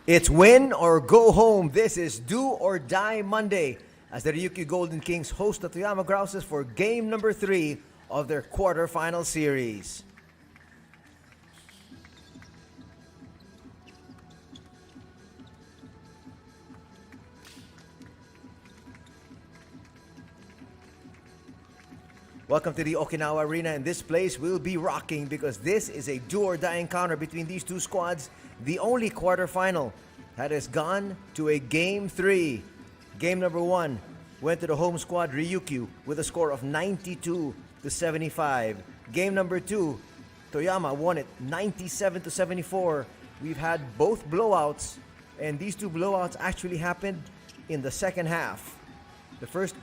It's win or go home. This is Do or Die Monday as the Ryukyu Golden Kings host the Toyama Grouses for game number 3 of their quarterfinal series. Welcome to the Okinawa Arena, and this place will be rocking because this is a do-or-die encounter between these two squads, the only quarterfinal that has gone to a Game 3. Game number 1 went to the home squad Ryukyu with a score of 92-75. Game number 2, Toyama won it 97-74. We've had both blowouts, and these two blowouts actually happened in the second half. The first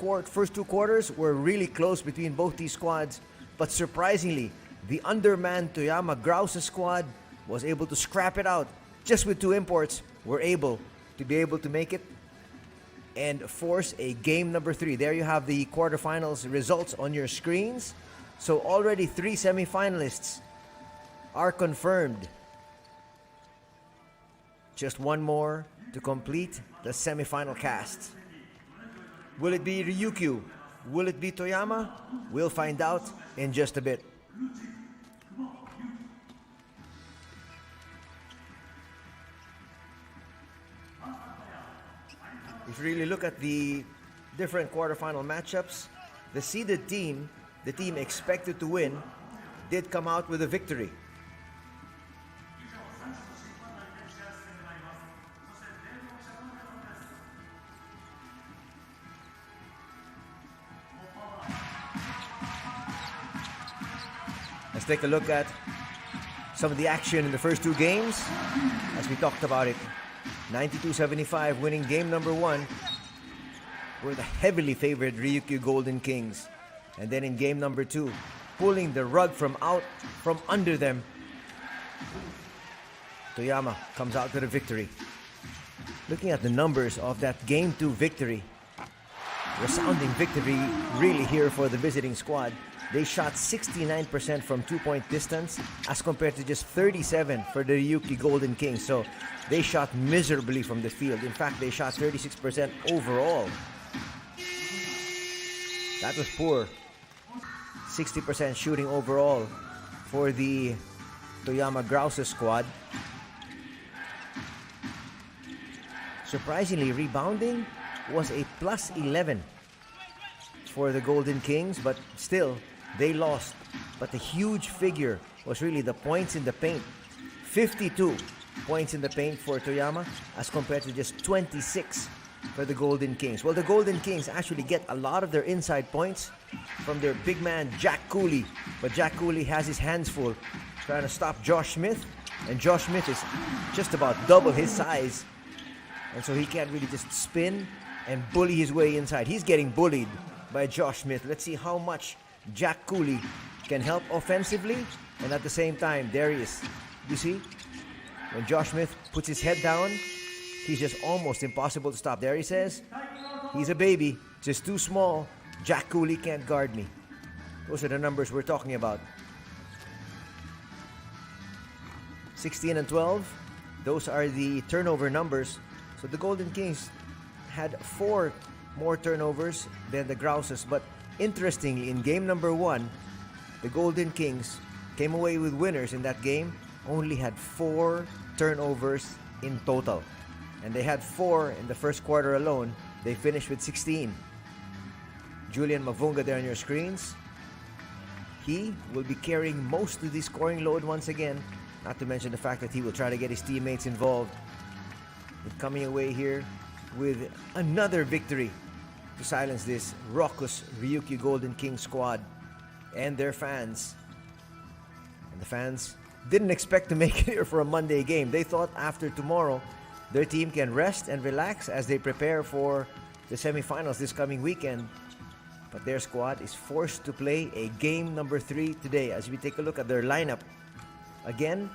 two quarters were really close between both these squads, but surprisingly, the undermanned Toyama Grouses squad was able to scrap it out. Just with 2 imports, were able to make it and force a game number 3. There you have the quarterfinals results on your screens. So already 3 semifinalists are confirmed. Just one more to complete the semifinal cast. Will it be Ryukyu? Will it be Toyama? We'll find out in just a bit. If you really look at the different quarterfinal matchups, the seeded team, the team expected to win, did come out with a victory. Let's take a look at some of the action in the first 2 games. As we talked about it, 92-75 winning game number 1 were the heavily favored Ryukyu Golden Kings. And then in game number 2, pulling the rug from under them, Toyama comes out with a victory. Looking at the numbers of that game 2 victory, resounding victory really here for the visiting squad. They shot 69% from 2-point distance as compared to just 37 for the Ryukyu Golden Kings. So they shot miserably from the field. In fact, they shot 36% overall. That was poor. 60% shooting overall for the Toyama Grouses squad. Surprisingly, rebounding was a plus 11 for the Golden Kings, but still, they lost. But the huge figure was really the points in the paint. 52 points in the paint for Toyama as compared to just 26 for the Golden Kings. Well, the Golden Kings actually get a lot of their inside points from their big man Jack Cooley. But Jack Cooley has his hands full trying to stop Josh Smith. And Josh Smith is just about double his size. And so he can't really just spin and bully his way inside. He's getting bullied by Josh Smith. Let's see how much Jack Cooley can help offensively, and at the same time, there he is. You see, when Josh Smith puts his head down, he's just almost impossible to stop. There he says, he's a baby, just too small. Jack Cooley can't guard me. Those are the numbers we're talking about. 16 and 12, those are the turnover numbers. So the Golden Kings had 4 more turnovers than the Grouses, but interestingly, in game number 1, the Golden Kings came away with winners in that game, only had 4 turnovers in total. And they had 4 in the first quarter alone. They finished with 16. Julian Mavunga there on your screens. He will be carrying most of the scoring load once again, not to mention the fact that he will try to get his teammates involved. And coming away here with another victory to silence this raucous Ryukyu Golden Kings squad and their fans. And the fans didn't expect to make it here for a Monday game. They thought after tomorrow, their team can rest and relax as they prepare for the semifinals this coming weekend. But their squad is forced to play a game number 3 today. As we take a look at their lineup, again,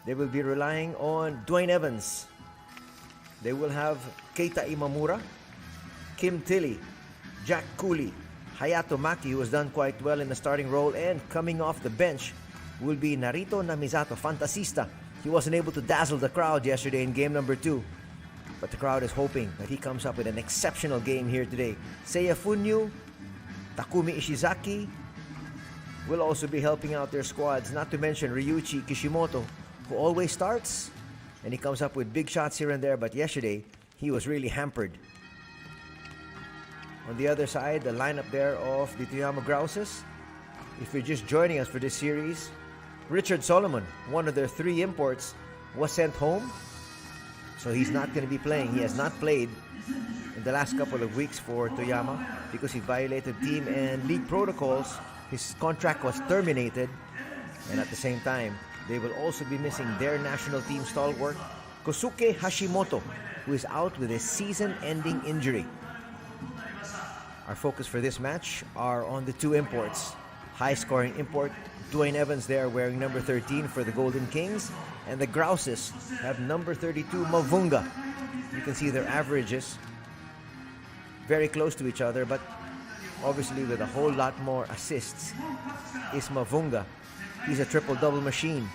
they will be relying on Dwayne Evans. They will have Keita Imamura, Kim Tilly, Jack Cooley, Hayato Maki, who has done quite well in the starting role, and coming off the bench will be Narito Namisato, Fantasista, He wasn't able to dazzle the crowd yesterday in game number 2. But the crowd is hoping that he comes up with an exceptional game here today. Seiya Funyu, Takumi Ishizaki will also be helping out their squads. Not to mention Ryukyu Kishimoto, who always starts. And he comes up with big shots here and there. But yesterday, he was really hampered. On the other side, the lineup there of the Toyama Grouses. If you're just joining us for this series, Richard Solomon, one of their 3 imports, was sent home. So he's not going to be playing. He has not played in the last couple of weeks for Toyama because he violated team and league protocols. His contract was terminated. And at the same time, they will also be missing their national team stalwart, Kosuke Hashimoto, who is out with a season-ending injury. Our focus for this match are on the 2 imports. High-scoring import, Dwayne Evans there wearing number 13 for the Golden Kings. And the Grouses have number 32, Mavunga. You can see their averages very close to each other, but obviously with a whole lot more assists is Mavunga. He's a triple-double machine,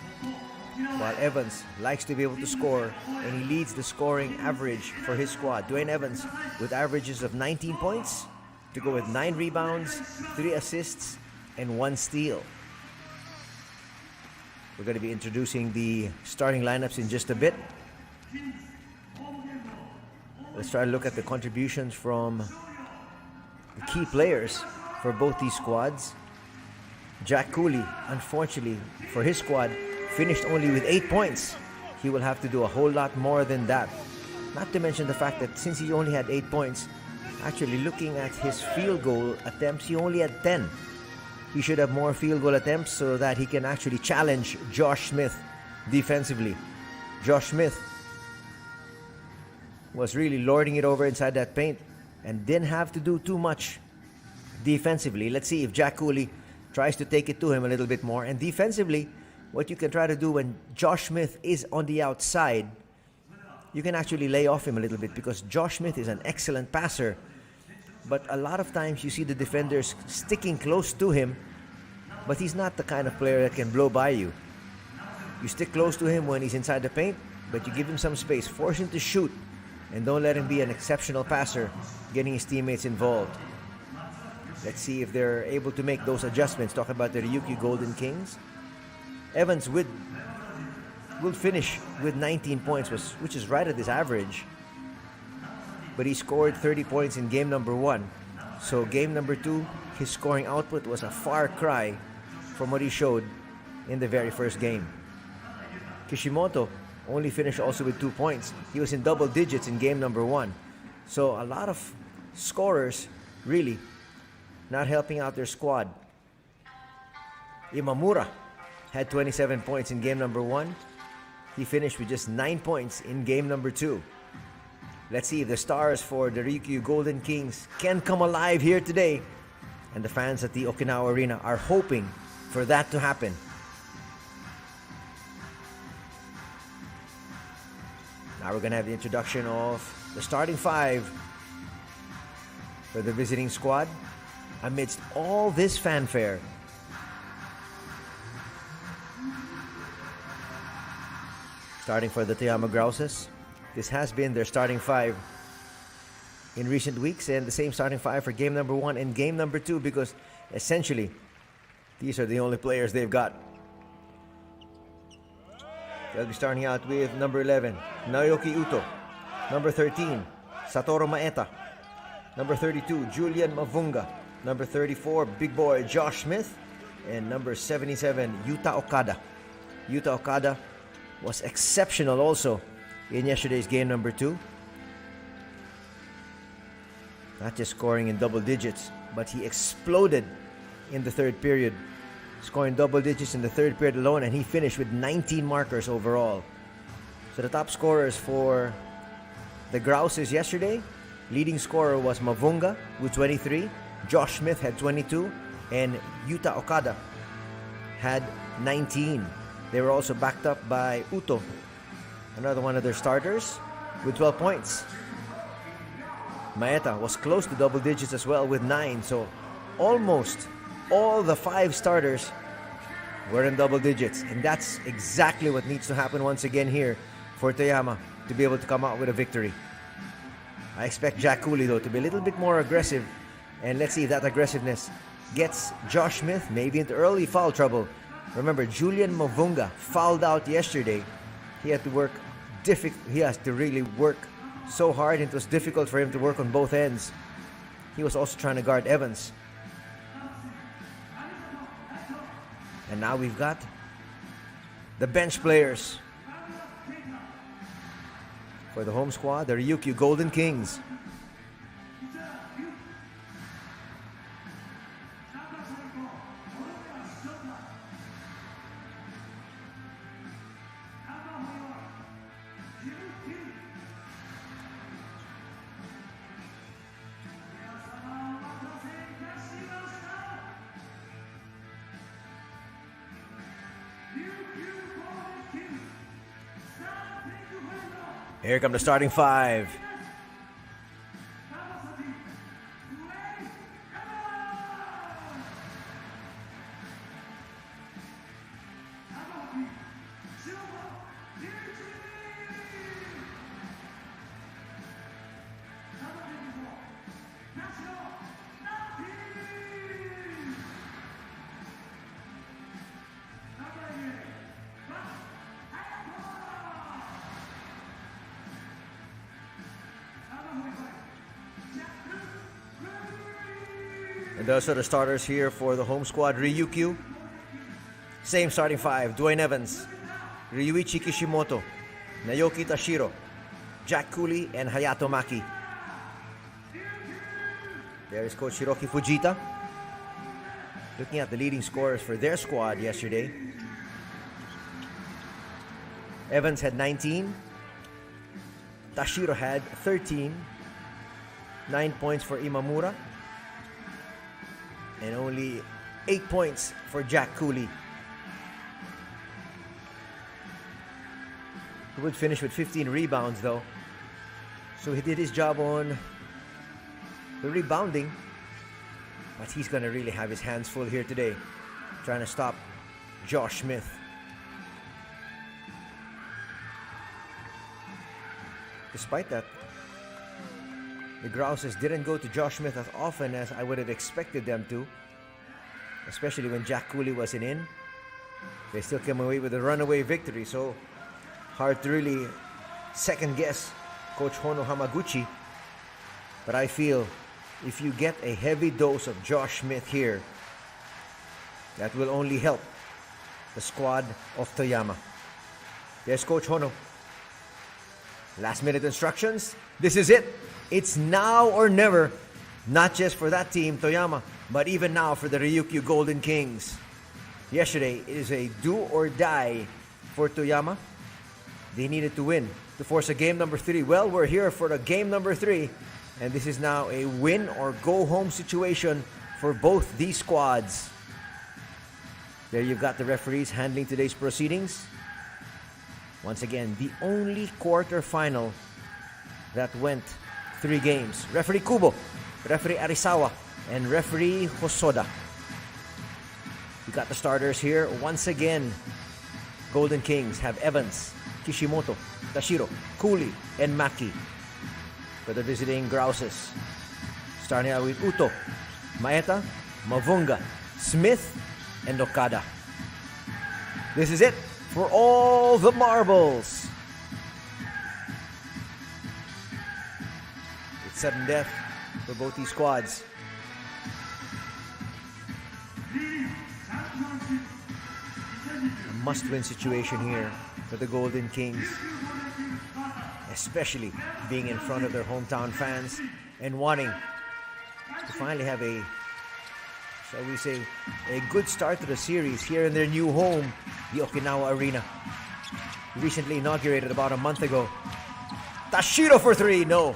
while Evans likes to be able to score, and he leads the scoring average for his squad. Dwayne Evans with averages of 19 points to go with 9 rebounds, 3 assists, and 1 steal. We're going to be introducing the starting lineups in just a bit. Let's try to look at the contributions from the key players for both these squads. Jack Cooley, unfortunately for his squad, finished only with 8 points. He will have to do a whole lot more than that. Not to mention the fact that since he only had 8 points, actually looking at his field goal attempts, he only had 10. He should have more field goal attempts so that he can actually challenge Josh Smith defensively. Josh Smith was really lording it over inside that paint and didn't have to do too much defensively. Let's see if Jack Cooley tries to take it to him a little bit more. And defensively, what you can try to do when Josh Smith is on the outside, you can actually lay off him a little bit because Josh Smith is an excellent passer. But a lot of times you see the defenders sticking close to him, but he's not the kind of player that can blow by you. You stick close to him when he's inside the paint, but you give him some space, force him to shoot, and don't let him be an exceptional passer, getting his teammates involved. Let's see if they're able to make those adjustments. Talking about the Ryukyu Golden Kings. Evans will finish with 19 points, which is right at his average. But he scored 30 points in game number 1. So game number 2, his scoring output was a far cry from what he showed in the very first game. Kishimoto only finished also with 2 points. He was in double digits in game number 1. So a lot of scorers really not helping out their squad. Imamura had 27 points in game number 1. He finished with just 9 points in game number 2. Let's see if the stars for the Ryukyu Golden Kings can come alive here today. And the fans at the Okinawa Arena are hoping for that to happen. Now we're going to have the introduction of the starting 5 for the visiting squad. Amidst all this fanfare, starting for the Toyama Grouses, this has been their starting 5 in recent weeks, and the same starting 5 for game number 1 and game number 2, because essentially these are the only players they've got. They'll be starting out with number 11, Naoki Uto. Number 13, Satoru Maeda. Number 32, Julian Mavunga. Number 34, big boy Josh Smith. And number 77, Yuta Okada. Yuta Okada was exceptional also in yesterday's game number 2. Not just scoring in double digits, but he exploded in the third period, scoring double digits in the third period alone, and he finished with 19 markers overall. So the top scorers for the Grouses yesterday, leading scorer was Mavunga with 23, Josh Smith had 22, and Yuta Okada had 19. They were also backed up by Uto, another one of their starters, with 12 points. Maeda was close to double digits as well with 9. So almost all the 5 starters We're in double digits, and that's exactly what needs to happen once again here for Toyama to be able to come out with a victory. I expect Jack Cooley, though, to be a little bit more aggressive, and let's see if that aggressiveness gets Josh Smith maybe into early foul trouble. Remember, Julian Mavunga fouled out yesterday. He had to work he has to really work so hard, and it was difficult for him to work on both ends. He was also trying to guard Evans. And now we've got the bench players for the home squad, the Ryukyu Golden Kings. Here come the starting five. And those are the starters here for the home squad. Ryukyu, same starting five. Dwayne Evans, Ryuichi Kishimoto, Naoki Tashiro, Jack Cooley, and Hayato Maki. There is Coach Hiroki Fujita. Looking at the leading scorers for their squad yesterday. Evans had 19. Tashiro had 13. 9 points for Imamura. And only 8 points for Jack Cooley. He would finish with 15 rebounds though. So he did his job on the rebounding. But he's going to really have his hands full here today, trying to stop Josh Smith. Despite that, the Grouses didn't go to Josh Smith as often as I would have expected them to, especially when Jack Cooley wasn't in. They still came away with a runaway victory, so hard to really second guess Coach Hono Hamaguchi. But I feel if you get a heavy dose of Josh Smith here, that will only help the squad of Toyama. There's Coach Hono. Last minute instructions. This is it. It's now or never, not just for that team, Toyama, but even now for the Ryukyu Golden Kings. Yesterday, it is a do or die for Toyama. They needed to win to force a game number 3. Well, we're here for the game number 3, and this is now a win or go home situation for both these squads. There you've got the referees handling today's proceedings. Once again, the only quarterfinal that went 3 games. Referee Kubo, Referee Arisawa, and Referee Hosoda. You got the starters here. Once again, Golden Kings have Evans, Kishimoto, Tashiro, Cooley, and Maki. For the visiting Grouses, starting out with Uto, Maeta, Mavunga, Smith, and Okada. This is it for all the marbles. It's sudden death for both these squads. A must-win situation here for the Golden Kings, especially being in front of their hometown fans and wanting to finally have a, shall we say, a good start to the series here in their new home, the Okinawa Arena. Recently inaugurated about a month ago. Tashiro for 3, no.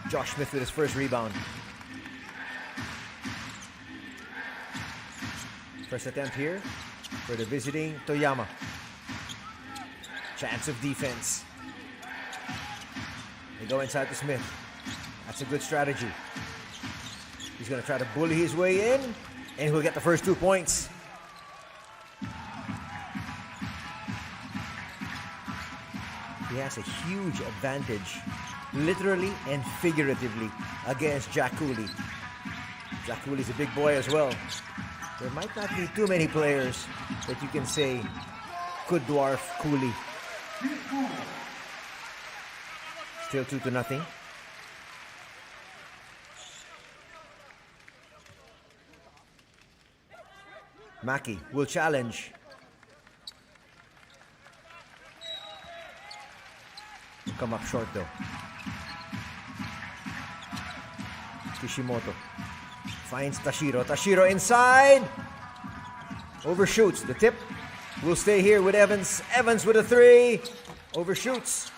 Josh Smith with his first rebound. First attempt here for the visiting Toyama. Chance of defense. They go inside to Smith. That's a good strategy. He's going to try to bully his way in, and he'll get the first 2 points. He has a huge advantage, literally and figuratively, against Jack Cooley. Jack Cooley's a big boy as well. There might not be too many players that you can say could dwarf Cooley. Still 2-0. Maki will challenge. Will come up short though. Kishimoto finds Tashiro. Tashiro inside. Overshoots. The tip will stay here with Evans. Evans with a 3. Overshoots.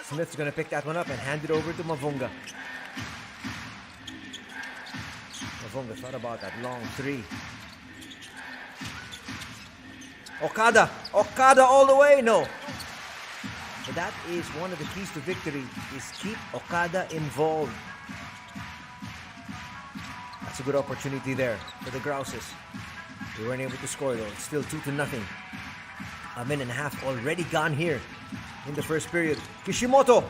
Smith's going to pick that one up and hand it over to Mavunga. Mavunga thought about that long 3. Okada. Okada all the way. No. But that is one of the keys to victory, is keep Okada involved. That's a good opportunity there for the Grouses. They weren't able to score though. It's still 2-0. A minute and a half already gone here in the first period. Kishimoto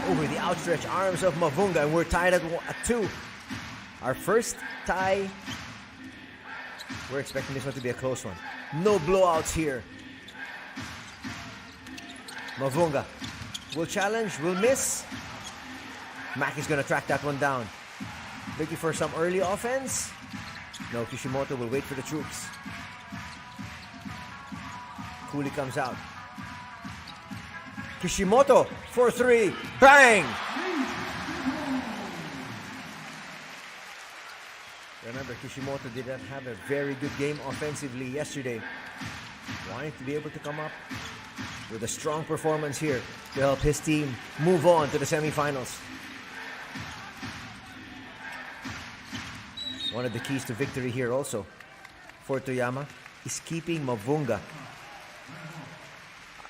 over the outstretched arms of Mavunga, and we're tied at 2. Our first tie. We're expecting this one to be a close one. No blowouts here. Mavunga will challenge, will miss. Maki's gonna track that one down. Looking for some early offense. No, Kishimoto will wait for the troops. Cooley comes out. Kishimoto for 3. Bang! Remember, Kishimoto did not have a very good game offensively yesterday. Wanting to be able to come up with a strong performance here to help his team move on to the semifinals. One of the keys to victory here also for Toyama is keeping Mavunga,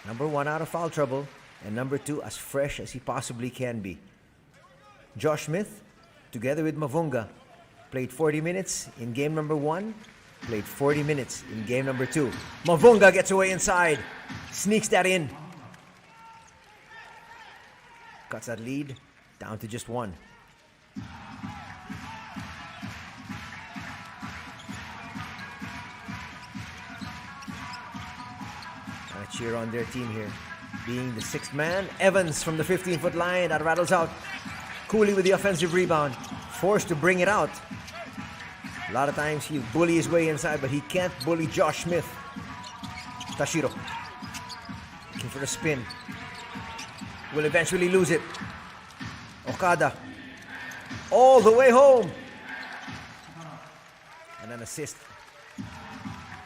number 1, out of foul trouble, and number 2, as fresh as he possibly can be. Josh Smith, together with Mavunga, played 40 minutes in game number 1, played 40 minutes in game number 2. Mavunga gets away inside, sneaks that in. Cuts that lead down to just 1. Trying to cheer on their team here. Being the 6th man, Evans from the 15-foot line, that rattles out. Cooley with the offensive rebound, forced to bring it out. A lot of times he'll bully his way inside, but he can't bully Josh Smith. Tashiro looking for the spin. Will eventually lose it. Okada all the way home. And an assist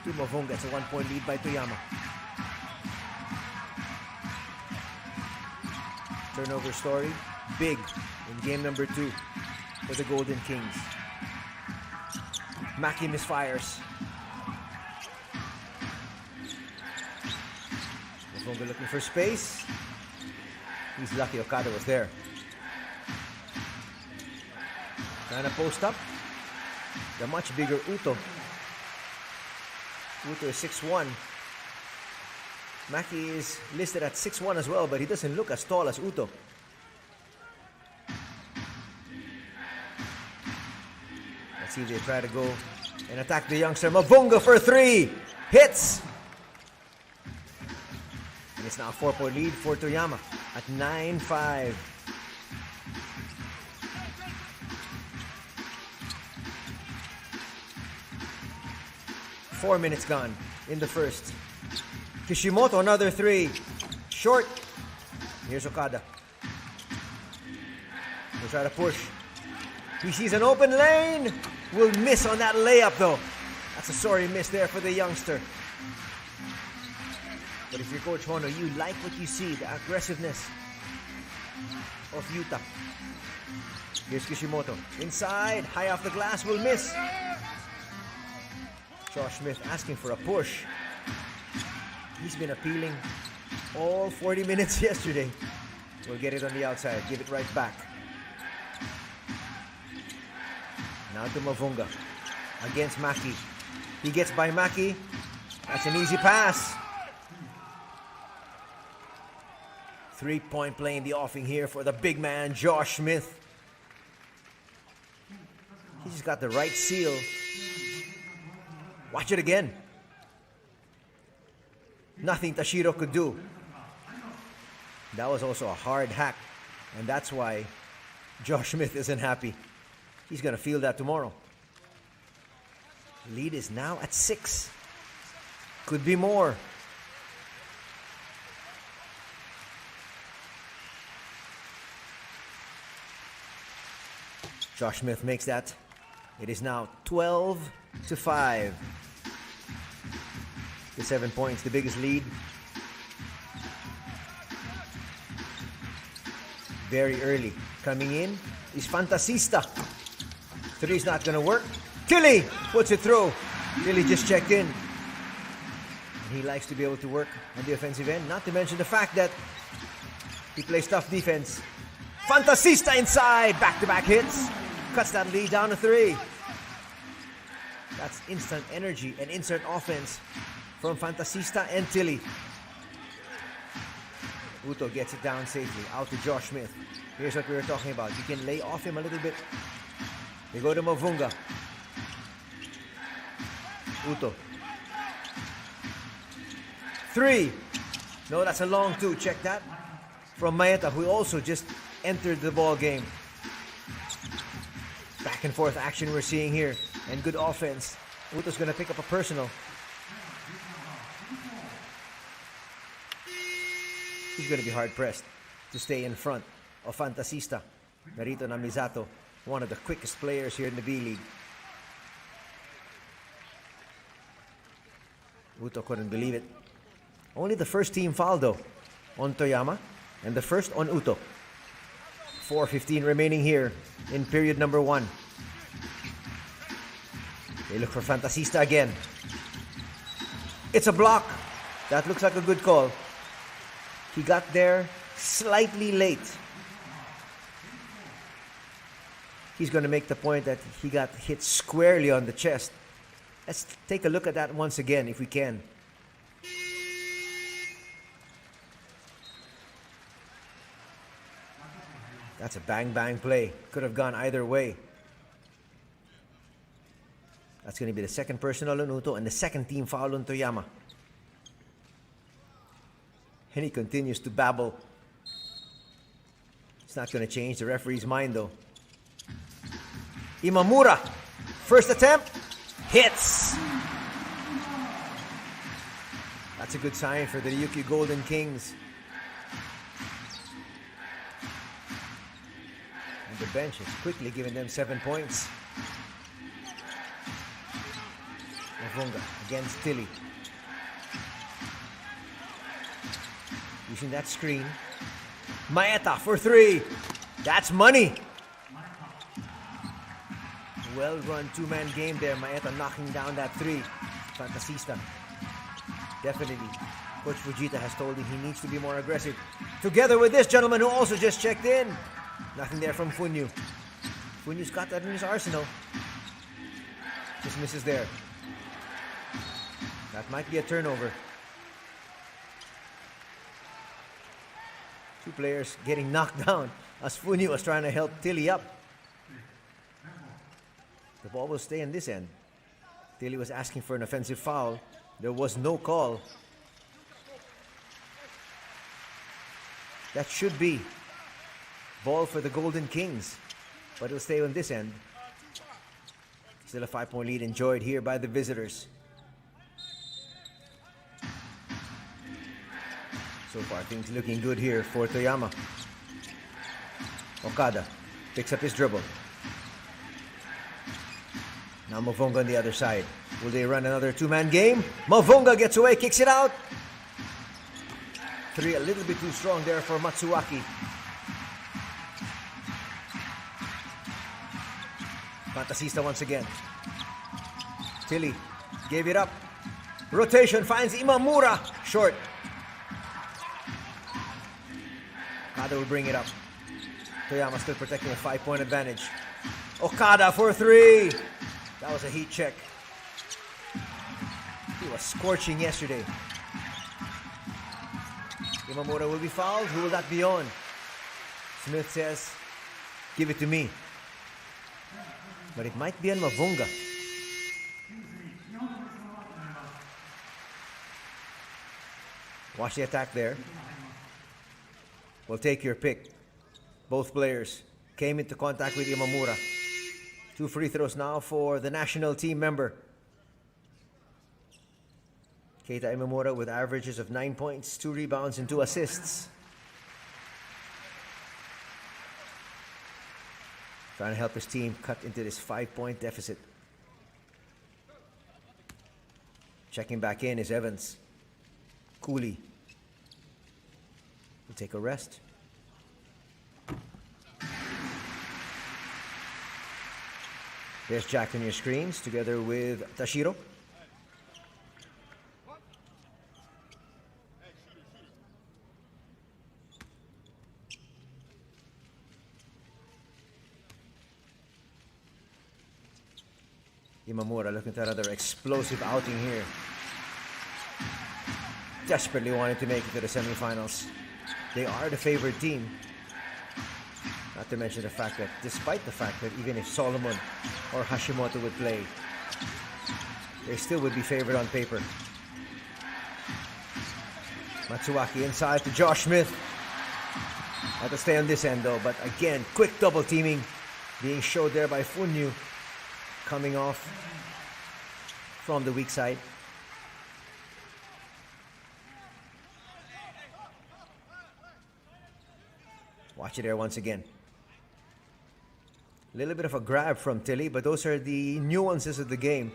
to Mavunga. It's a 1-point lead by Toyama. Turnover story, big in game number 2 for the Golden Kings. Maki misfires. Mavunga looking for space. He's lucky Okada was there. Trying to post up. The much bigger Uto. Uto is 6'1". Maki is listed at 6'1" as well, but he doesn't look as tall as Uto. Let's see if they try to go and attack the youngster. Mavunga for 3. Hits! And it's now a 4-point lead for Toyama at 9-5. Four minutes gone in the first. Kishimoto, another 3. Short. Here's Okada. We'll try to push. He sees an open lane. Will miss on that layup though. That's a sorry miss there for the youngster. But if you're Coach Hono, you like what you see, the aggressiveness of Yuta. Here's Kishimoto. Inside, high off the glass, will miss. Josh Smith asking for a push. He's been appealing all 40 minutes yesterday. We'll get it on the outside, give it right back. Now to Mavunga against Maki. He gets by Maki. That's an easy pass. 3-point play in the offing here for the big man, Josh Smith. He just got the right seal. Watch it again. Nothing Tashiro could do. That was also a hard hack, and that's why Josh Smith isn't happy. He's going to feel that tomorrow. Lead is now at 6. Could be more. Josh Smith makes that. It is now 12-5. The 7 points, the biggest lead. Very early. Coming in is Fantasista. Three's not going to work. Tilly puts it through. Tilly just checked in. And he likes to be able to work on the offensive end. Not to mention the fact that he plays tough defense. Fantasista inside. Back-to-back hits. Cuts that lead down to 3. That's instant energy and instant offense from Fantasista and Tilly. Uto gets it down safely. Out to Josh Smith. Here's what we were talking about. You can lay off him a little bit. They go to Mavunga. Uto. 3. No, that's a long 2. Check that. From Maeta, who also just entered the ball game. Back and forth action we're seeing here. And good offense. Uto's going to pick up a personal. He's going to be hard-pressed to stay in front of Fantasista. Narito Namizato, one of the quickest players here in the B-League. Uto couldn't believe it. Only the first team foul though on Toyama and the first on Uto. 4:15 remaining here in period number 1. They look for Fantasista again. It's a block. That looks like a good call. He got there slightly late. He's going to make the point that he got hit squarely on the chest. Let's take a look at that once again if we can. That's a bang-bang play. Could have gone either way. That's going to be the second personal on Uto and the second team foul on Toyama. And he continues to babble. It's not going to change the referee's mind though. Imamura, first attempt, hits. That's a good sign for the Ryukyu Golden Kings. And the bench is quickly giving them 7 points. Mavunga against Tilly. Using that screen. Maeta for 3. That's money. Well-run two-man game there. Maeta knocking down that 3. Fantasista. Definitely. Coach Fujita has told him he needs to be more aggressive. Together with this gentleman who also just checked in. Nothing there from Funyu. Funyu's got that in his arsenal. Just misses there. That might be a turnover. 2 players getting knocked down as Funyu was trying to help Tilly up. The ball will stay in this end. Tilly was asking for an offensive foul. There was no call. That should be ball for the Golden Kings, but it'll stay on this end. Still a 5-point lead enjoyed here by the visitors. So far, things looking good here for Toyama. Okada picks up his dribble. Now Mavunga on the other side. Will they run another 2-man game? Mavunga gets away, kicks it out. 3 a little bit too strong there for Matsuaki. Fantasista once again. Tilly gave it up. Rotation finds Imamura. Short. Okada will bring it up. Toyama still protecting a 5-point advantage. Okada for 3. That was a heat check. He was scorching yesterday. Imamura will be fouled. Who will that be on? Smith says, give it to me. But it might be on Mavunga. Watch the attack there. We'll take your pick. Both players came into contact with Imamura. 2 free throws now for the national team member. Keita Imamura with averages of 9 points, 2 rebounds, and 2 assists. Trying to help his team cut into this 5-point deficit. Checking back in is Evans. Cooley will take a rest. There's Jack on your screens together with Tashiro. Imamura looking at another explosive outing here. Desperately wanting to make it to the semifinals. They are the favored team. Not to mention the fact that, despite the fact that even if Solomon or Hashimoto would play, they still would be favored on paper. Matsuaki inside to Josh Smith. Had to stay on this end though, but again, quick double teaming being showed there by Funyu, coming off from the weak side. Watch it there once again. A little bit of a grab from Tilly, but those are the nuances of the game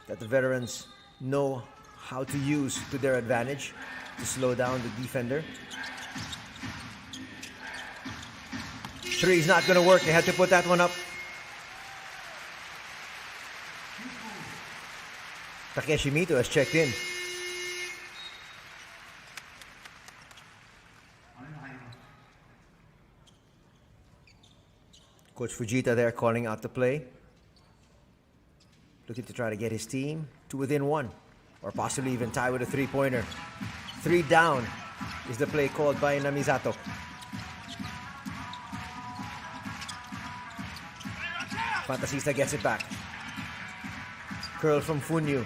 that the veterans know how to use to their advantage to slow down the defender. 3 is not going to work. They had to put that one up. Takeshi Mito has checked in. Coach Fujita there calling out the play. Looking to try to get his team to within 1, or possibly even tie with a 3-pointer. 3 down is the play called by Namizato. Fantasista gets it back. Curl from Funyu.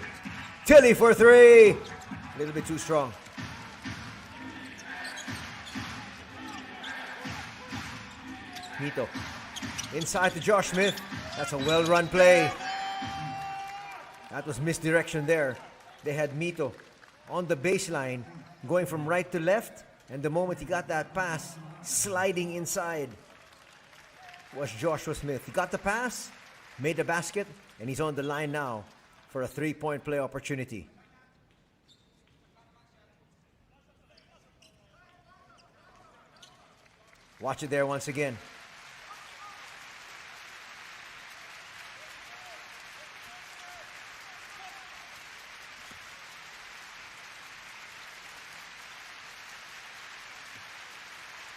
Tilly for 3! A little bit too strong. Mito. Inside to Josh Smith. That's a well-run play. That was misdirection there. They had Mito on the baseline, going from right to left, and the moment he got that pass, sliding inside was Joshua Smith. He got the pass, made the basket, and he's on the line now for a 3-point play opportunity. Watch it there once again.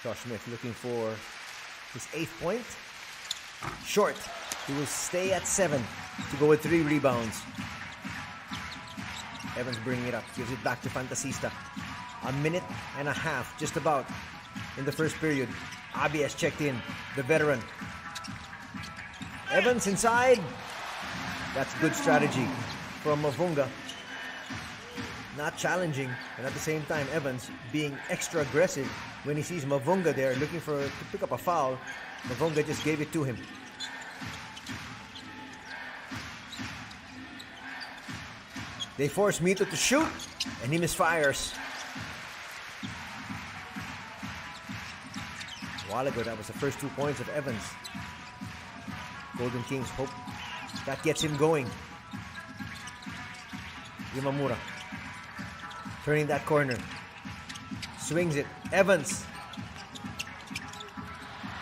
Josh Smith looking for his 8th point. Short. He will stay at 7 to go with 3 rebounds. Evans bringing it up. Gives it back to Fantasista. 1.5 minutes, just about, in the first period. Abi has checked in, the veteran. Evans inside. That's good strategy from Mavunga. Not challenging, and at the same time, Evans being extra aggressive when he sees Mavunga there looking to pick up a foul. Mavunga just gave it to him. They force Mito to shoot, and he misfires. A while ago, that was the first 2 points of Evans. Golden Kings hope that gets him going. Imamura turning that corner. Swings it. Evans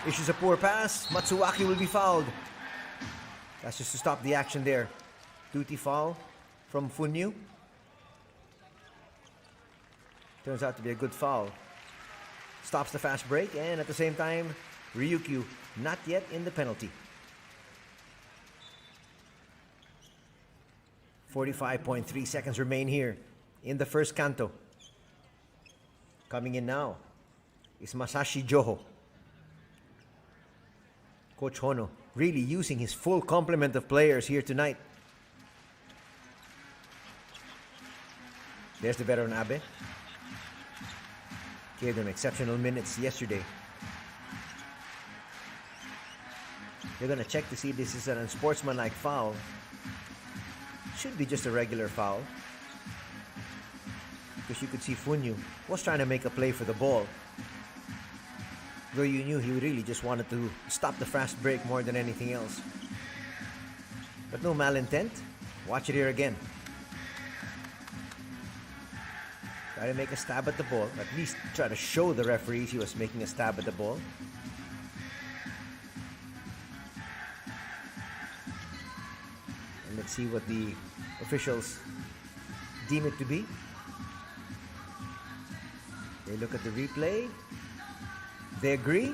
issues a poor pass. Matsuaki will be fouled. That's just to stop the action there. Duty foul from Funyu. Turns out to be a good foul. Stops the fast break, and at the same time, Ryukyu not yet in the penalty. 45.3 seconds remain here in the first canto. Coming in now is Masashi Joho. Coach Hono really using his full complement of players here tonight. There's the veteran Abe. Gave them exceptional minutes yesterday. They're going to check to see if this is an unsportsmanlike foul. Should be just a regular foul. Because you could see Funyu was trying to make a play for the ball. Though you knew he really just wanted to stop the fast break more than anything else. But no malintent. Watch it here again. Try to make a stab at the ball. At least try to show the referees he was making a stab at the ball. And let's see what the officials deem it to be. They look at the replay. They agree.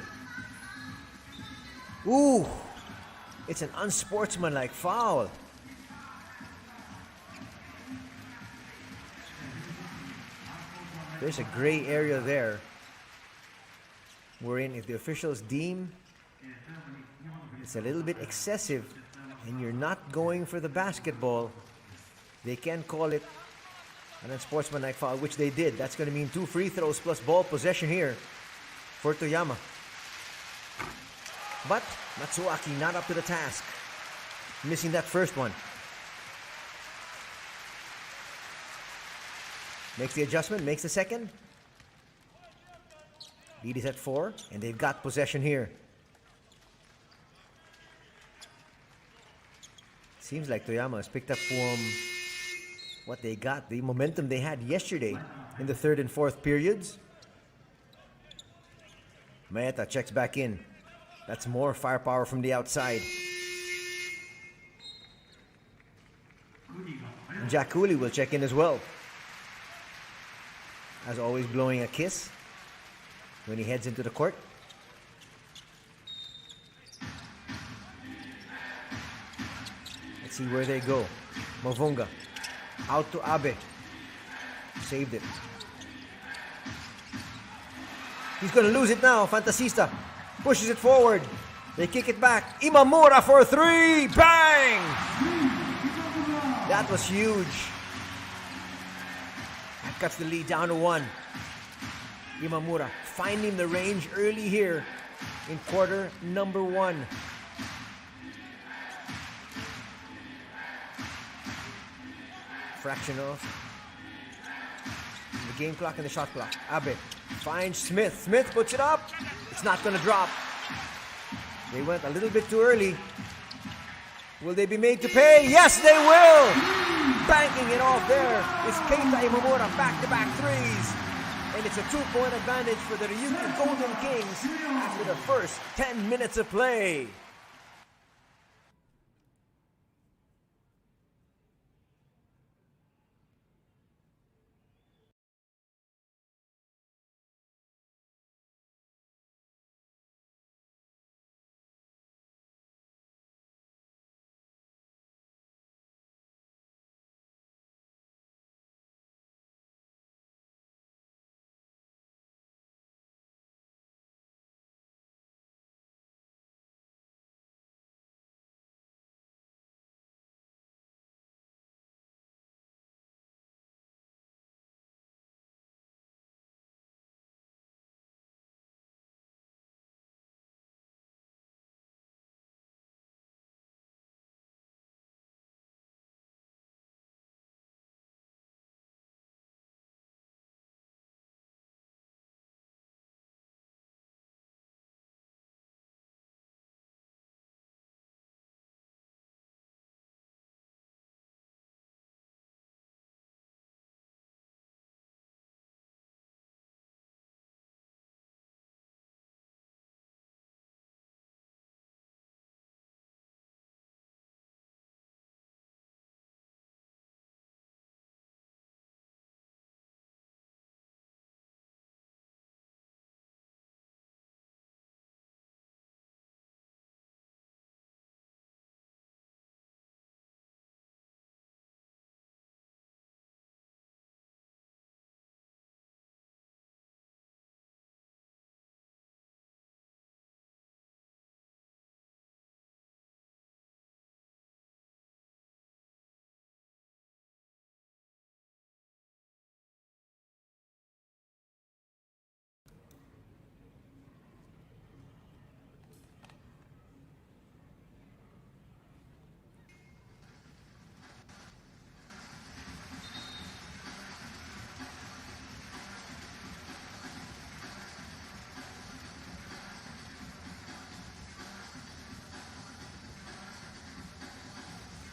Ooh! It's an unsportsmanlike foul. There's a gray area there. Wherein if the officials deem it's a little bit excessive and you're not going for the basketball, they can call it an unsportsmanlike foul, which they did. That's going to mean 2 free throws plus ball possession here for Toyama. But Matsuaki not up to the task. Missing that first one. Makes the adjustment, makes the second. Lead is at 4, and they've got possession here. Seems like Toyama has picked up from what they got, the momentum they had yesterday in the 3rd and 4th periods. Maeta checks back in. That's more firepower from the outside. And Jack Cooley will check in as well. As always, blowing a kiss when he heads into the court. Let's see where they go. Mavunga out to Abe. Saved it. He's going to lose it now. Fantasista pushes it forward. They kick it back. Imamura for 3. Bang! That was huge. That cuts the lead down to 1. Imamura finding the range early here in quarter number 1. Fraction off the game clock and the shot clock. Abe finds Smith. Smith puts it up. It's not going to drop. They went a little bit too early. Will they be made to pay? Yes, they will! Banking it off there is Keita Imamura, back-to-back threes. And it's a 2-point advantage for the Ryukyu Golden Kings after the first 10 minutes of play.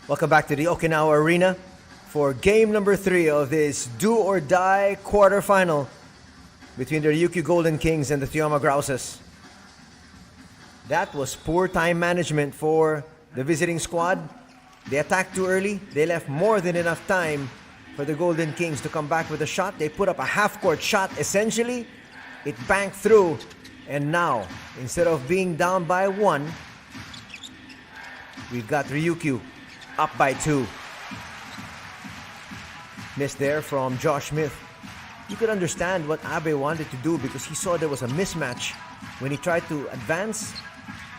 Welcome back to the Okinawa Arena for game number 3 of this do-or-die quarterfinal between the Ryukyu Golden Kings and the Toyama Grouses. That was poor time management for the visiting squad. They attacked too early. They left more than enough time for the Golden Kings to come back with a shot. They put up a half-court shot, essentially. It banked through. And now, instead of being down by 1, we've got Ryukyu up by 2. Missed there from Josh Smith. You could understand what Abe wanted to do because he saw there was a mismatch. When he tried to advance,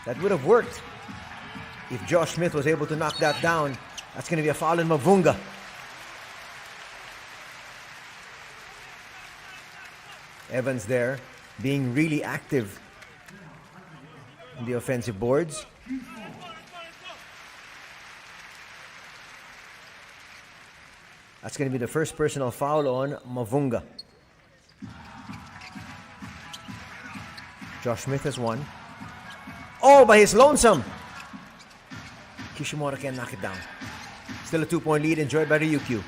that would have worked. If Josh Smith was able to knock that down, that's going to be a foul in Mavunga. Evans there, being really active in the offensive boards. That's going to be the first personal foul on Mavunga. Josh Smith has one. Oh, by his lonesome! Kishimoto can knock it down. Still a 2-point lead enjoyed by Ryukyu.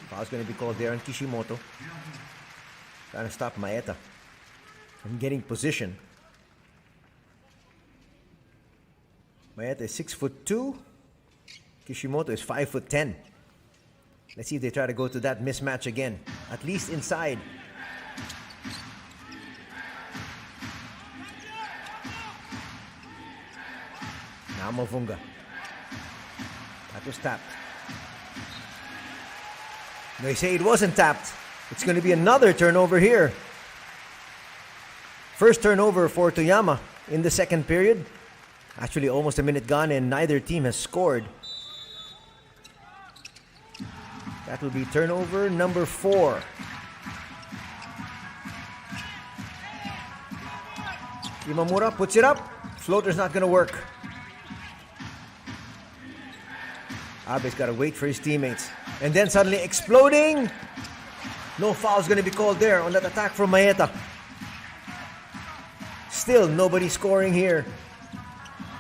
Foul's going to be called there on Kishimoto. Trying to stop Maeta from getting position. Maeta is 6'2". Kishimoto is 5'10". Let's see if they try to go to that mismatch again. At least inside. Now Mavunga. That was tapped. They say it wasn't tapped. It's going to be another turnover here. First turnover for Toyama in the second period. Actually, almost a minute gone and neither team has scored. That will be turnover number 4. Imamura puts it up. Floater's not going to work. Abe's got to wait for his teammates. And then suddenly exploding. No foul's going to be called there on that attack from Maeta. Still nobody scoring here.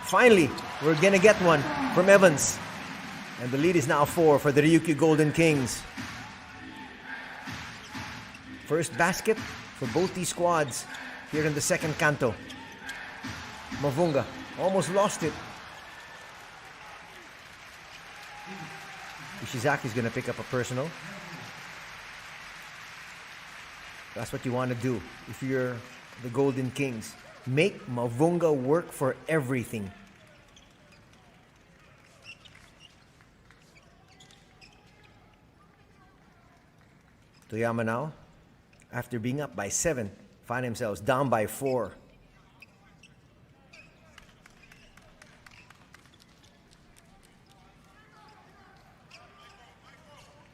Finally, we're going to get one from Evans. And the lead is now 4 for the Ryukyu Golden Kings. First basket for both these squads here in the second canto. Mavunga almost lost it. Ishizaki's going to pick up a personal. That's what you want to do if you're the Golden Kings. Make Mavunga work for everything. Toyama now, after being up by 7, find themselves down by 4.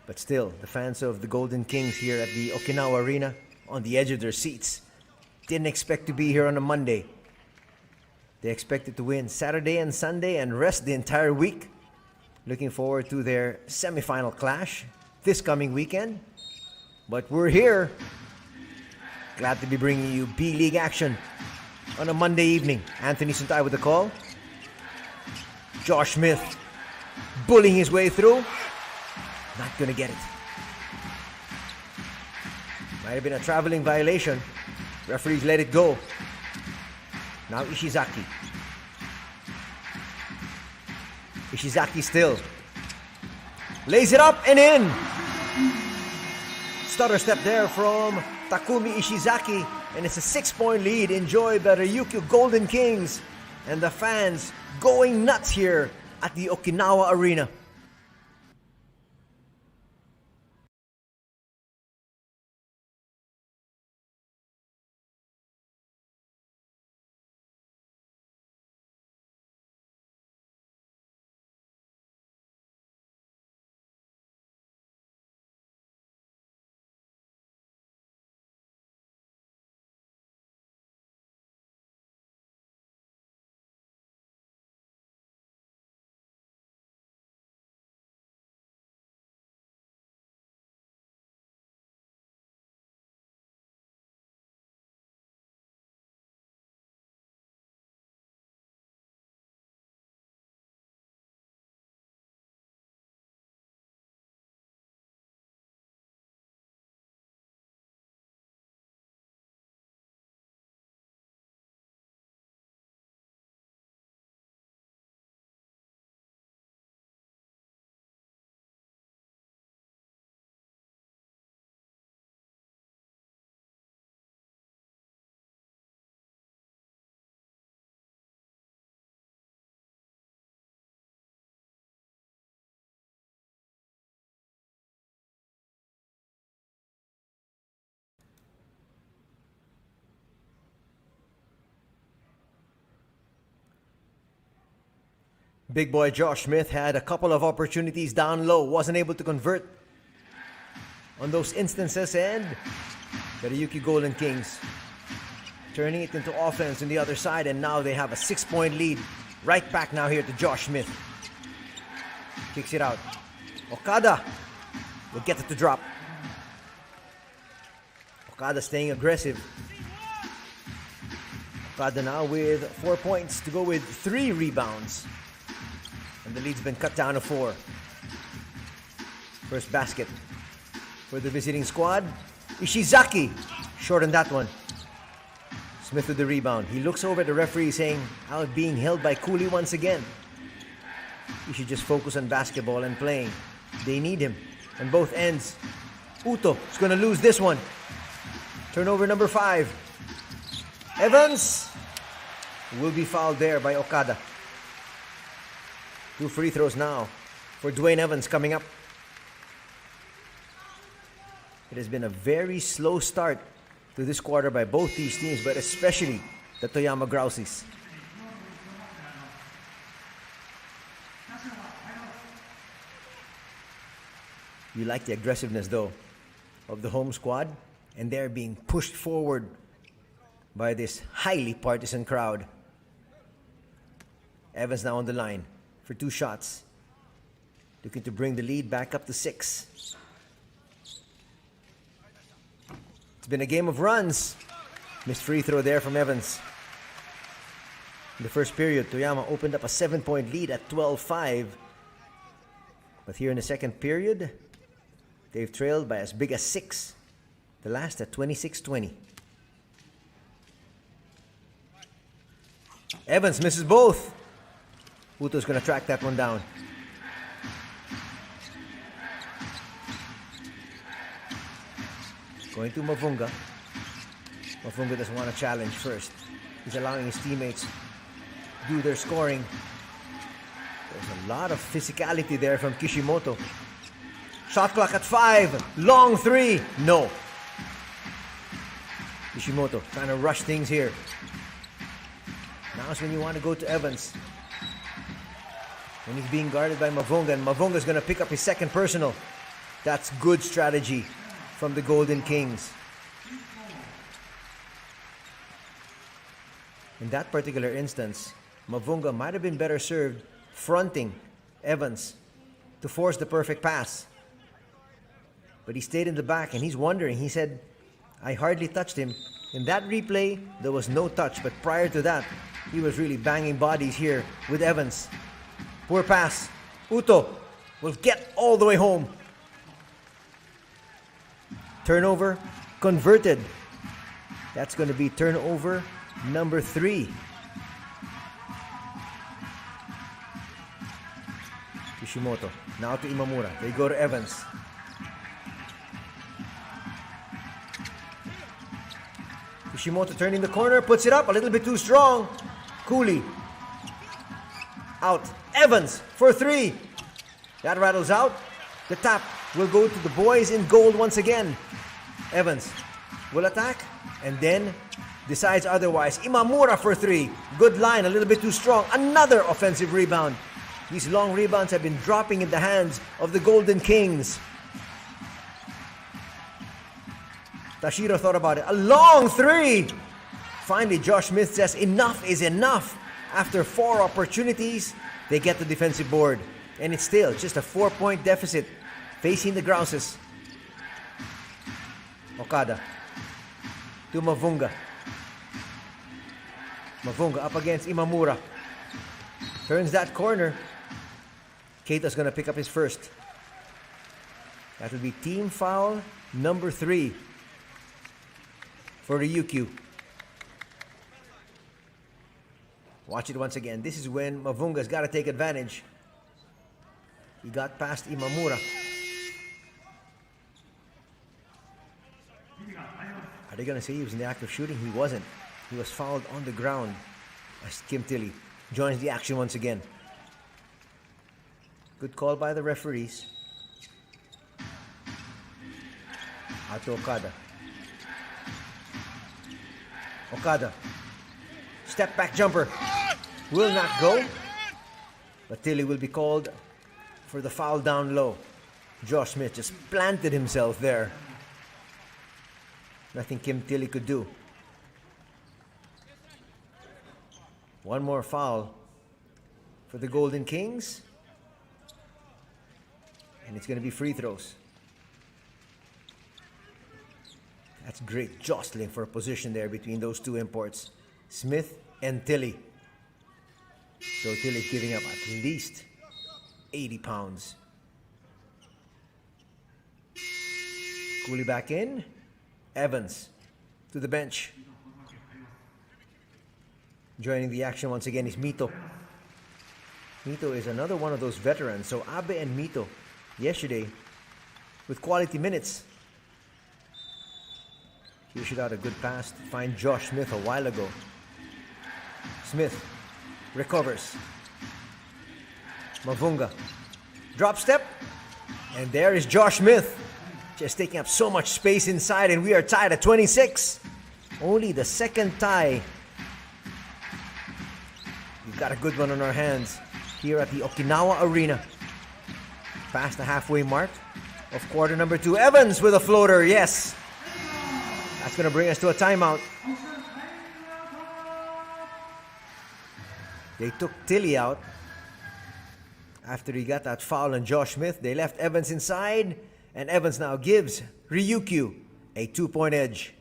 But still, the fans of the Golden Kings here at the Okinawa Arena on the edge of their seats didn't expect to be here on a Monday. They expected to win Saturday and Sunday and rest the entire week. Looking forward to their semifinal clash this coming weekend. But we're here. Glad to be bringing you B-League action on a Monday evening. Anthony Suntay with the call. Josh Smith bullying his way through. Not gonna get it. Might have been a traveling violation. Referees let it go. Now Ishizaki. Ishizaki still. Lays it up and in. Stutter step there from Takumi Ishizaki. And it's a 6-point lead enjoyed by the Ryukyu Golden Kings. And the fans going nuts here at the Okinawa Arena. Big boy Josh Smith had a couple of opportunities down low, wasn't able to convert on those instances, and the Ryukyu Golden Kings turning it into offense on the other side, and now they have a 6-point lead. Right back now here to Josh Smith. Kicks it out. Okada will get it to drop. Okada staying aggressive. Okada now with 4 points to go with 3 rebounds. And the lead's been cut down to 4. First basket for the visiting squad. Ishizaki short on that one. Smith with the rebound. He looks over at the referee saying, out being held by Cooley once again. He should just focus on basketball and playing. They need him on both ends. Uto is going to lose this one. Turnover number 5. Evans will be fouled there by Okada. 2 free throws now for Dwayne Evans coming up. It has been a very slow start to this quarter by both these teams, but especially the Toyama Grouses. You like the aggressiveness, though, of the home squad, and they're being pushed forward by this highly partisan crowd. Evans now on the line for 2 shots, looking to bring the lead back up to 6. It's been a game of runs. Missed free throw there from Evans. In the first period, Toyama opened up a 7-point lead at 12-5. But here in the second period, they've trailed by as big as 6. The last at 26-20. Evans misses both. Uto's going to track that one down. Going to Mavunga. Mavunga doesn't want to challenge first. He's allowing his teammates to do their scoring. There's a lot of physicality there from Kishimoto. Shot clock at 5. Long 3. No. Kishimoto trying to rush things here. Now's when you want to go to Evans. When he's being guarded by Mavunga, and Mavunga's going to pick up his second personal. That's good strategy from the Golden Kings. In that particular instance, Mavunga might have been better served fronting Evans to force the perfect pass. But he stayed in the back and he's wondering. He said, I hardly touched him. In that replay, there was no touch. But prior to that, he was really banging bodies here with Evans. Poor pass. Uto will get all the way home. Turnover converted. That's going to be turnover number 3. Kishimoto. Now to Imamura. They go to Evans. Kishimoto turning the corner. Puts it up a little bit too strong. Cooley. Out. Evans for 3. That rattles out. The tap will go to the boys in gold once again. Evans will attack and then decides otherwise. Imamura for 3. Good line, a little bit too strong. Another offensive rebound. These long rebounds have been dropping in the hands of the Golden Kings. Tashiro thought about it. A long 3. Finally, Josh Smith says enough is enough. After 4 opportunities, they get the defensive board. And it's still just a 4-point deficit facing the Grouses. Okada to Mavunga. Mavunga up against Imamura. Turns that corner. Keita's going to pick up his first. That will be team foul number 3 for Ryukyu. Watch it once again. This is when Mavunga's got to take advantage. He got past Imamura. Are they going to say he was in the act of shooting? He wasn't. He was fouled on the ground as Kim Tilly joins the action once again. Good call by the referees. Out to Okada. Okada. Step back jumper. Will not go. But Tilly will be called for the foul down low. Josh Smith just planted himself there. Nothing Kim Tilly could do. One more foul for the Golden Kings. And it's going to be free throws. That's great jostling for a position there between those two imports, Smith and Tilly. So Tilly's giving up at least 80 pounds. Cooley back in. Evans to the bench. Joining the action once again is Mito. Mito is another one of those veterans. So Abe and Mito yesterday with quality minutes. He issued out a good pass to find Josh Smith a while ago. Smith recovers. Mavunga. Drop step. And there is Josh Smith. Just taking up so much space inside, and we are tied at 26. Only the second tie. We've got a good one on our hands here at the Okinawa Arena. Past the halfway mark of quarter number 2. Evans with a floater, yes. That's going to bring us to a timeout. They took Tilly out after he got that foul on Josh Smith. They left Evans inside, and Evans now gives Ryukyu a 2-point edge.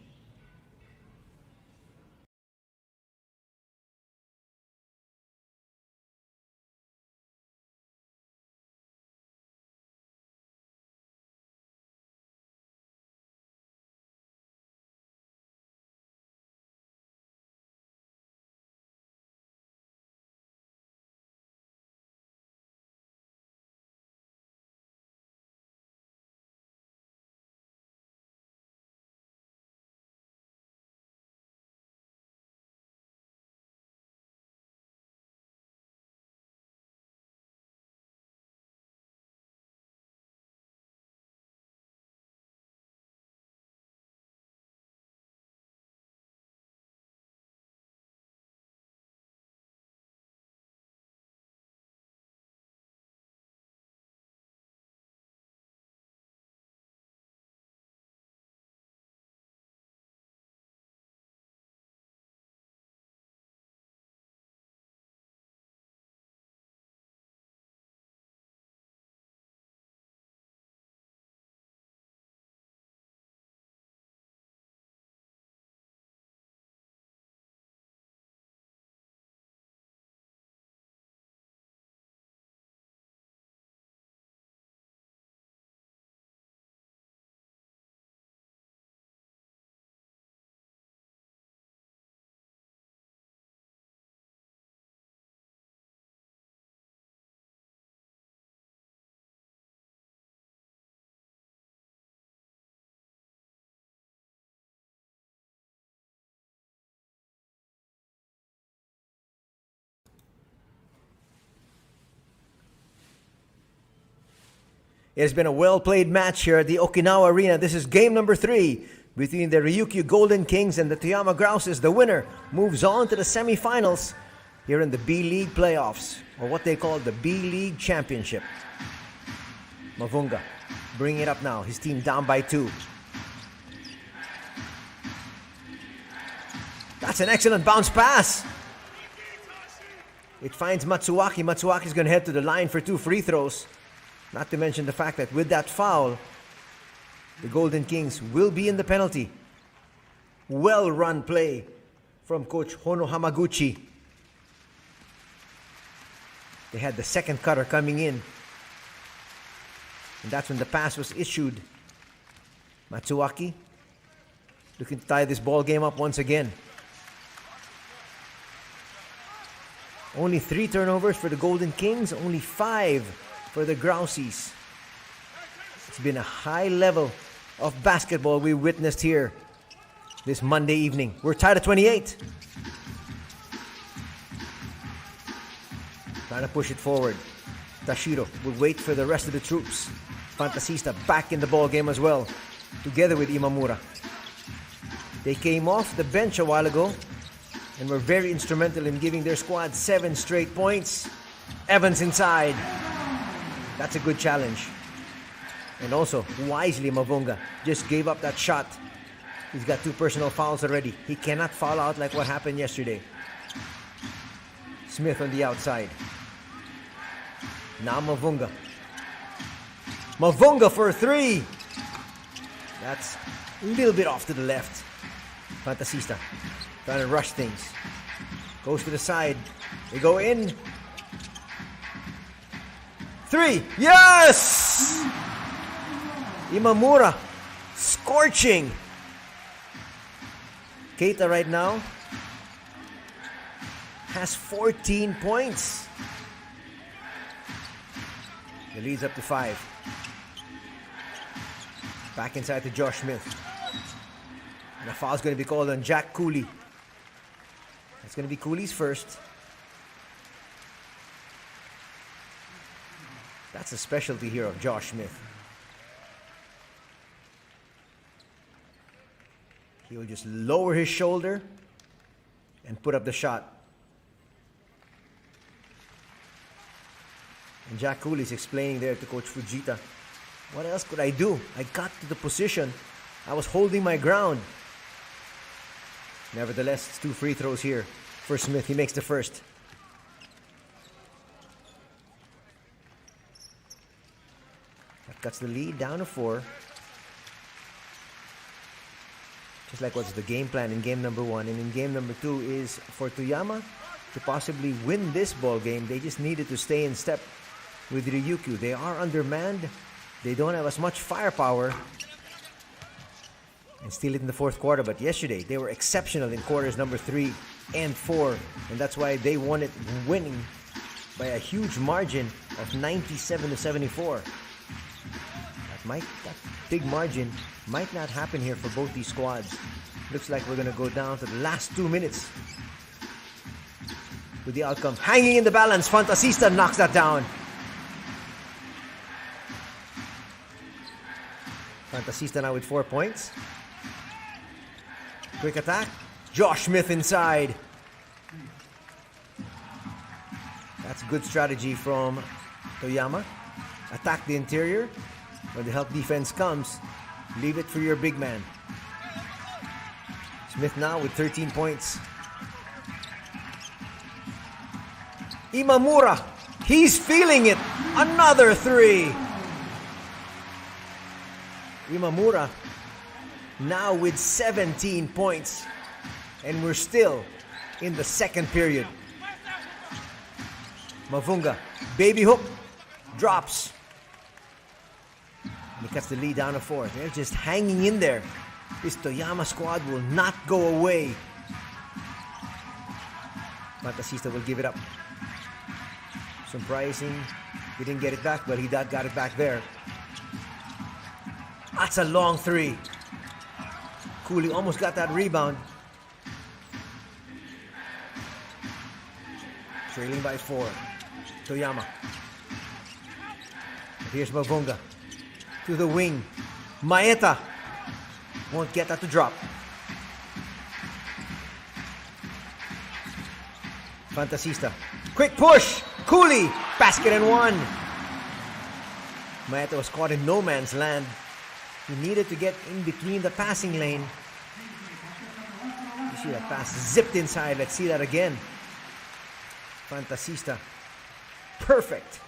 It has been a well-played match here at the Okinawa Arena. This is game number 3 between the Ryukyu Golden Kings and the Toyama Grouses. The winner moves on to the semifinals here in the B-League playoffs, or what they call the B-League Championship. Mavunga bringing it up now. His team down by 2. That's an excellent bounce pass. It finds Matsuwaki. Matsuwaki's going to head to the line for 2 free throws. Not to mention the fact that with that foul, the Golden Kings will be in the penalty. Well-run play from Coach Hono Hamaguchi. They had the second cutter coming in. And that's when the pass was issued. Matsuwaki looking to tie this ball game up once again. Only 3 turnovers for the Golden Kings, only 5 for the Grousies. It's been a high level of basketball we witnessed here this Monday evening. We're tied at 28. Trying to push it forward. Tashiro will wait for the rest of the troops. Fantasista back in the ball game as well, together with Imamura. They came off the bench a while ago and were very instrumental in giving their squad 7 straight points. Evans inside. That's a good challenge. And also, wisely, Mavunga just gave up that shot. He's got 2 personal fouls already. He cannot foul out like what happened yesterday. Smith on the outside. Now Mavunga. Mavunga for 3. That's a little bit off to the left. Fantasista trying to rush things. Goes to the side. They go in. 3. Yes! Imamura scorching. Keita right now has 14 points. The lead's up to 5. Back inside to Josh Smith. And a foul's going to be called on Jack Cooley. It's going to be Cooley's first. That's a specialty here of Josh Smith. He will just lower his shoulder and put up the shot. And Jack Cooley's explaining there to Coach Fujita, what else could I do? I got to the position. I was holding my ground. Nevertheless, it's 2 free throws here for Smith. He makes the first. That cuts the lead down to 4. Just like what's the game plan in game number 1. And in game number 2 is for Toyama to possibly win this ball game. They just needed to stay in step with Ryukyu. They are undermanned. They don't have as much firepower. And steal it in the 4th quarter. But yesterday, they were exceptional in quarters number 3 and 4. And that's why they won it, winning by a huge margin of 97-74. That big margin might not happen here for both these squads. Looks like we're going to go down to the last 2 minutes with the outcome hanging in the balance. Fantasista knocks that down. Fantasista now with 4 points. Quick attack. Josh Smith inside. That's good strategy from Toyama. Attack the interior. When the help defense comes, leave it for your big man. Smith now with 13 points. Imamura, he's feeling it. Another 3. Imamura now with 17 points. And we're still in the 2nd period. Mavunga, baby hook, drops. And he cuts the lead down to 4. They're just hanging in there. This Toyama squad will not go away. Fantasista will give it up. Surprising. He didn't get it back, but he got it back there. That's a long 3. Cooley almost got that rebound. Trailing by 4. Toyama. Here's Mavunga. To the wing. Maeta won't get that to drop. Fantasista. Quick push. Cooley. Basket and 1. Maeta was caught in no man's land. He needed to get in between the passing lane. You see that pass zipped inside. Let's see that again. Fantasista. Perfect.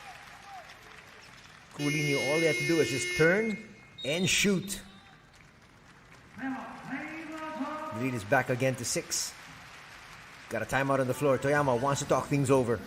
Cooley knew all he had to do was just turn and shoot. The lead is back again to 6. Got a timeout on the floor. Toyama wants to talk things over.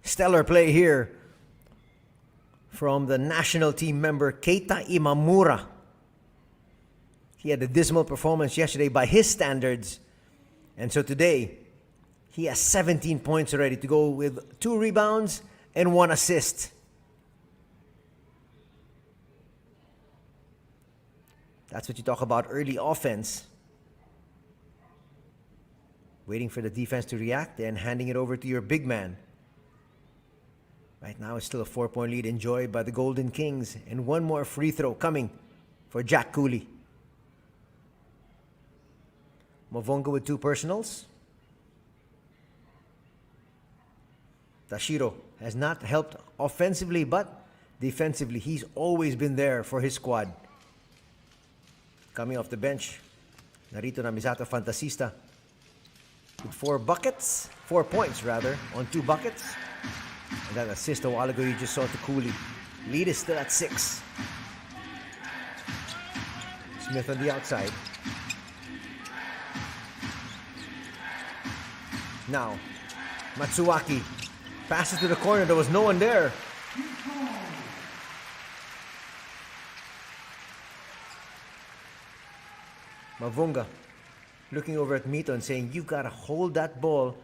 Stellar play here from the national team member Keita Imamura. He had a dismal performance yesterday by his standards. And so today, he has 17 points already to go with 2 rebounds and 1 assist. That's what you talk about early offense. Waiting for the defense to react and handing it over to your big man. Right now, it's still a 4-point lead enjoyed by the Golden Kings. And 1 more free throw coming for Jack Cooley. Mavunga with 2 personals. Tashiro has not helped offensively, but defensively, he's always been there for his squad. Coming off the bench, Narito na Misato Fantasista with 4 points on 2 buckets. And that assist a while ago you just saw to Cooley. Lead is still at 6. Smith on the outside. Now, Matsuwaki passes to the corner. There was no one there. Mavunga looking over at Mito and saying, you got to hold that ball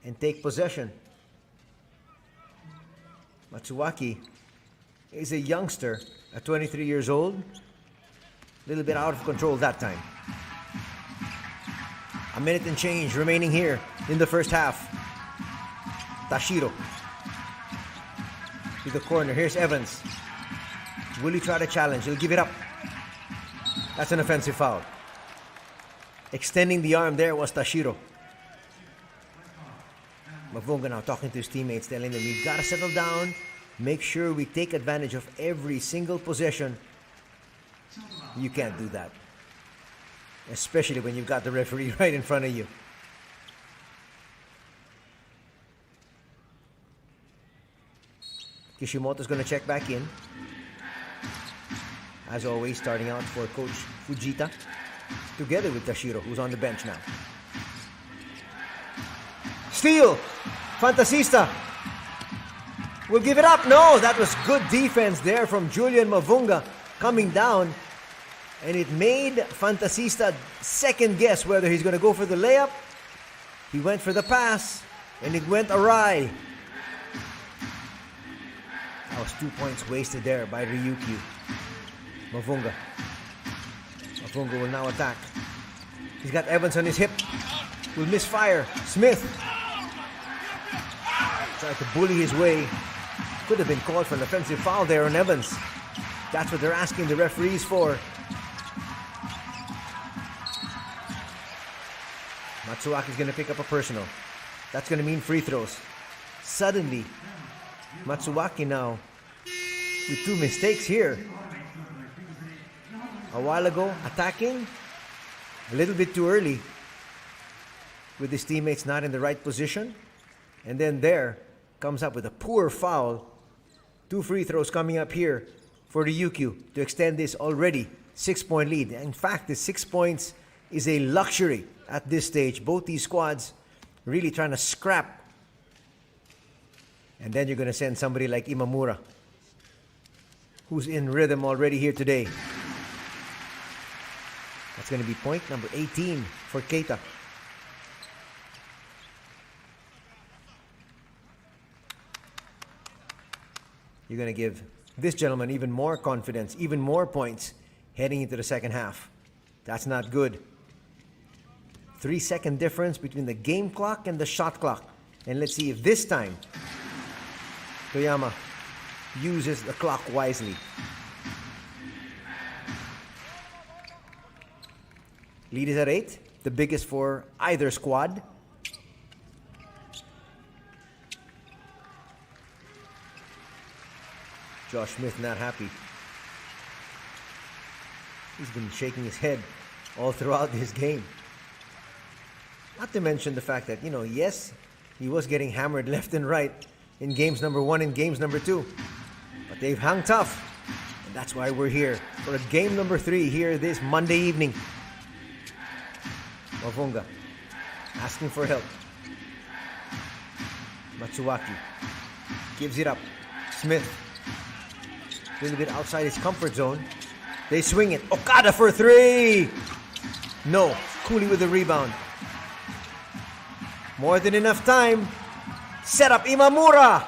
and take possession. Matsuwaki is a youngster at 23 years old. A little bit out of control that time. A minute and change remaining here in the first half. Tashiro to the corner. Here's Evans. Will he try to challenge? He'll give it up. That's an offensive foul. Extending the arm there was Tashiro. Mavunga now talking to his teammates, telling them, we've got to settle down, make sure we take advantage of every single possession. You can't do that, especially when you've got the referee right in front of you. Kishimoto's going to check back in. As always, starting out for Coach Fujita, together with Tashiro, who's on the bench now. Steal! Fantasista will give it up. No, that was good defense there from Julian Mavunga coming down. And it made Fantasista second guess whether he's going to go for the layup. He went for the pass, and it went awry. That was 2 points wasted there by Ryukyu. Mavunga. Mavunga will now attack. He's got Evans on his hip. Will misfire. Smith tried to bully his way. Could have been called for an offensive foul there on Evans. That's what they're asking the referees for. Matsuwaki's going to pick up a personal. That's going to mean free throws. Suddenly, Matsuwaki now with 2 mistakes here. A while ago, attacking a little bit too early with his teammates not in the right position. And then there comes up with a poor foul. 2 free throws coming up here for Ryukyu to extend this already 6-point lead. In fact, the 6 points is a luxury at this stage. Both these squads really trying to scrap. And then you're going to send somebody like Imamura, who's in rhythm already here today. That's going to be point number 18 for Keita. You're going to give this gentleman even more confidence, even more points heading into the second half. That's not good. 3-second difference between the game clock and the shot clock. And let's see if this time Toyama uses the clock wisely. Lead is at 8, the biggest for either squad. Josh Smith not happy. He's been shaking his head all throughout this game. Not to mention the fact that, yes, he was getting hammered left and right in games number 1 and games number 2. But they've hung tough. And that's why we're here for game number 3 here this Monday evening. Mavunga asking for help. Matsuwaki gives it up. Smith, a little bit outside his comfort zone. They swing it. Okada for three. No. Cooley with the rebound. More than enough time. Set up Imamura.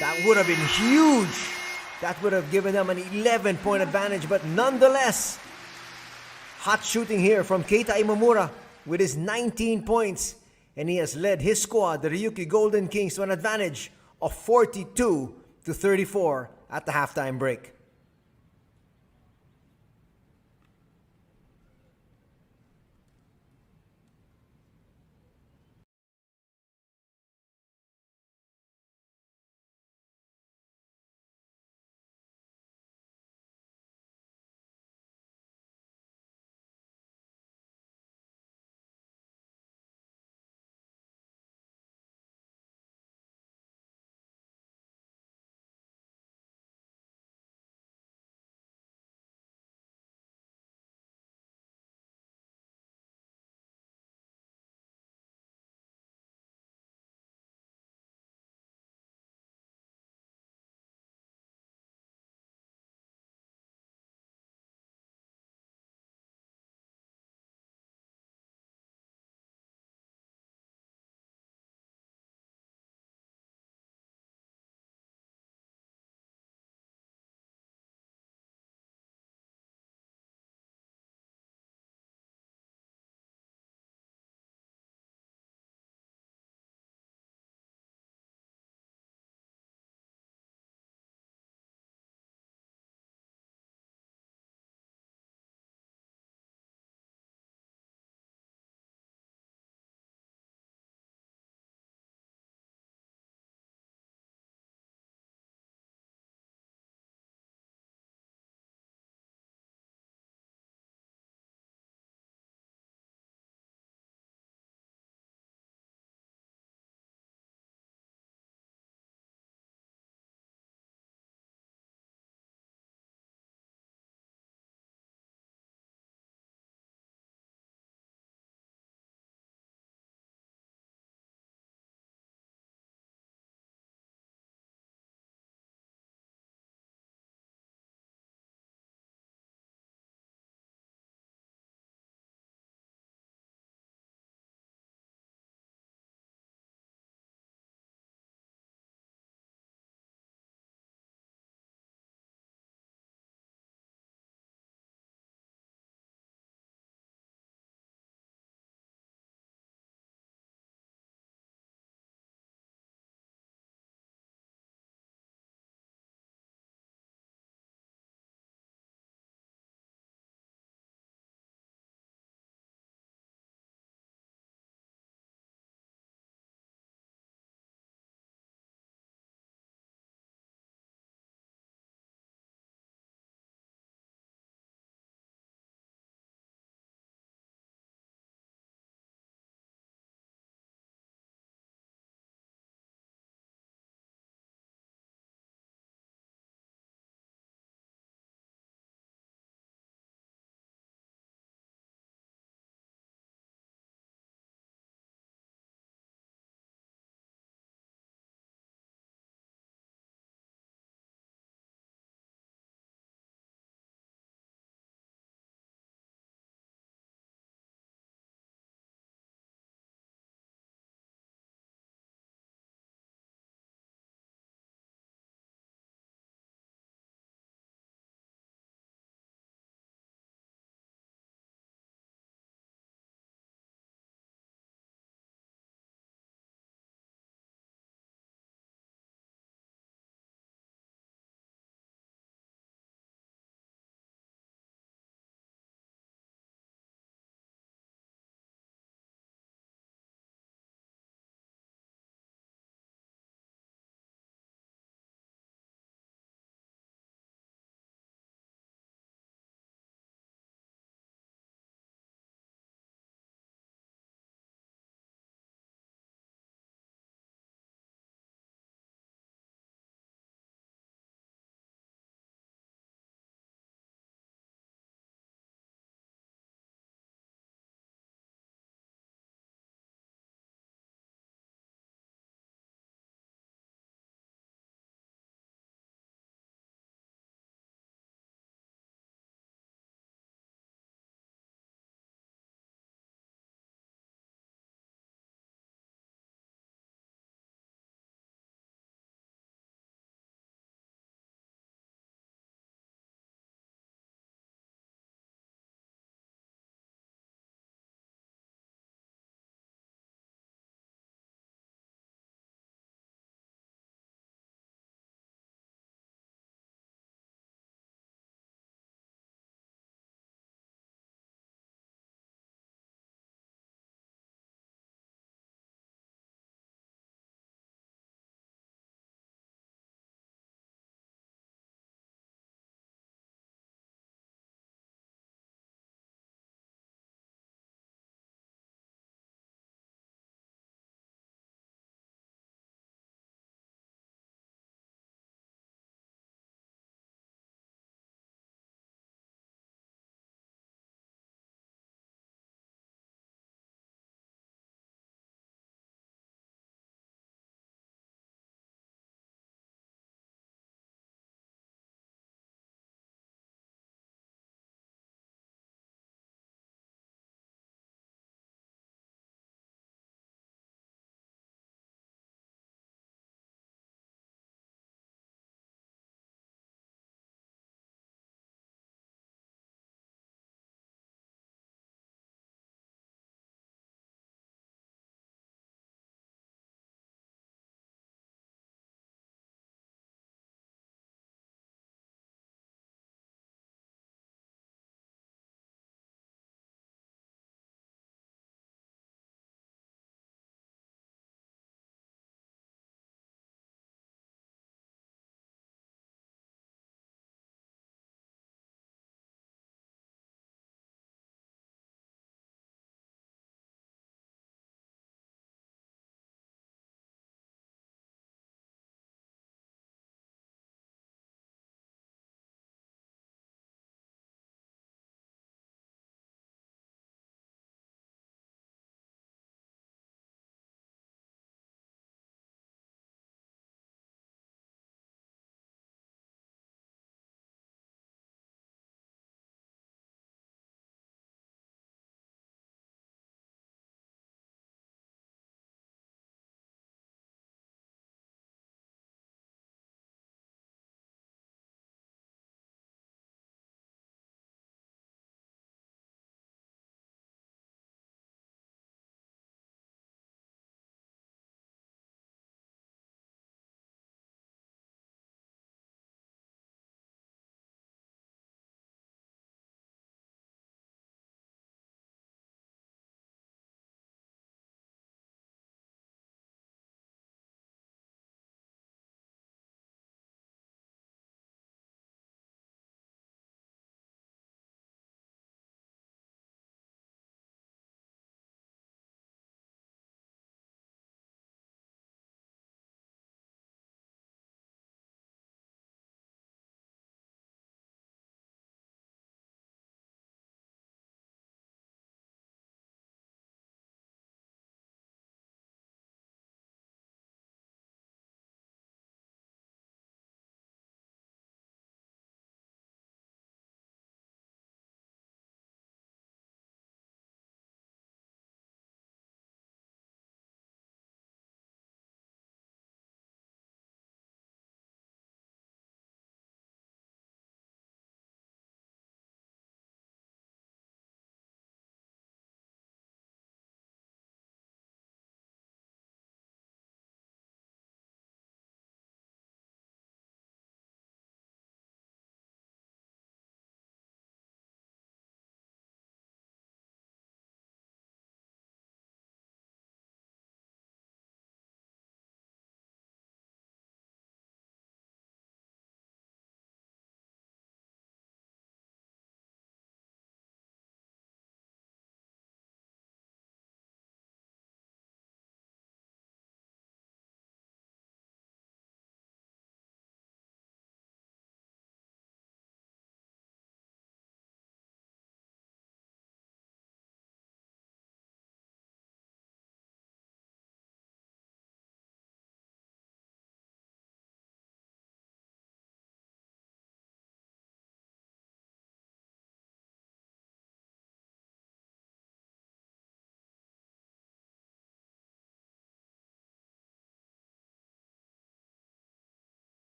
That would have been huge. That would have given them an 11-point advantage, but nonetheless, hot shooting here from Keita Imamura with his 19 points. And he has led his squad, the Ryukyu Golden Kings, to an advantage of 42-34 at the halftime break.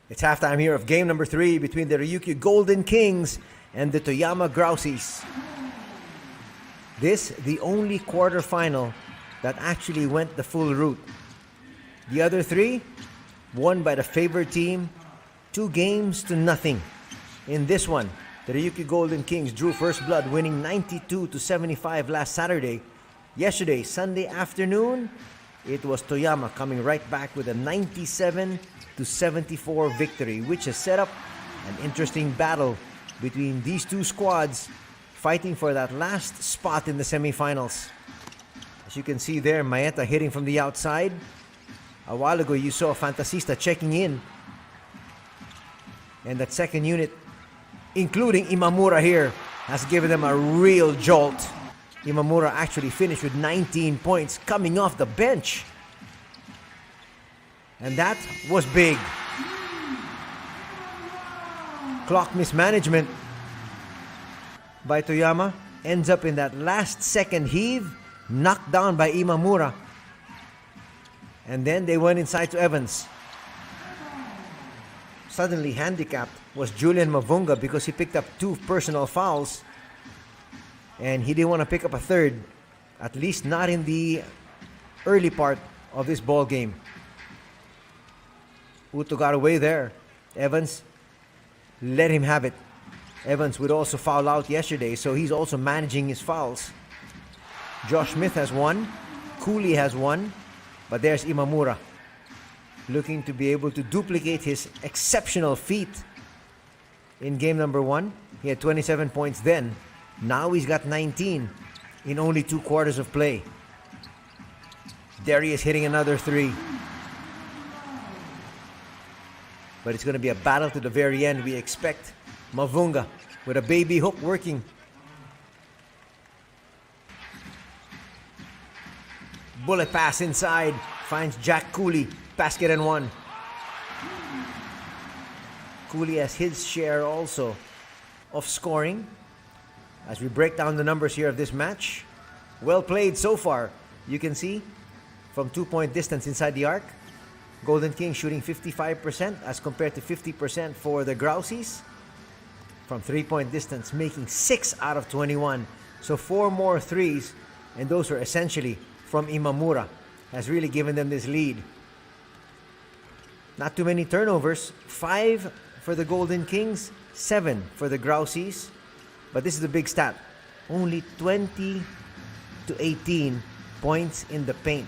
It's halftime here of game number 3 between the Ryukyu Golden Kings and the Toyama Grouses. This, the only quarterfinal that actually went the full route. The other 3, won by the favored team, 2 games to nothing. In this one, the Ryukyu Golden Kings drew first blood, winning 92-75 last Saturday. Yesterday, Sunday afternoon, it was Toyama coming right back with a 97-74 victory, which has set up an interesting battle between these two squads fighting for that last spot in the semifinals. As you can see there, Maeta hitting from the outside. A while ago, you saw Fantasista checking in. And that second unit, including Imamura here, has given them a real jolt. Imamura actually finished with 19 points coming off the bench. And that was big. Clock mismanagement by Toyama ends up in that last second heave, knocked down by Imamura. And then they went inside to Evans. Suddenly handicapped was Julian Mavunga because he picked up 2 personal fouls. And he didn't want to pick up a third, at least not in the early part of this ball game. Uto got away there. Evans let him have it. Evans would also foul out yesterday, so he's also managing his fouls. Josh Smith has 1. Cooley has 1. But there's Imamura, looking to be able to duplicate his exceptional feat in game number 1. He had 27 points then. Now he's got 19 in only 2 quarters of play. Darius hitting another 3. But it's going to be a battle to the very end. We expect Mavunga with a baby hook working. Bullet pass inside. Finds Jack Cooley. Basket and 1. Cooley has his share also of scoring. As we break down the numbers here of this match, well played so far. You can see from 2-point distance inside the arc, Golden Kings shooting 55% as compared to 50% for the Grouses. From 3-point distance, making 6 out of 21. So 4 more threes, and those are essentially from Imamura, has really given them this lead. Not too many turnovers. 5 for the Golden Kings, 7 for the Grouses. But this is a big stat. Only 20-18 points in the paint.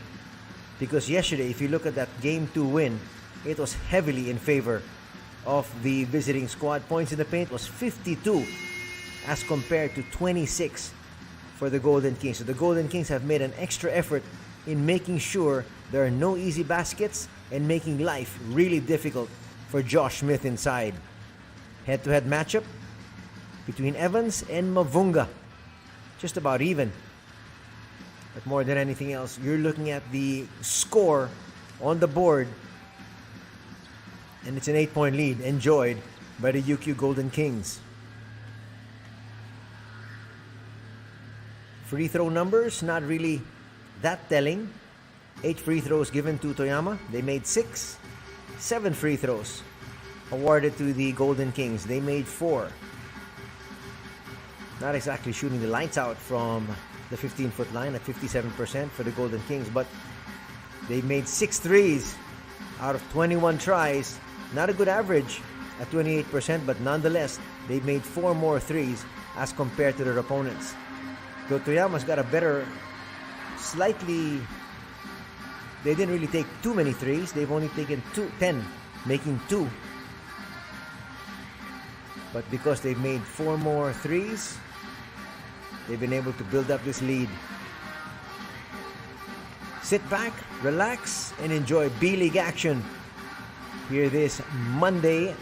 Because yesterday, if you look at that Game 2 win, it was heavily in favor of the visiting squad. Points in the paint was 52 as compared to 26 for the Golden Kings. So the Golden Kings have made an extra effort in making sure there are no easy baskets and making life really difficult for Josh Smith inside. Head-to-head matchup between Evans and Mavunga. Just about even. But more than anything else, you're looking at the score on the board. And it's an 8-point lead enjoyed by the Ryukyu Golden Kings. Free throw numbers, not really that telling. 8 free throws given to Toyama. They made 6. 7 free throws awarded to the Golden Kings. They made 4. Not exactly shooting the lights out from the 15-foot line at 57% for the Golden Kings, but they made 6 threes out of 21 tries. Not a good average at 28%, but nonetheless, they made 4 more threes as compared to their opponents. Though Toyama's got a better, slightly, they didn't really take too many threes. They've only taken 10, making 2. But because they've made 4 more threes, they've been able to build up this lead. Sit back, relax, and enjoy B-League action here this Monday.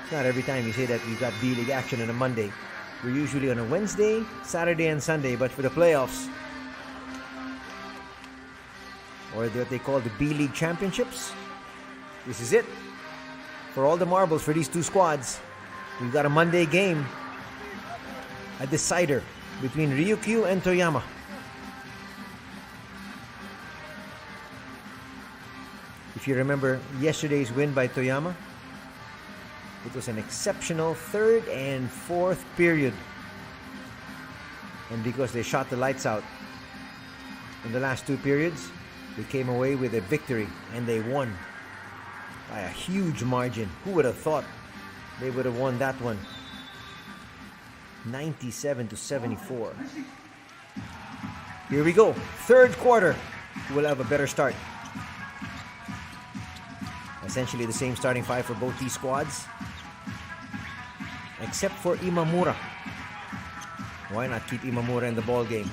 It's not every time you say that you've got B-League action on a Monday. We're usually on a Wednesday, Saturday, and Sunday, but for the playoffs, or what they call the B-League Championships, this is it. For all the marbles for these two squads, we've got a Monday game, a decider between Ryukyu and Toyama. If you remember yesterday's win by Toyama, it was an exceptional third and fourth period. And because they shot the lights out in the last two periods, they came away with a victory and they won by a huge margin. Who would have thought they would have won that one? 97-74. Here we go. Third quarter. We'll have a better start. Essentially the same starting five for both these squads, except for Imamura. Why not keep Imamura in the ball game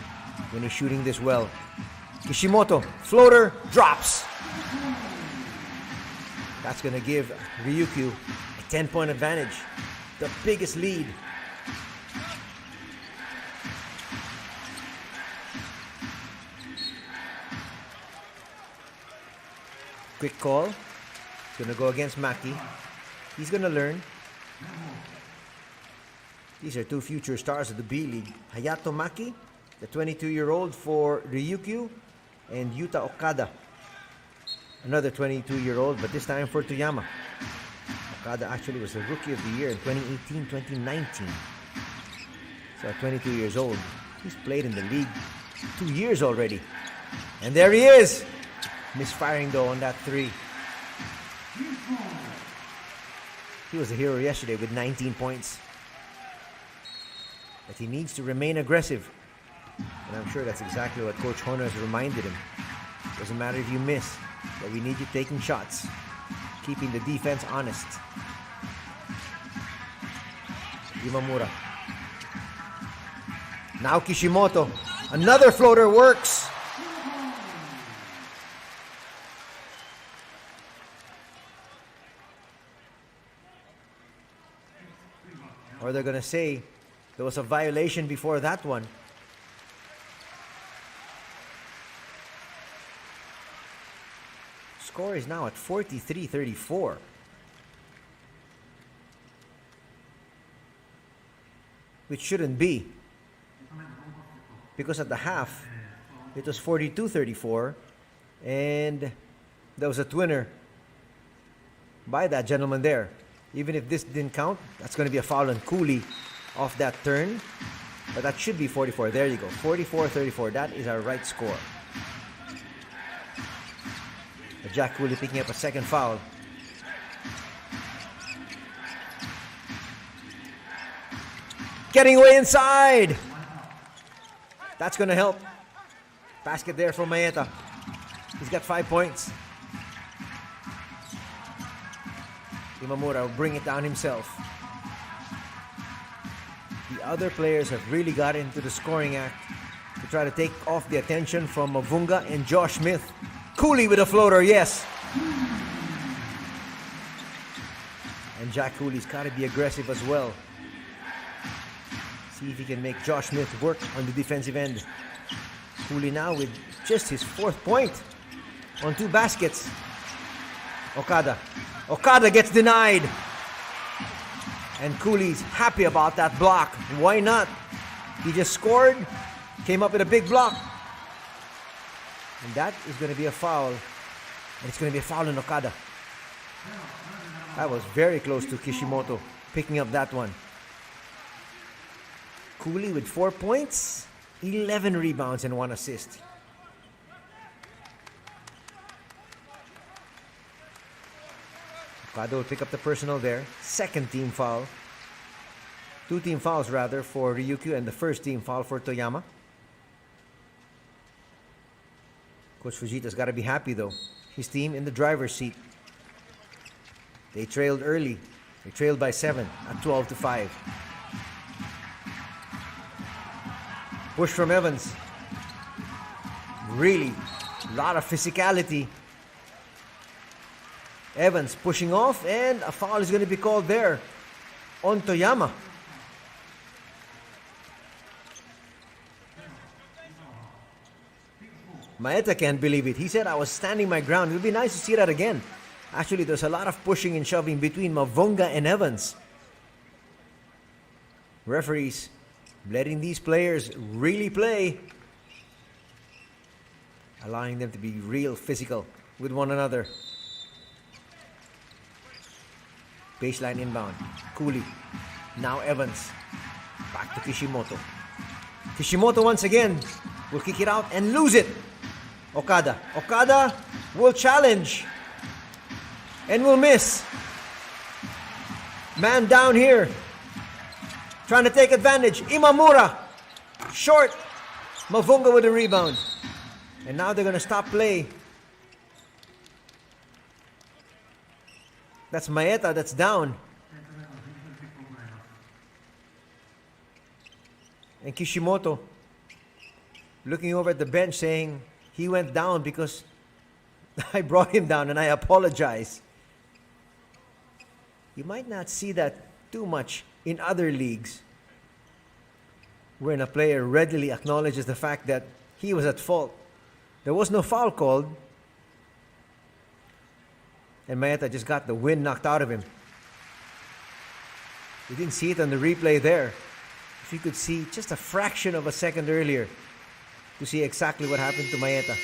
when he's shooting this well? Kishimoto, floater, drops. That's going to give Ryukyu a 10-point advantage, the biggest lead. Quick call. It's going to go against Maki. He's going to learn. These are two future stars of the B-League. Hayato Maki, the 22-year-old for Ryukyu, and Yuta Okada, another 22-year-old, but this time for Toyama. Okada actually was the Rookie of the Year in 2018-2019. So at 22 years old, he's played in the league 2 years already. And there he is! Misfiring though on that three. He was the hero yesterday with 19 points. But he needs to remain aggressive. And I'm sure that's exactly what Coach Hono has reminded him. Doesn't matter if you miss, but we need you taking shots, keeping the defense honest. Imamura. Now Kishimoto. Another floater works. Or they're going to say there was a violation before that one. Score is now at 43-34. Which shouldn't be. Because at the half, it was 42-34. And there was a twinner by that gentleman there. Even if this didn't count, that's going to be a foul on Cooley off that turn. But that should be 44. There you go. 44-34. That is our right score. Jack Cooley picking up a second foul. Getting away inside. That's going to help. Basket there from Maeda. He's got 5 points. Imamura will bring it down himself. The other players have really got into the scoring act to try to take off the attention from Mavunga and Josh Smith. Cooley with a floater, yes. And Jack Cooley's got to be aggressive as well. See if he can make Josh Smith work on the defensive end. Cooley now with just his 4th point on 2 baskets. Okada. Okada gets denied. And Cooley's happy about that block. Why not? He just scored, came up with a big block. And that is going to be a foul. And it's going to be a foul on Okada. That was very close to Kishimoto picking up that one. Cooley with 4 points, 11 rebounds and 1 assist. Okada will pick up the personal there. 2nd team foul. 2 team fouls rather for Ryukyu and the 1st team foul for Toyama. Coach Fujita's got to be happy though. His team in the driver's seat. They trailed early. They trailed by 7 at 12-5. Push from Evans. Really, a lot of physicality. Evans pushing off, and a foul is going to be called there on Toyama. Maeda can't believe it. He said, I was standing my ground. It would be nice to see that again. Actually, there's a lot of pushing and shoving between Mavunga and Evans. Referees letting these players really play, allowing them to be real physical with one another. Baseline inbound. Cooley. Now Evans. Back to Kishimoto. Kishimoto once again will kick it out and lose it. Okada. Okada will challenge and will miss. Man down here. Trying to take advantage. Imamura. Short. Mavunga with the rebound. And now they're going to stop play. That's Maeta that's down. And Kishimoto looking over at the bench saying he went down because I brought him down and I apologize. You might not see that too much in other leagues, wherein a player readily acknowledges the fact that he was at fault. There was no foul called, and Maeta just got the wind knocked out of him. You didn't see it on the replay there. If you could see just a fraction of a second earlier to see exactly what happened to Maeta.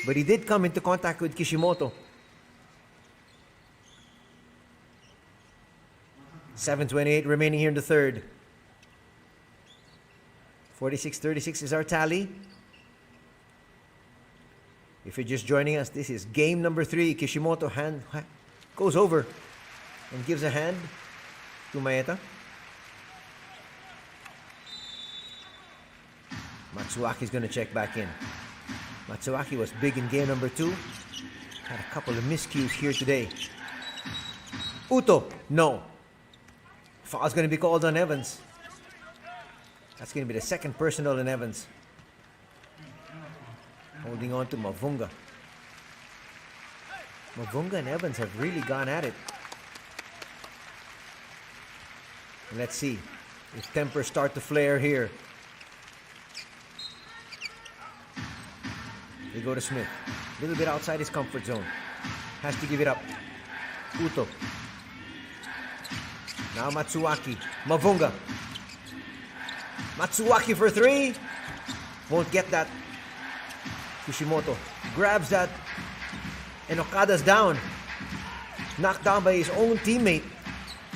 But he did come into contact with Kishimoto. 7:28 remaining here in the third. 46-36 is our tally. If you're just joining us, this is game number 3. Kishimoto goes over and gives a hand to Maeta. Matsuaki's going to check back in. Matsuaki was big in game number 2. Had a couple of miscues here today. Uto, no. Foul's going to be called on Evans. That's going to be the second personal on Evans. Holding on to Mavunga. Mavunga and Evans have really gone at it. Let's see if tempers start to flare here. They go to Smith. A little bit outside his comfort zone. Has to give it up. Uto. Now Matsuaki. Mavunga. Matsuaki for 3. Won't get that. Kishimoto grabs that. And Okada's down. Knocked down by his own teammate.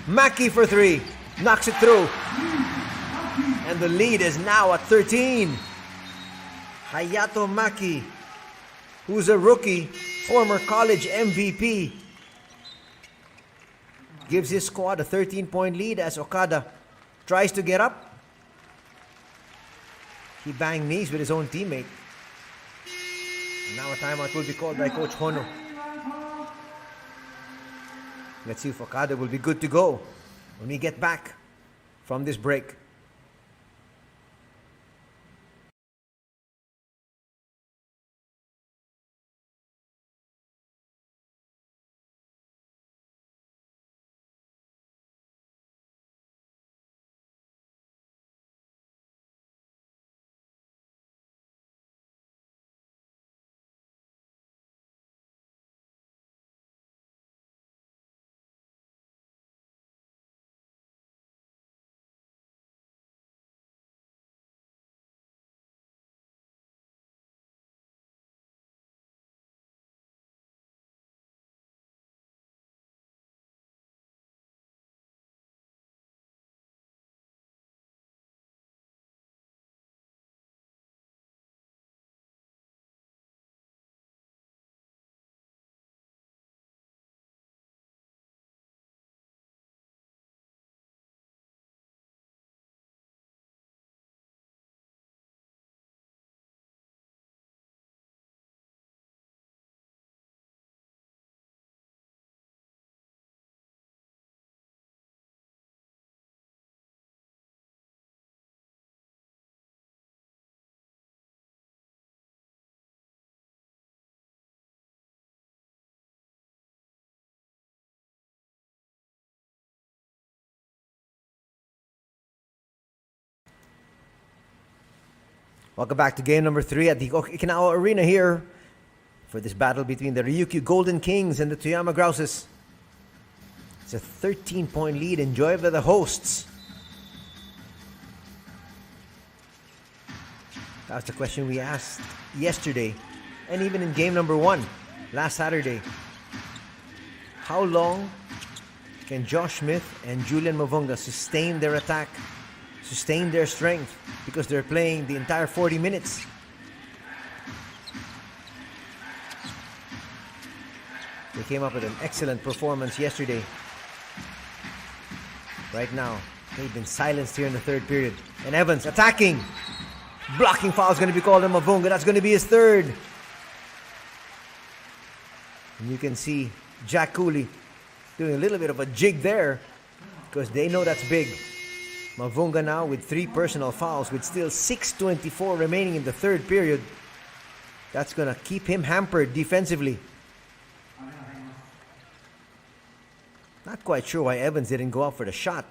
Maki for 3. Knocks it through. And the lead is now at 13. Hayato Maki, who's a rookie, former college MVP, gives his squad a 13-point lead as Okada tries to get up. He banged knees with his own teammate. And now a timeout will be called by Coach Hono. Let's see if Okada will be good to go when we get back from this break. Welcome back to game number 3 at the Okinawa Arena here for this battle between the Ryukyu Golden Kings and the Toyama Grouses. It's a 13-point lead enjoyed by the hosts. That was the question we asked yesterday and even in game number 1 last Saturday. How long Can Josh Smith and Julian Mavunga sustain their attack, sustain their strength, because they're playing the entire 40 minutes? They came up with an excellent performance yesterday. Right now, they've been silenced here in the third period. And Evans attacking. Blocking foul is going to be called on Mavunga. That's going to be his third. And you can see Jack Cooley doing a little bit of a jig there because they know that's big. Mavunga now with 3 personal fouls with still 6:24 remaining in the third period. That's going to keep him hampered defensively. Not quite sure why Evans didn't go up for the shot.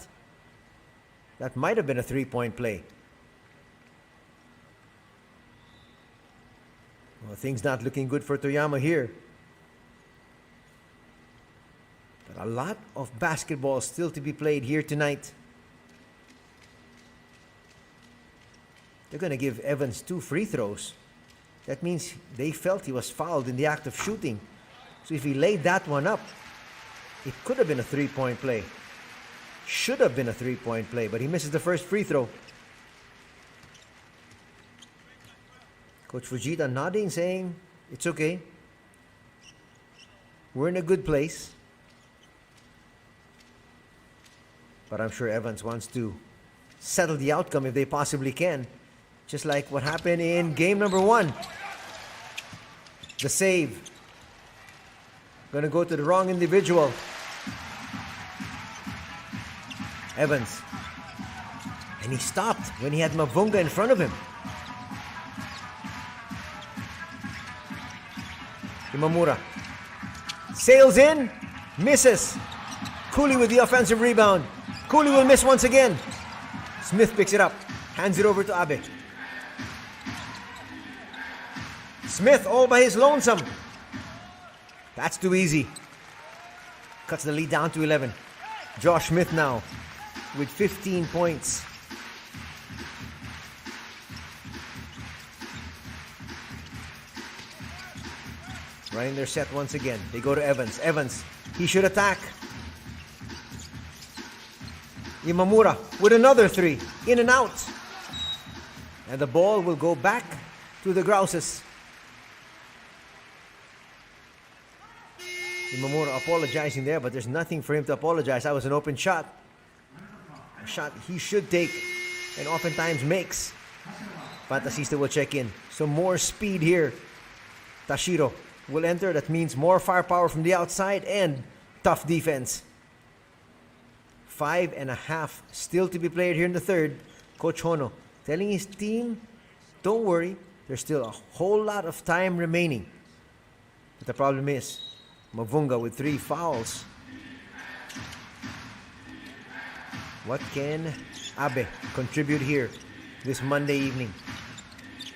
That might have been a 3-point play. Well, things not looking good for Toyama here. But a lot of basketball still to be played here tonight. They're going to give Evans 2 free throws. That means they felt he was fouled in the act of shooting. So if he laid that one up, it could have been a 3-point play. Should have been a 3-point play, but he misses the first free throw. Coach Fujita nodding, saying, it's okay. We're in a good place. But I'm sure Evans wants to settle the outcome if they possibly can. Just like what happened in game number 1. The save. Gonna go to the wrong individual. Evans. And he stopped when he had Mavunga in front of him. Imamura. Sails in. Misses. Cooley with the offensive rebound. Cooley will miss once again. Smith picks it up. Hands it over to Abe. Smith all by his lonesome. That's too easy. Cuts the lead down to 11. Josh Smith now with 15 points. Running their set once again. They go to Evans. Evans, he should attack. Imamura with another 3. In and out. And the ball will go back to the Grouses. Imamura apologizing there, but there's nothing for him to apologize. That was an open shot. A shot he should take and oftentimes makes. Fantasista will check in. So more speed here. Tashiro will enter. That means more firepower from the outside and tough defense. 5.5 still to be played here in the third. Coach Hono telling his team, don't worry, there's still a whole lot of time remaining. But the problem is, Mavunga with 3 fouls. What can Abe contribute here this Monday evening?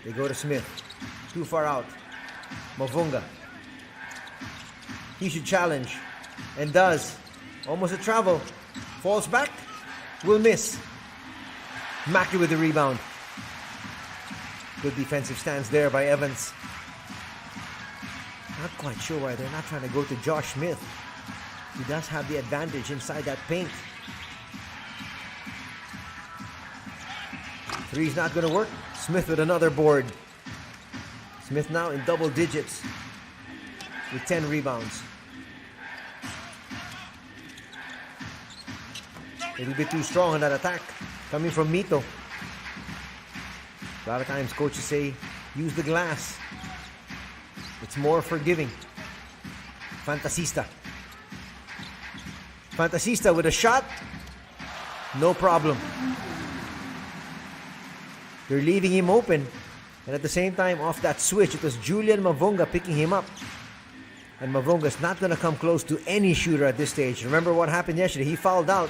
They go to Smith. Too far out. Mavunga. He should challenge. And does. Almost a travel. Falls back. Will miss. Mackey with the rebound. Good defensive stance there by Evans. Not quite sure why they're not trying to go to Josh Smith. He does have the advantage inside that paint. 3's not going to work. Smith with another board. Smith now in double digits with 10 rebounds. A little bit too strong on that attack coming from Mito. A lot of times coaches say, use the glass. It's more forgiving. Fantasista. Fantasista with a shot. No problem. They're leaving him open. And at the same time, off that switch, it was Julian Mavunga picking him up. And Mavunga's not going to come close to any shooter at this stage. Remember what happened yesterday? He fouled out.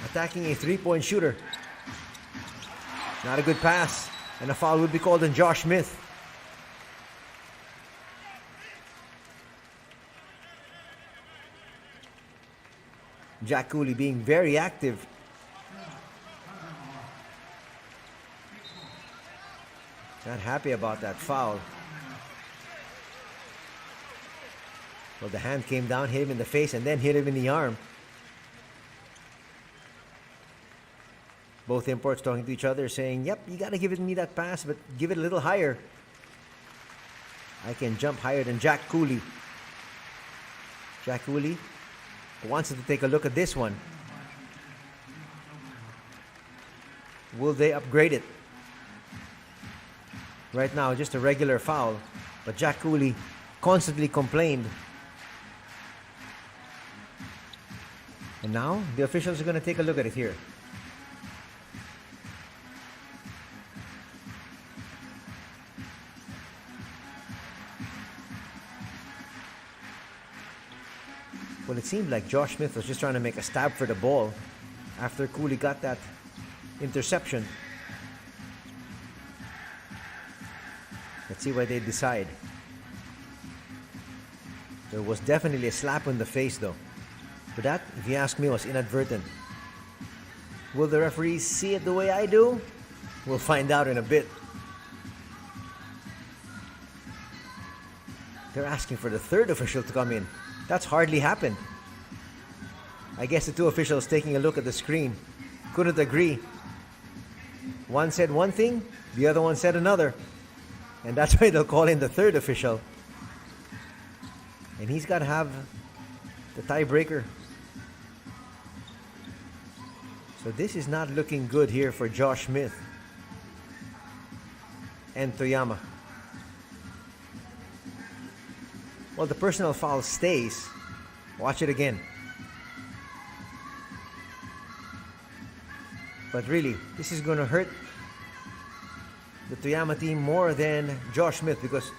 Attacking a 3-point shooter. Not a good pass. And a foul would be called on Josh Smith. Jack Cooley being very active. Not happy about that foul. Well, the hand came down, hit him in the face, and then hit him in the arm. Both imports talking to each other, saying, yep, you got to give me that pass, but give it a little higher. I can jump higher than Jack Cooley. Jack Cooley wants to take a look at this one. Will they upgrade it? Right now, just a regular foul. But Jack Cooley constantly complained. And now, the officials are going to take a look at it here. Well, it seemed like Josh Smith was just trying to make a stab for the ball after Cooley got that interception. Let's see what they decide. There was definitely a slap in the face, though. But that, if you ask me, was inadvertent. Will the referees see it the way I do? We'll find out in a bit. They're asking for the third official to come in. That's hardly happened. I guess the two officials taking a look at the screen couldn't agree. One said one thing, the other one said another. And that's why they'll call in the third official. And he's got to have the tiebreaker. So this is not looking good here for Josh Smith and Toyama. Well, the personal foul stays. Watch it again. But really, this is going to hurt the Toyama team more than Josh Smith, because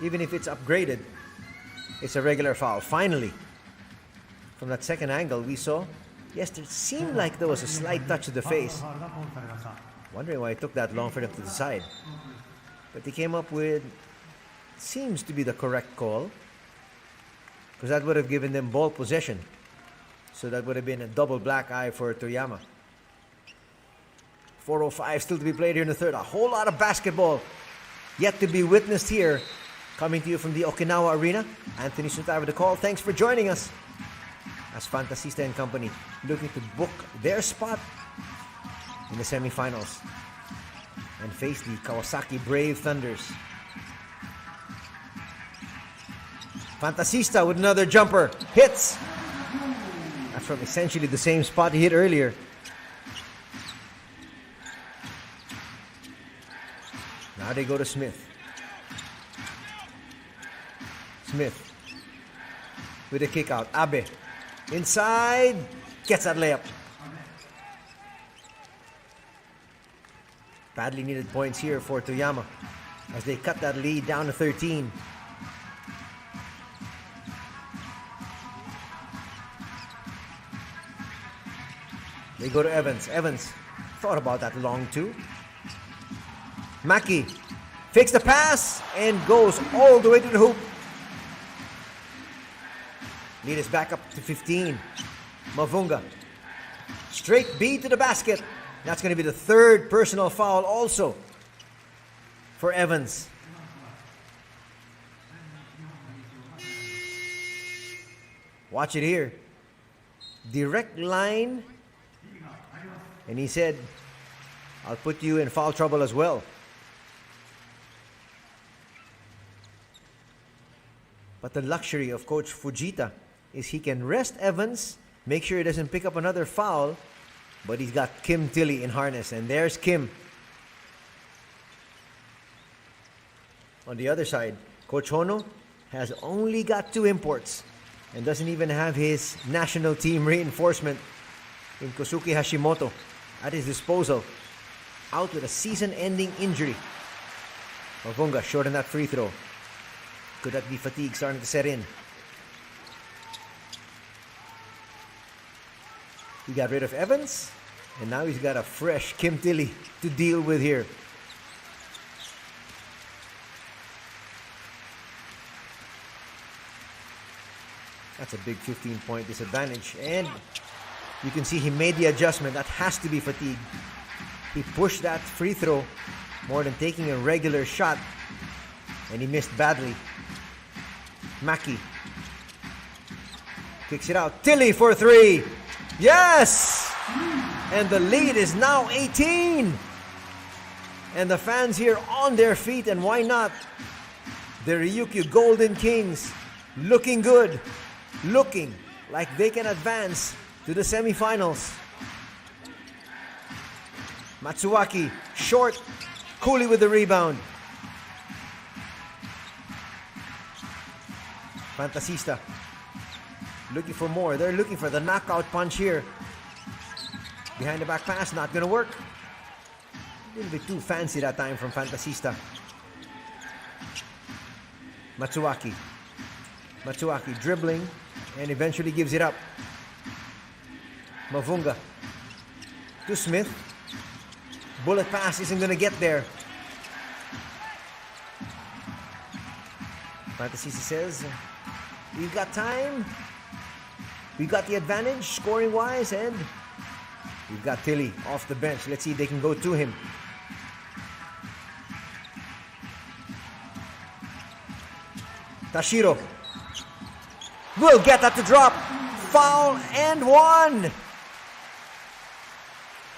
even if it's upgraded, it's a regular foul. Finally, from that second angle we saw, yes, it seemed like there was a slight touch to the face. Wondering why it took that long for them to decide. But they came up with, seems to be the correct call, because that would have given them ball possession. So that would have been a double black eye for Toyama. 4:05 still to be played here in the third. A whole lot of basketball yet to be witnessed here. Coming to you from the Okinawa Arena. Anthony Suntay with the call. Thanks for joining us as Fantasista and company looking to book their spot in the semifinals and face the Kawasaki Brave Thunders. Fantasista with another jumper. Hits! That's from essentially the same spot he hit earlier. Now they go to Smith. Smith with a kick out. Abe inside, gets that layup. Badly needed points here for Toyama as they cut that lead down to 13. They go to Evans. Evans thought about that long too. Maki fakes the pass and goes all the way to the hoop. Lead is back up to 15. Mavunga. Straight B to the basket. That's going to be the third personal foul also for Evans. Watch it here. Direct line. And he said, I'll put you in foul trouble as well. But the luxury of Coach Fujita is he can rest Evans, make sure he doesn't pick up another foul, but he's got Kim Tilly in harness, and there's Kim. On the other side, Coach Hono has only got 2 imports and doesn't even have his national team reinforcement in Kosuke Hashimoto at his disposal, out with a season-ending injury. Mavunga short on that free throw. Could that be fatigue starting to set in? He got rid of Evans, and now he's got a fresh Kim Tilly to deal with here. That's a big 15-point disadvantage, and you can see he made the adjustment. That has to be fatigue. He pushed that free throw more than taking a regular shot, and he missed badly. Maki Kicks it out. Tilly for 3. Yes! And the lead is now 18. And the fans here on their feet, and why not? The Ryukyu Golden Kings looking good. Looking like they can advance to the semifinals. Matsuaki, short. Cooley with the rebound. Fantasista looking for more. They're looking for the knockout punch here. Behind the back pass, not gonna work. A little bit too fancy that time from Fantasista. Matsuaki dribbling and eventually gives it up. Mavunga to Smith. Bullet pass isn't gonna get there. Fantasista says, we've got time. We got the advantage scoring wise, and we've got Tilly off the bench. Let's see if they can go to him. Tashiro will get that to drop. Foul and 1.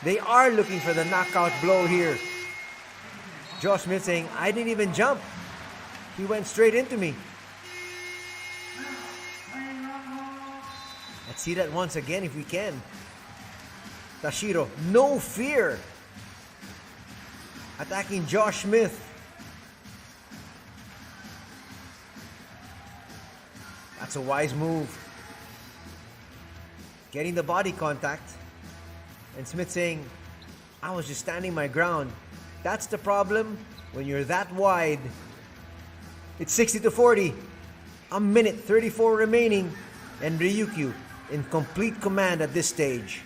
They are looking for the knockout blow here. Josh Smith saying, I didn't even jump. He went straight into me. Let's see that once again if we can. Tashiro, no fear. Attacking Josh Smith. That's a wise move. Getting the body contact. And Smith saying, I was just standing my ground. That's the problem when you're that wide. It's 60-40. A minute 34 remaining. And Ryukyu in complete command at this stage.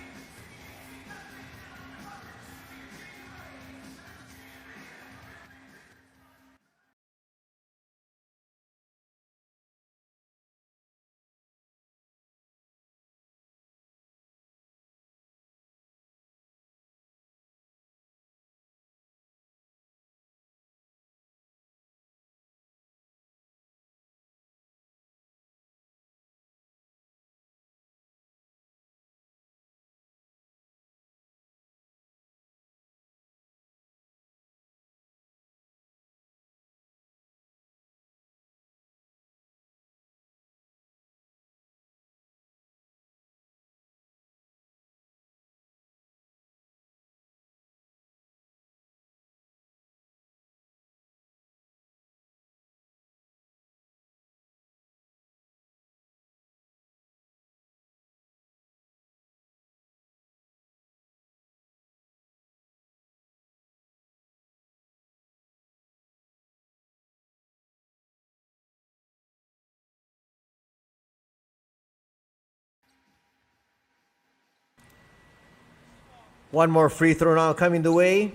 One more free throw now coming the way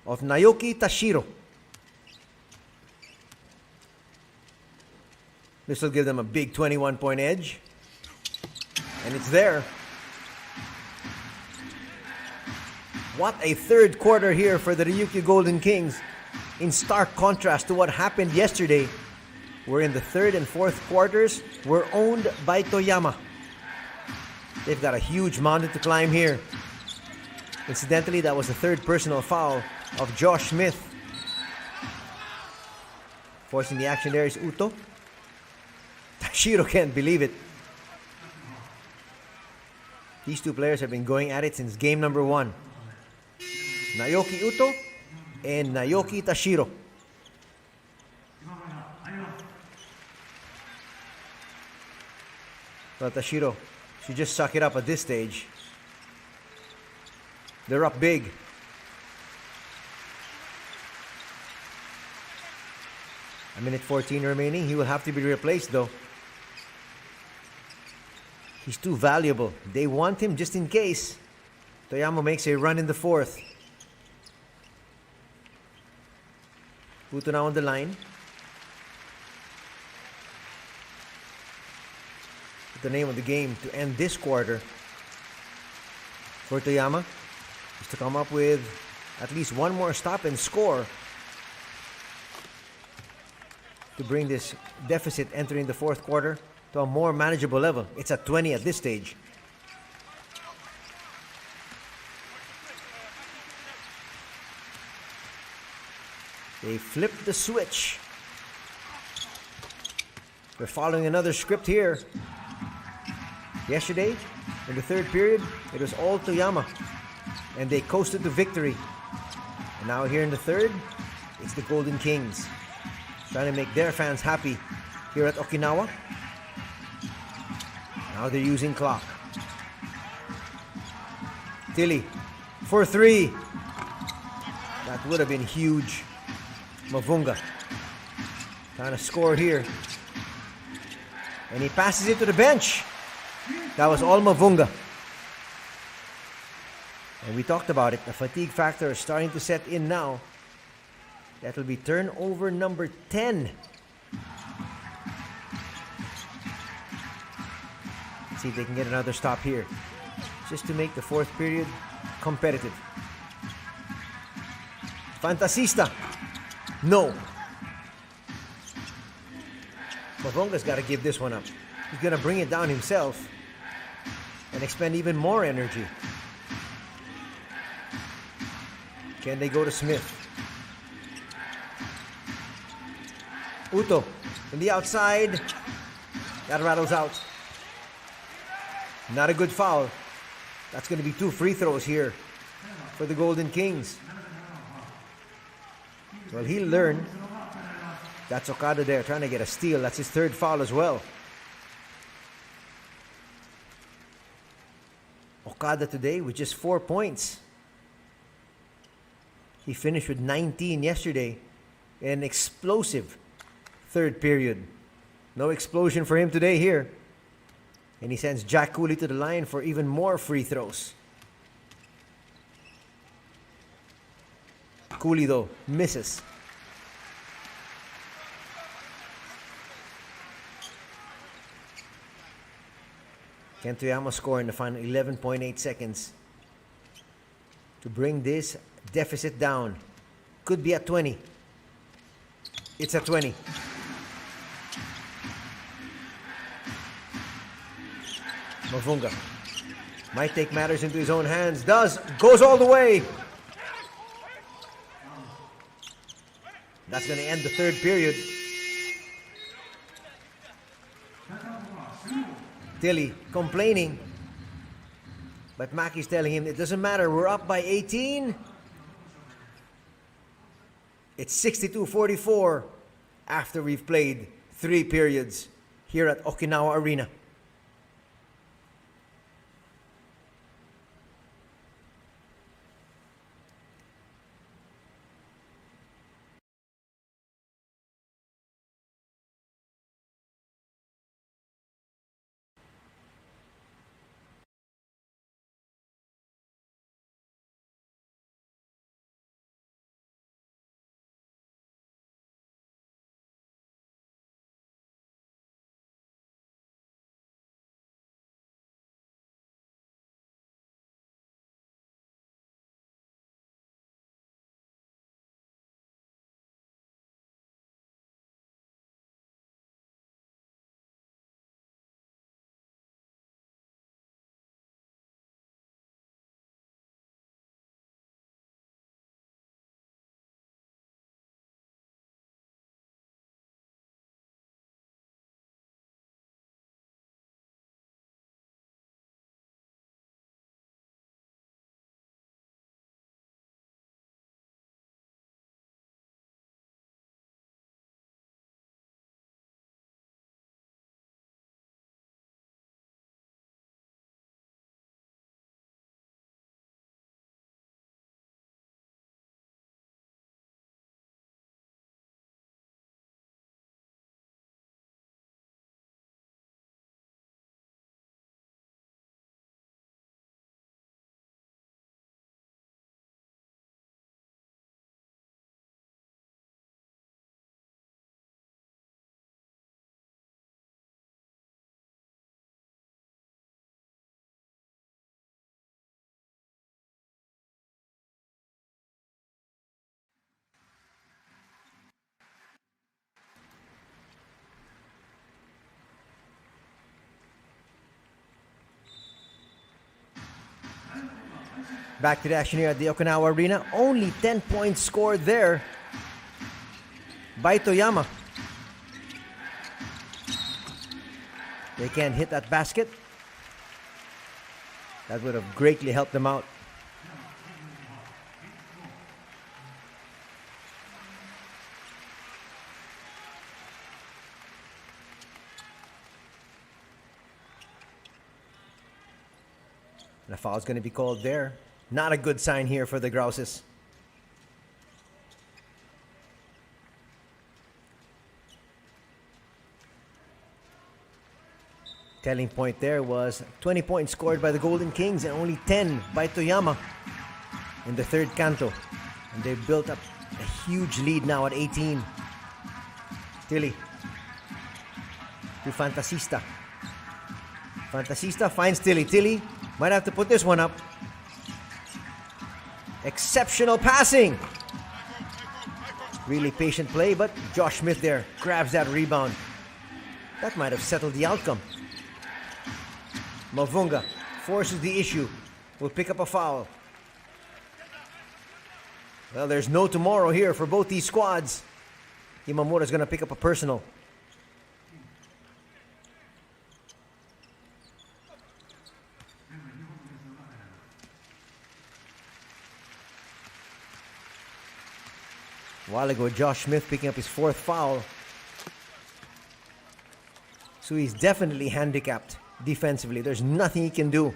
of Naoki Tashiro. This will give them a big 21-point edge. And it's there. What a third quarter here for the Ryukyu Golden Kings. In stark contrast to what happened yesterday, where in the third and fourth quarters were owned by Toyama. They've got a huge mountain to climb here. Incidentally, that was the third personal foul of Josh Smith. Forcing the action there is Uto. Tashiro can't believe it. These two players have been going at it since game number 1. Naoki Uto and Naoki Tashiro. Well, Tashiro should just suck it up at this stage. They're up big. A minute 14 remaining. He will have to be replaced though. He's too valuable. They want him just in case Toyama makes a run in the fourth. Uto now on the line. The name of the game to end this quarter for Toyama is to come up with at least one more stop and score to bring this deficit entering the fourth quarter to a more manageable level. It's at 20 at this stage. They flipped the switch. We're following another script here. Yesterday, in the third period, it was all Toyama, and they coasted to victory. And now here in the third, it's the Golden Kings, trying to make their fans happy here at Okinawa. Now they're using clock. Tilly for three. That would have been huge. Mavunga trying to score here. And he passes it to the bench. That was all Mavunga. And we talked about it. The fatigue factor is starting to set in now. That will be turnover number 10. Let's see if they can get another stop here, just to make the fourth period competitive. Fantasista. No. Mavunga's got to give this one up. He's going to bring it down himself and expend even more energy. Can they go to Smith? Uto in the outside. That rattles out. Not a good foul. That's going to be 2 free throws here for the Golden Kings. Well, he'll learn. That's Okada there trying to get a steal. That's his third foul as well. Okada today with just 4 points. He finished with 19 yesterday in an explosive third period. No explosion for him today here. And he sends Jack Cooley to the line for even more free throws. Cooley, though, misses. Can Toyama score in the final 11.8 seconds to bring this deficit down? Could be at 20. It's at 20. Mavunga might take matters into his own hands. Does. Goes all the way. That's going to end the third period. Tilly complaining. But Mackey's telling him it doesn't matter. We're up by 18. It's 62-44 after we've played 3 periods here at Okinawa Arena. Back to the action here at the Okinawa Arena. Only 10 points scored there by Toyama. They can't hit that basket. That would have greatly helped them out. And a foul is going to be called there. Not a good sign here for the Grouses. Telling point there was 20 points scored by the Golden Kings and only 10 by Toyama in the third canto. And they've built up a huge lead now at 18. Tilly to Fantasista. Fantasista finds Tilly. Tilly might have to put this one up. Exceptional passing. Really patient play, but Josh Smith there grabs that rebound. That might have settled the outcome. Mavunga forces the issue. Will pick up a foul. Well, there's no tomorrow here for both these squads. Imamura's going to pick up a personal. A while ago, Josh Smith picking up his fourth foul. So he's definitely handicapped defensively. There's nothing he can do.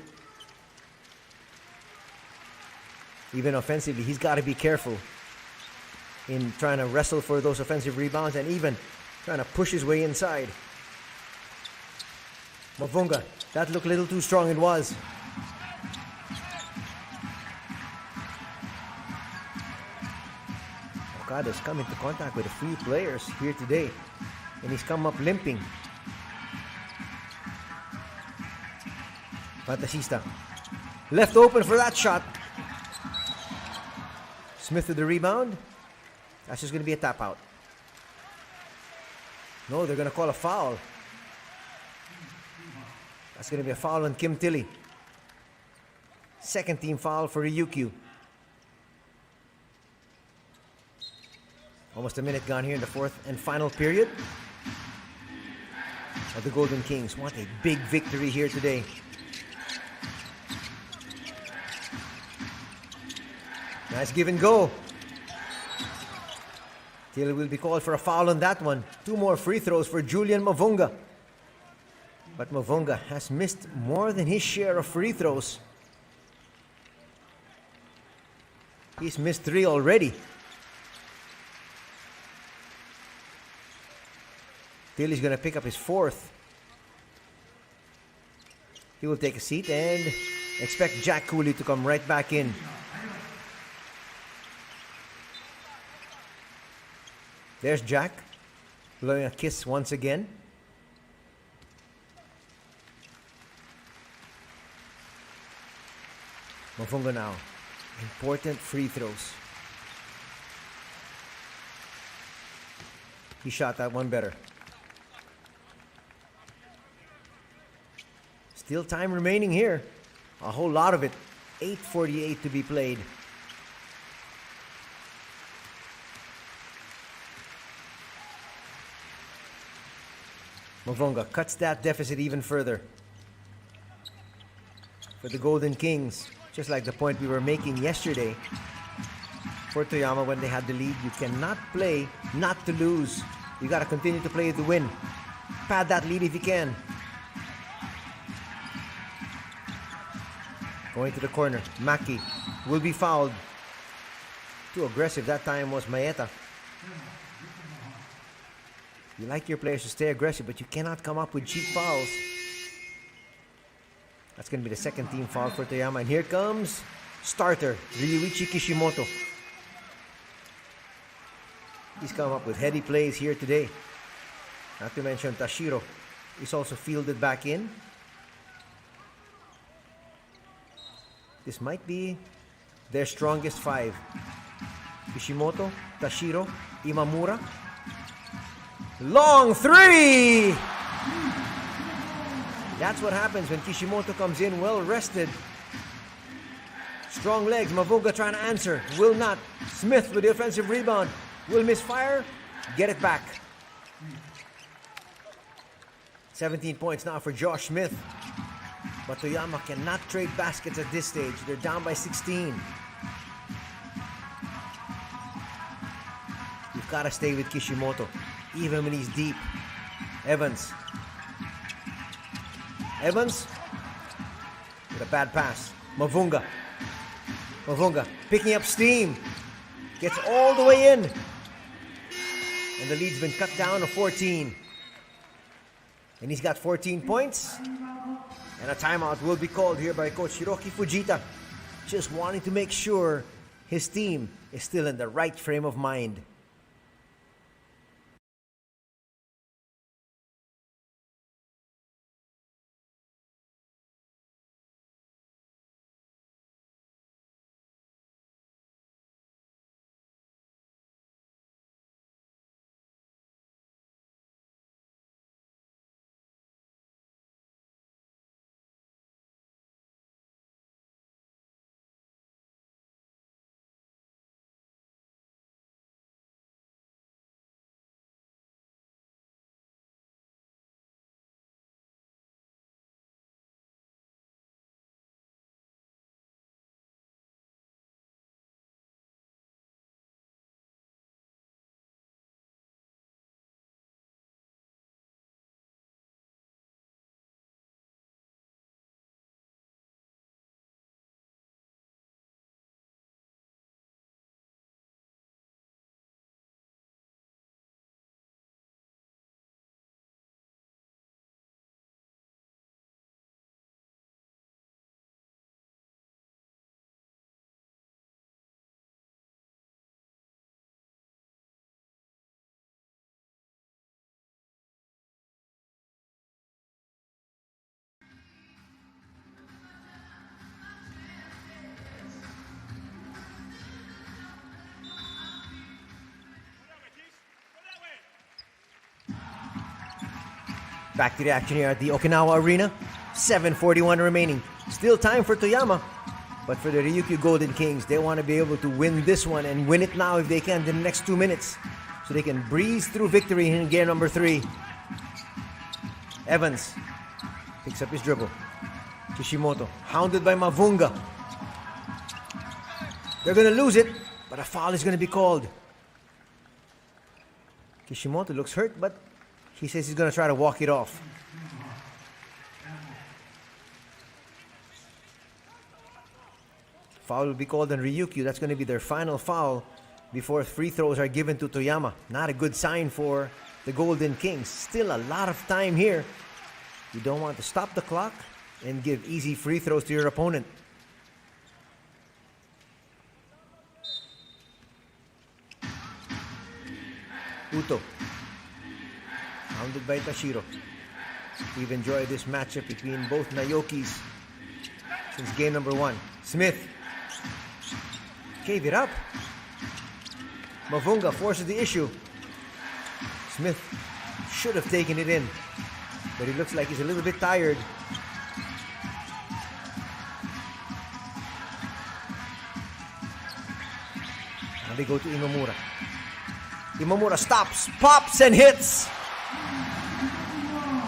Even offensively, he's got to be careful in trying to wrestle for those offensive rebounds and even trying to push his way inside. Mavunga, that looked a little too strong, it was. Okada's come into contact with a few players here today, and he's come up limping. Fantasista left open for that shot. Smith with the rebound. That's just going to be a tap out. No, they're going to call a foul. That's going to be a foul on Kim Tilly. Second team foul for Ryukyu. Almost a minute gone here in the fourth and final period. Of the Golden Kings want a big victory here today. Nice give and go. Tilly will be called for a foul on that one. 2 more free throws for Julian Mavunga. But Mavunga has missed more than his share of free throws. He's missed 3 already. Tilly's going to pick up his 4th. He will take a seat and expect Jack Cooley to come right back in. There's Jack, blowing a kiss once again. Mavunga now. Important free throws. He shot that one better. Still time remaining here. A whole lot of it. 8:48 to be played. Mavunga cuts that deficit even further. For the Golden Kings, just like the point we were making yesterday for Toyama when they had the lead, you cannot play not to lose. You got to continue to play to win. Pad that lead if you can. Going to the corner, Maki will be fouled. Too aggressive that time was Maeta. You like your players to stay aggressive, but you cannot come up with cheap fouls. That's going to be the second team foul for Toyama. And here comes starter, Ryuichi Kishimoto. He's come up with heady plays here today. Not to mention Tashiro is also fielded back in. This might be their strongest 5. Kishimoto, Tashiro, Imamura. Long 3! That's what happens when Kishimoto comes in well rested. Strong legs. Mavunga trying to answer. Will not. Smith with the offensive rebound. Will misfire. Get it back. 17 points now for Josh Smith. But Toyama cannot trade baskets at this stage. They're down by 16. You've got to stay with Kishimoto, even when he's deep. Evans. Evans with a bad pass. Mavunga. Mavunga picking up steam. Gets all the way in. And the lead's been cut down to 14. And he's got 14 points. And a timeout will be called here by Coach Hiroki Fujita. Just wanting to make sure his team is still in the right frame of mind. Back to the action here at the Okinawa Arena. 7:41 remaining. Still time for Toyama. But for the Ryukyu Golden Kings, they want to be able to win this one and win it now if they can in the next 2 minutes. So they can breeze through victory in game number 3. Evans picks up his dribble. Kishimoto, hounded by Mavunga. They're going to lose it, but a foul is going to be called. Kishimoto looks hurt, but he says he's going to try to walk it off. Foul will be called on Ryukyu. That's going to be their final foul before free throws are given to Toyama. Not a good sign for the Golden Kings. Still a lot of time here. You don't want to stop the clock and give easy free throws to your opponent. Uto, hounded by Tashiro. We've enjoyed this matchup between both Nayokis since game number 1. Smith gave it up. Mavunga forces the issue. Smith should have taken it in, but he looks like he's a little bit tired. Now they go to Imamura. Imamura stops, pops, and hits.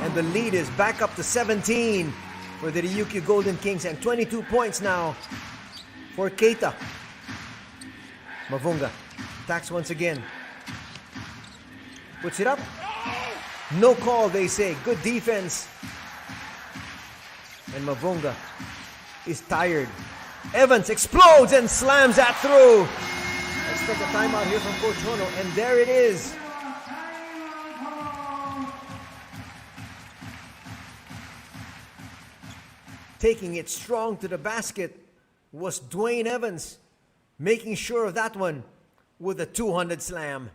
And the lead is back up to 17 for the Ryukyu Golden Kings, and 22 points now for Keita. Mavunga attacks once again. Puts it up. No call, they say. Good defense. And Mavunga is tired. Evans explodes and slams that through. Let's take a timeout here from Coach Hono, and there it is. Taking it strong to the basket was Dwayne Evans, making sure of that one with a 200 slam.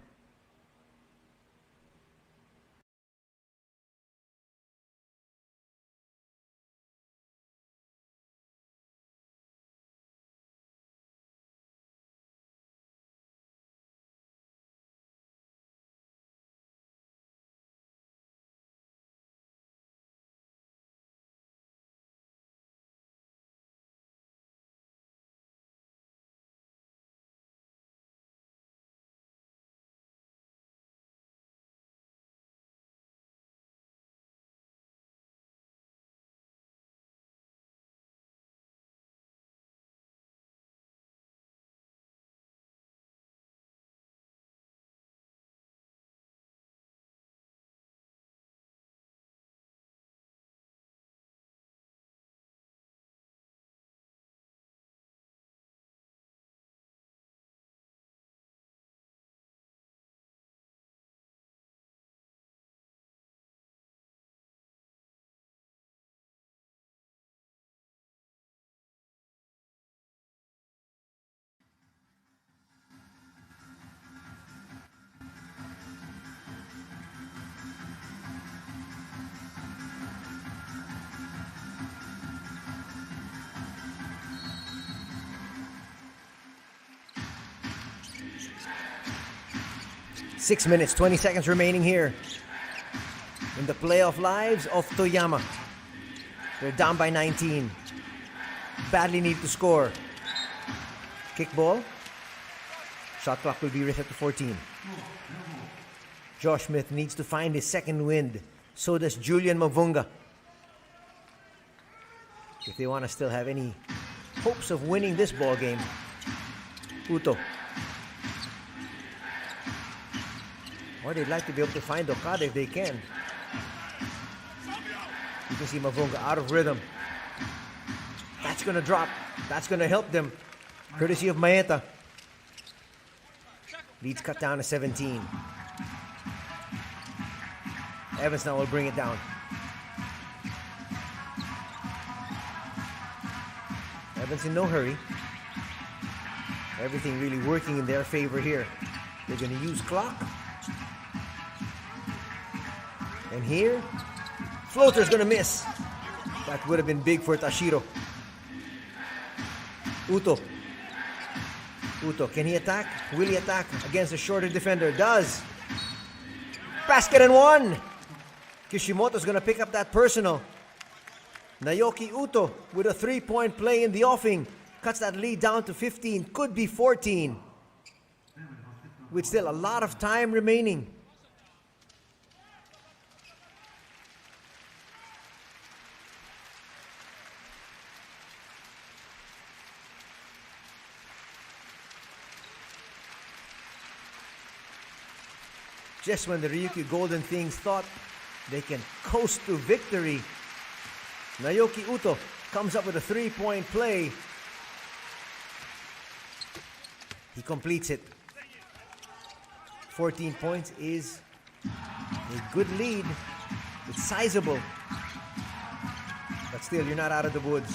6 minutes, 20 seconds remaining here in the playoff lives of Toyama. They're down by 19. Badly need to score. Kick ball. Shot clock will be reset to 14. Josh Smith needs to find his second wind. So does Julian Mavunga. If they want to still have any hopes of winning this ball game. Uto. Or they'd like to be able to find Okada if they can. You can see Mavunga out of rhythm. That's going to drop. That's going to help them. Courtesy of Maeta. Leads cut down to 17. Evans now will bring it down. Evans in no hurry. Everything really working in their favor here. They're going to use clock. And here, floater's going to miss. That would have been big for Tashiro. Uto. Uto, can he attack? Will he attack against a shorter defender? Does. Basket and one. Kishimoto's going to pick up that personal. Naoki Uto with a three-point play in the offing. Cuts that lead down to 15. Could be 14. With still a lot of time remaining. Just when the Ryukyu Golden Things thought they can coast to victory, Naoki Uto comes up with a three-point play. He completes it. 14 points is a good lead. It's sizable. But still, you're not out of the woods.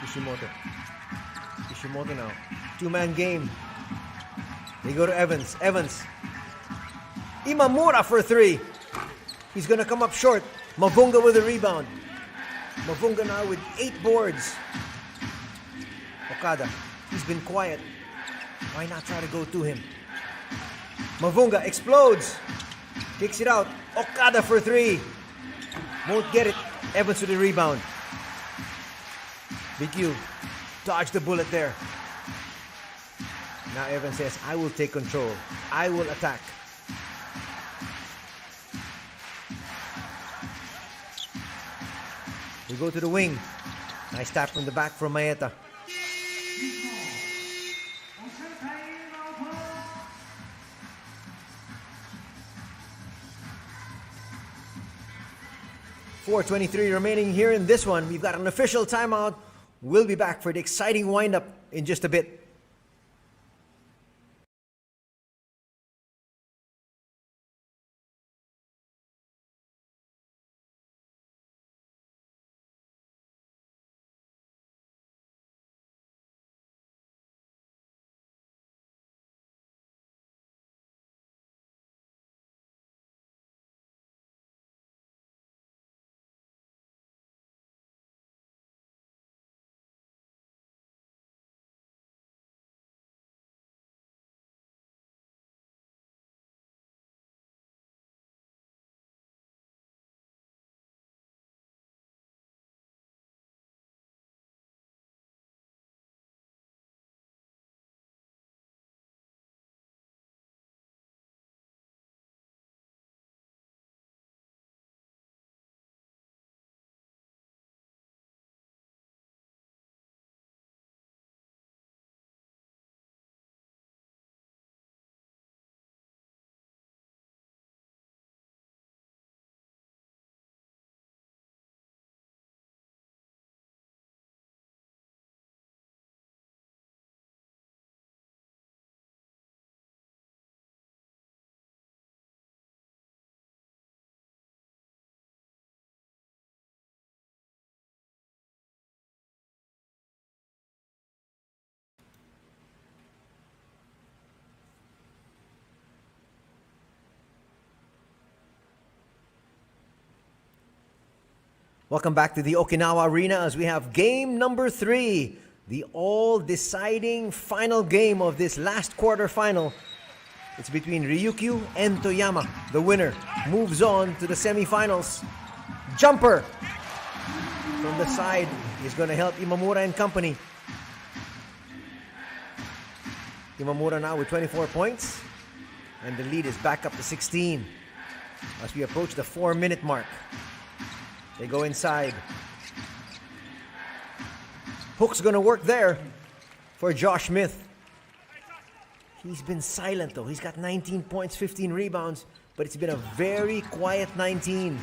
Kishimoto. Kishimoto now. Two-man game. They go to Evans. Evans. Imamura for three. He's going to come up short. Mavunga with a rebound. Mavunga now with 8 boards. Okada. He's been quiet. Why not try to go to him? Mavunga explodes. Kicks it out. Okada for three. Won't get it. Evans with the rebound. Big U. Dodged the bullet there. Now Evans says, I will take control. I will attack. We go to the wing. Nice tap from the back from Maeta. .4:23 remaining here in this one. We've got an official timeout. We'll be back for the exciting windup in just a bit. Welcome back to the Okinawa Arena as we have game number 3 The all-deciding final game of this last quarterfinal. It's between Ryukyu and Toyama. The winner moves on to the semifinals. Jumper from the side is going to help Imamura and company. Imamura now with 24 points. And the lead is back up to 16 as we approach the 4-minute mark. They go inside. Hook's going to work there for Josh Smith. He's been silent though. He's got 19 points, 15 rebounds, but it's been a very quiet 19.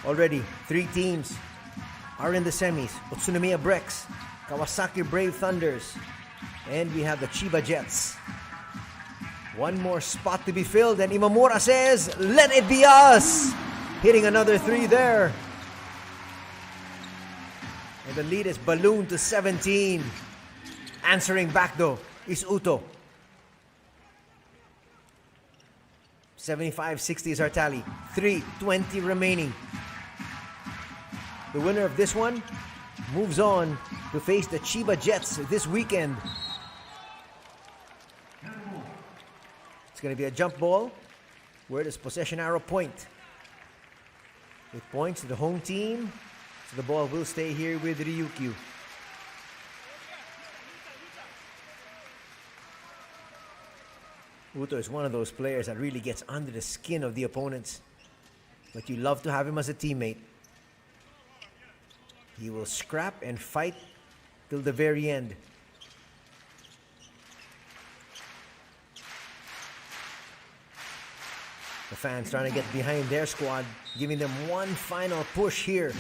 Already, 3 teams are in the semis. Utsunomiya Brex, Kawasaki Brave Thunders, and we have the Chiba Jets. One more spot to be filled, and Imamura says, let it be us! Hitting another 3 there. And the lead is ballooned to 17. Answering back though is Uto. 75-60 is our tally. 3:20 remaining. The winner of this one moves on to face the Chiba Jets this weekend. It's going to be a jump ball. Where does possession arrow point? It points to the home team. So the ball will stay here with Ryukyu. Uto is one of those players that really gets under the skin of the opponents. But you love to have him as a teammate. He will scrap and fight till the very end. The fans trying to get behind their squad, giving them one final push here.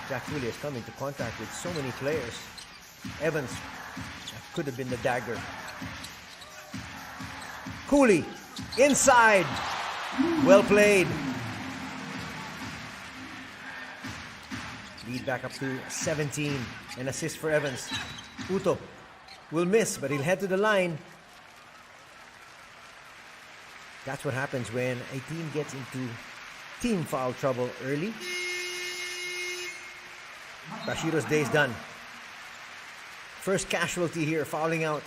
Jack Cooley has come into contact with so many players. Evans, that could have been the dagger. Cooley, inside. Well played. Lead back up to 17. An assist for Evans. Uto will miss, but he'll head to the line. That's what happens when a team gets into team foul trouble early. Bashiro's day's done. First casualty here, fouling out.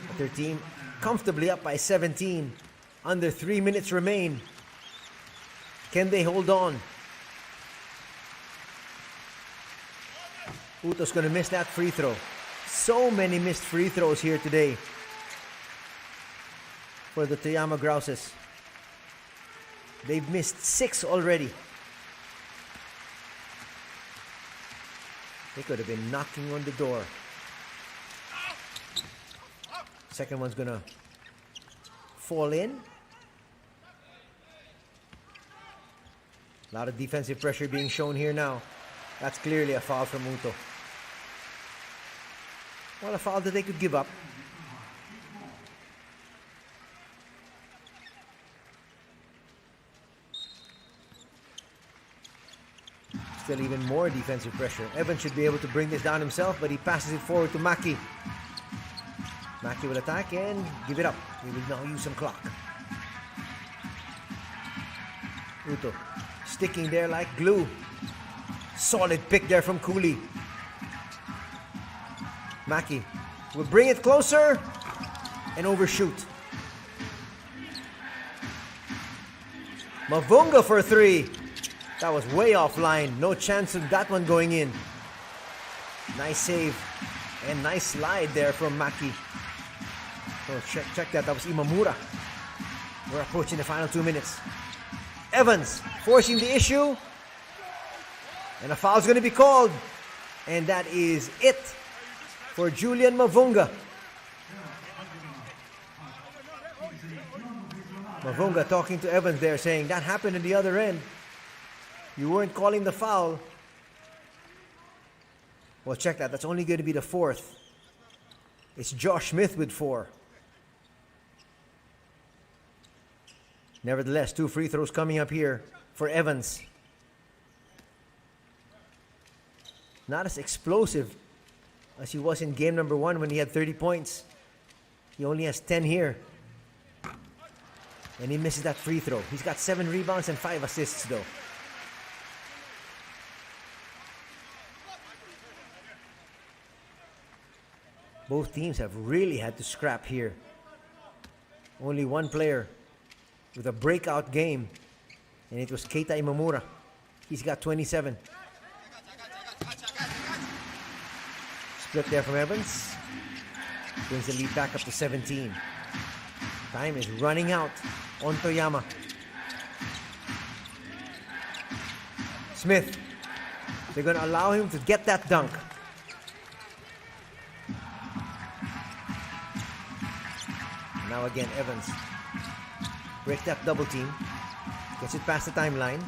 But their team comfortably up by 17. Under 3 minutes remain. Can they hold on? Uto's gonna miss that free throw. So many missed free throws here today for the Toyama Grouses. They've missed 6 already. They could have been knocking on the door. Second one's gonna fall in. A lot of defensive pressure being shown here now. That's clearly a foul from Uto. Well, a foul that they could give up. Still even more defensive pressure. Evans should be able to bring this down himself, but he passes it forward to Maki. Maki will attack and give it up. He will now use some clock. Uto sticking there like glue. Solid pick there from Cooley. Maki will bring it closer and overshoot. Mavunga for 3. That was way offline. No chance of that one going in. Nice save. And nice slide there from Maki. Oh, check that. That was Imamura. We're approaching the final 2 minutes. Evans forcing the issue. And a foul's going to be called. And that is it for Julian Mavunga. Mavunga talking to Evans there, saying that happened at the other end. You weren't calling the foul. Well, check that. That's only going to be the 4th. It's Josh Smith with 4. Nevertheless, 2 free throws coming up here for Evans. Not as explosive as he was in game number 1 when he had 30 points. He only has 10 here. And he misses that free throw. He's got 7 rebounds and 5 assists though. Both teams have really had to scrap here. Only one player with a breakout game, and it was Keita Imamura. He's got 27. Split there from Evans. Brings the lead back up to 17. Time is running out on Toyama. Smith. They're going to allow him to get that dunk. Now again, Evans breaks that double team. Gets it past the timeline.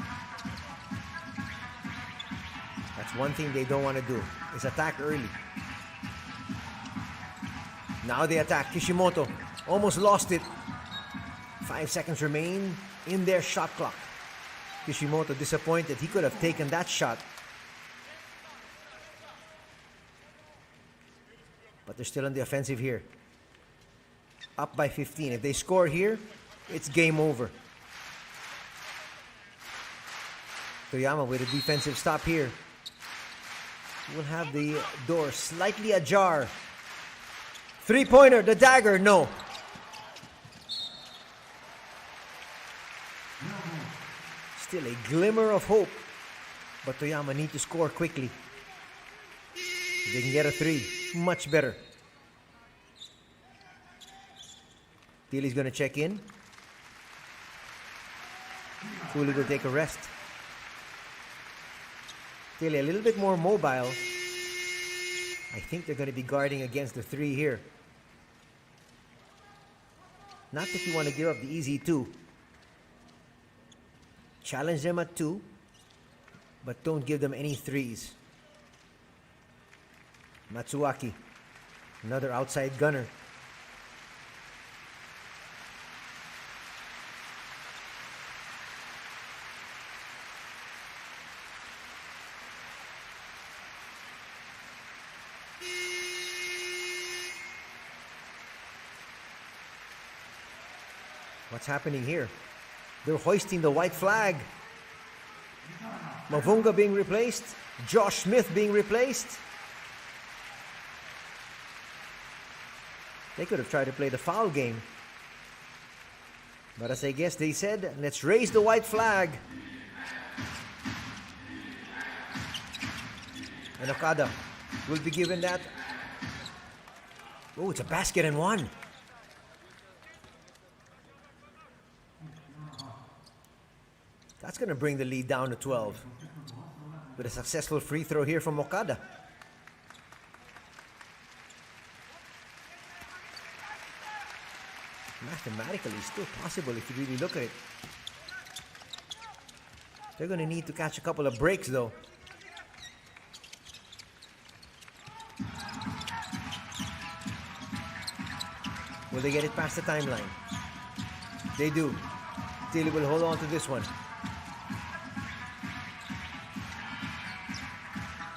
That's one thing they don't want to do, is attack early. Now they attack. Kishimoto almost lost it. 5 seconds remain in their shot clock. Kishimoto disappointed. He could have taken that shot. But they're still on the offensive here. Up by 15. If they score here, it's game over. Toyama with a defensive stop here. We'll have the door slightly ajar. Three-pointer, the dagger, no. Still a glimmer of hope. But Toyama need to score quickly. If they can get a 3, much better. Thiele's going to check in. Cooley will take a rest. Thiele a little bit more mobile. I think they're going to be guarding against the 3 here. Not that you want to give up the easy 2. Challenge them at 2, but don't give them any 3s. Matsuaki, another outside gunner. What's happening here? They're hoisting the white flag. Mavunga being replaced. Josh Smith being replaced. They could have tried to play the foul game. But as I guess they said, let's raise the white flag. And Okada will be given that. Oh, it's a basket and 1. That's going to bring the lead down to 12. With a successful free throw here from Okada. Mathematically, still possible if you really look at it. They're going to need to catch a couple of breaks though. Will they get it past the timeline? They do. Thiele will hold on to this one.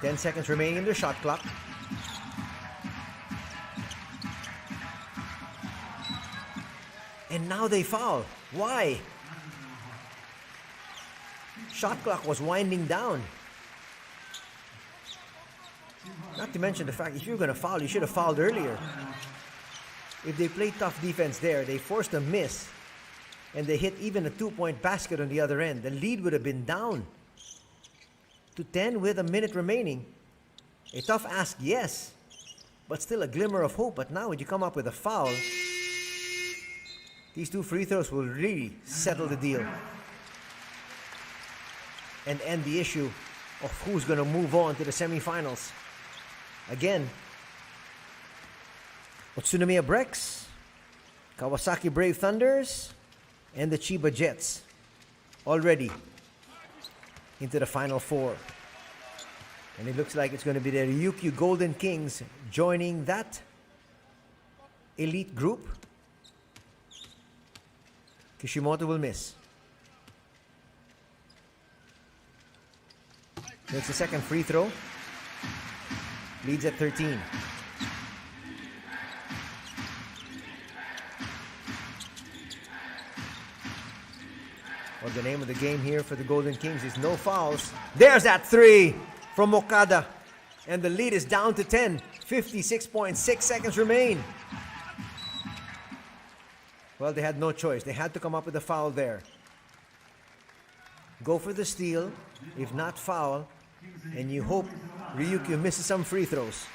10 seconds remaining in the shot clock. And now they foul. Why? Shot clock was winding down. Not to mention the fact, if you're going to foul, you should have fouled earlier. If they play tough defense there, they forced a miss, and they hit even a 2-point basket on the other end, the lead would have been down to 10 with a minute remaining. A tough ask, yes, but still a glimmer of hope. But now when you come up with a foul, these 2 free throws will really settle the deal and end the issue of who's going to move on to the semifinals. Again, Utsunomiya Brex, Kawasaki Brave Thunders, and the Chiba Jets already into the Final 4. And it looks like it's going to be the Ryukyu Golden Kings joining that elite group. Kishimoto will miss. Makes the second free throw. Leads at 13. Well, the name of the game here for the Golden Kings is no fouls. There's that three from Okada. And the lead is down to 10. 56.6 seconds remain. Well, they had no choice. They had to come up with a foul there. Go for the steal, if not foul, and you hope Ryukyu misses some free throws.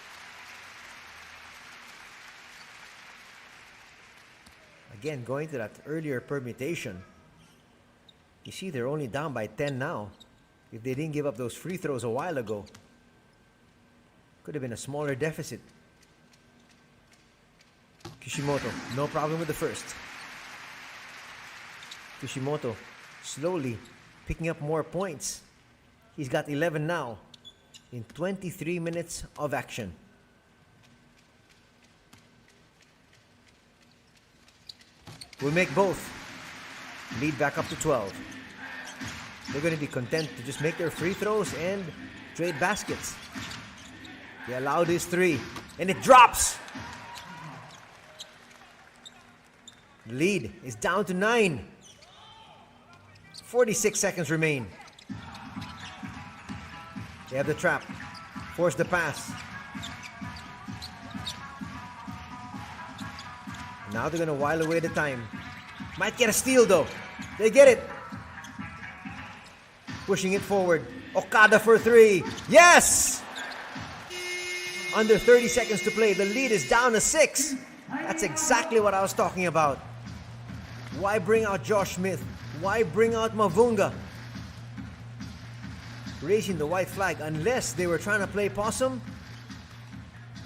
Again, going to that earlier permutation. You see, they're only down by 10 now. If they didn't give up those free throws a while ago, could have been a smaller deficit. Kishimoto, no problem with the first. Kishimoto slowly picking up more points. He's got 11 now in 23 minutes of action. We'll make both. Lead back up to 12. They're going to be content to just make their free throws and trade baskets. They allowed his three, and it drops. The lead is down to 9. 46 seconds remain. They have the trap. Force the pass. Now they're going to while away the time. Might get a steal though. They get it. Pushing it forward. Okada for three. Yes! Under 30 seconds to play. The lead is down to 6. That's exactly what I was talking about. Why bring out Josh Smith? Why bring out Mavunga? Raising the white flag unless they were trying to play possum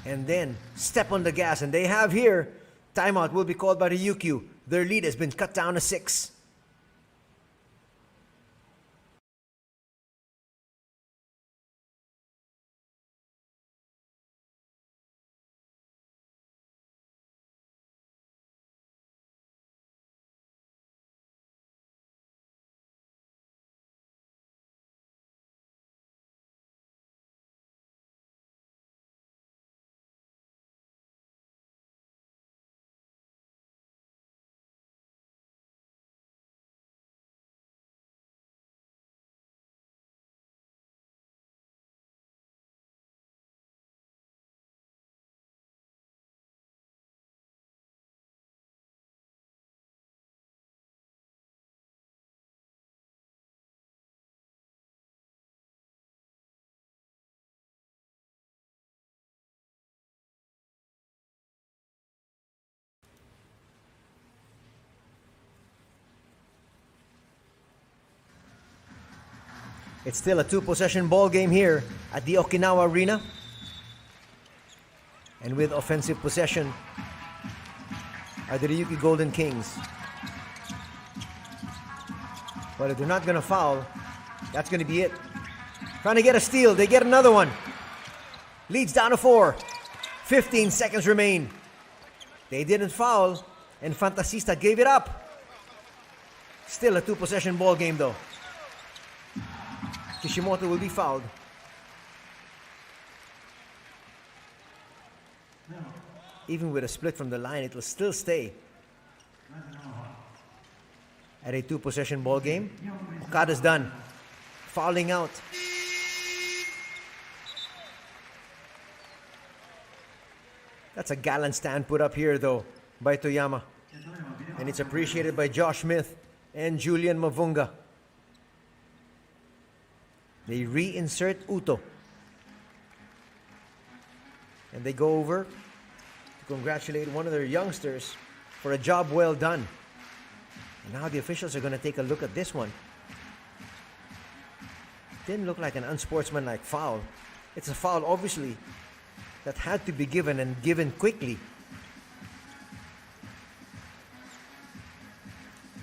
and then step on the gas. And they have here. Timeout will be called by the Ryukyu. Their lead has been cut down to 6. It's still a 2-possession ball game here at the Okinawa Arena. And with offensive possession are the Ryukyu Golden Kings. But if they're not going to foul, that's going to be it. Trying to get a steal. They get another one. Leads down to 4. 15 seconds remain. They didn't foul, and Fantasista gave it up. Still a 2-possession ball game though. Kishimoto will be fouled. Even with a split from the line, it will still stay at a 2-possession ball game. Okada's done. Fouling out. That's a gallant stand put up here though by Toyama. And it's appreciated by Josh Smith and Julian Mavunga. They reinsert Uto. And they go over to congratulate one of their youngsters for a job well done. And now the officials are going to take a look at this one. Didn't look like an unsportsmanlike foul. It's a foul, obviously, that had to be given and given quickly.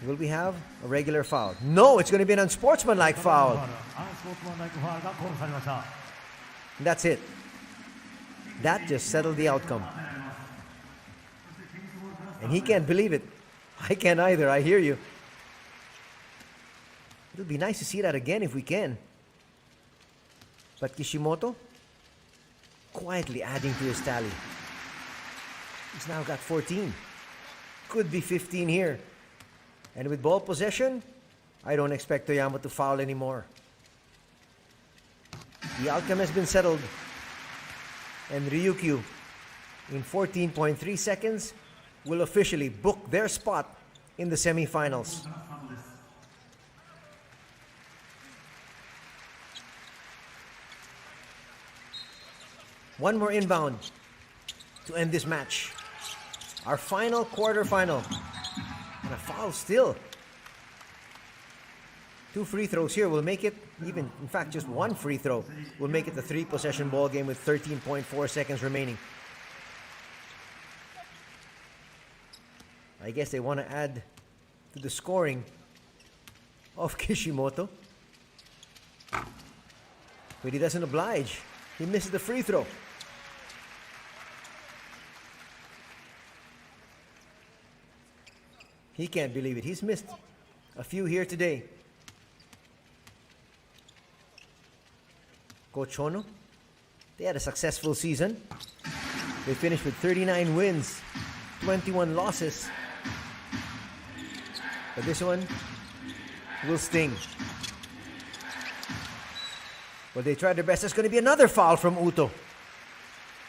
Will we have a regular foul? No, it's going to be an unsportsmanlike foul. That's it. That just settled the outcome. And he can't believe it. I can't either, I hear you. It'll be nice to see that again if we can. But Kishimoto, quietly adding to his tally. He's now got 14. Could be 15 here. And with ball possession, I don't expect Toyama to foul anymore. The outcome has been settled. And Ryukyu, in 14.3 seconds, will officially book their spot in the semifinals. One more inbound to end this match. Our final quarterfinal. And a foul still. 2 free throws here will make it, even, in fact, just 1 free throw will make it a 3-possession ball game with 13.4 seconds remaining. I guess they want to add to the scoring of Kishimoto. But he doesn't oblige. He misses the free throw. He can't believe it. He's missed a few here today. Coach Hono, they had a successful season. They finished with 39 wins, 21 losses. But this one will sting. Well, they tried their best. There's going to be another foul from Uto.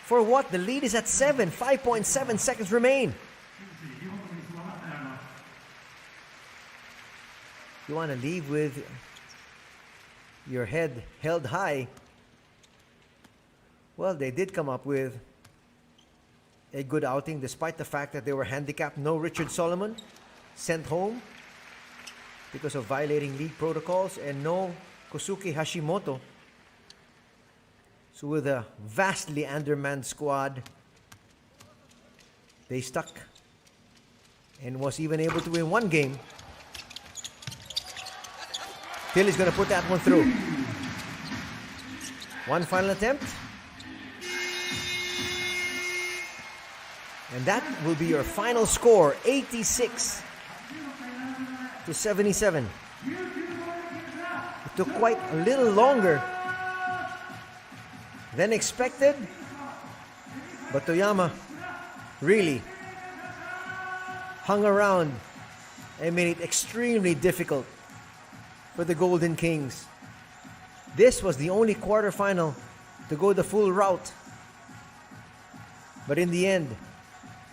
For what? The lead is at 7. 5.7 seconds remain. You want to leave with your head held high. Well, they did come up with a good outing despite the fact that they were handicapped. No Richard Solomon sent home because of violating league protocols, and no Kosuke Hashimoto. So with a vastly undermanned squad, they stuck and was even able to win one game. Till is going to put that one through. One final attempt. And that will be your final score, 86 to 77. It took quite a little longer than expected, but Toyama really hung around and made it extremely difficult for the Golden Kings. This was the only quarterfinal to go the full route. But in the end,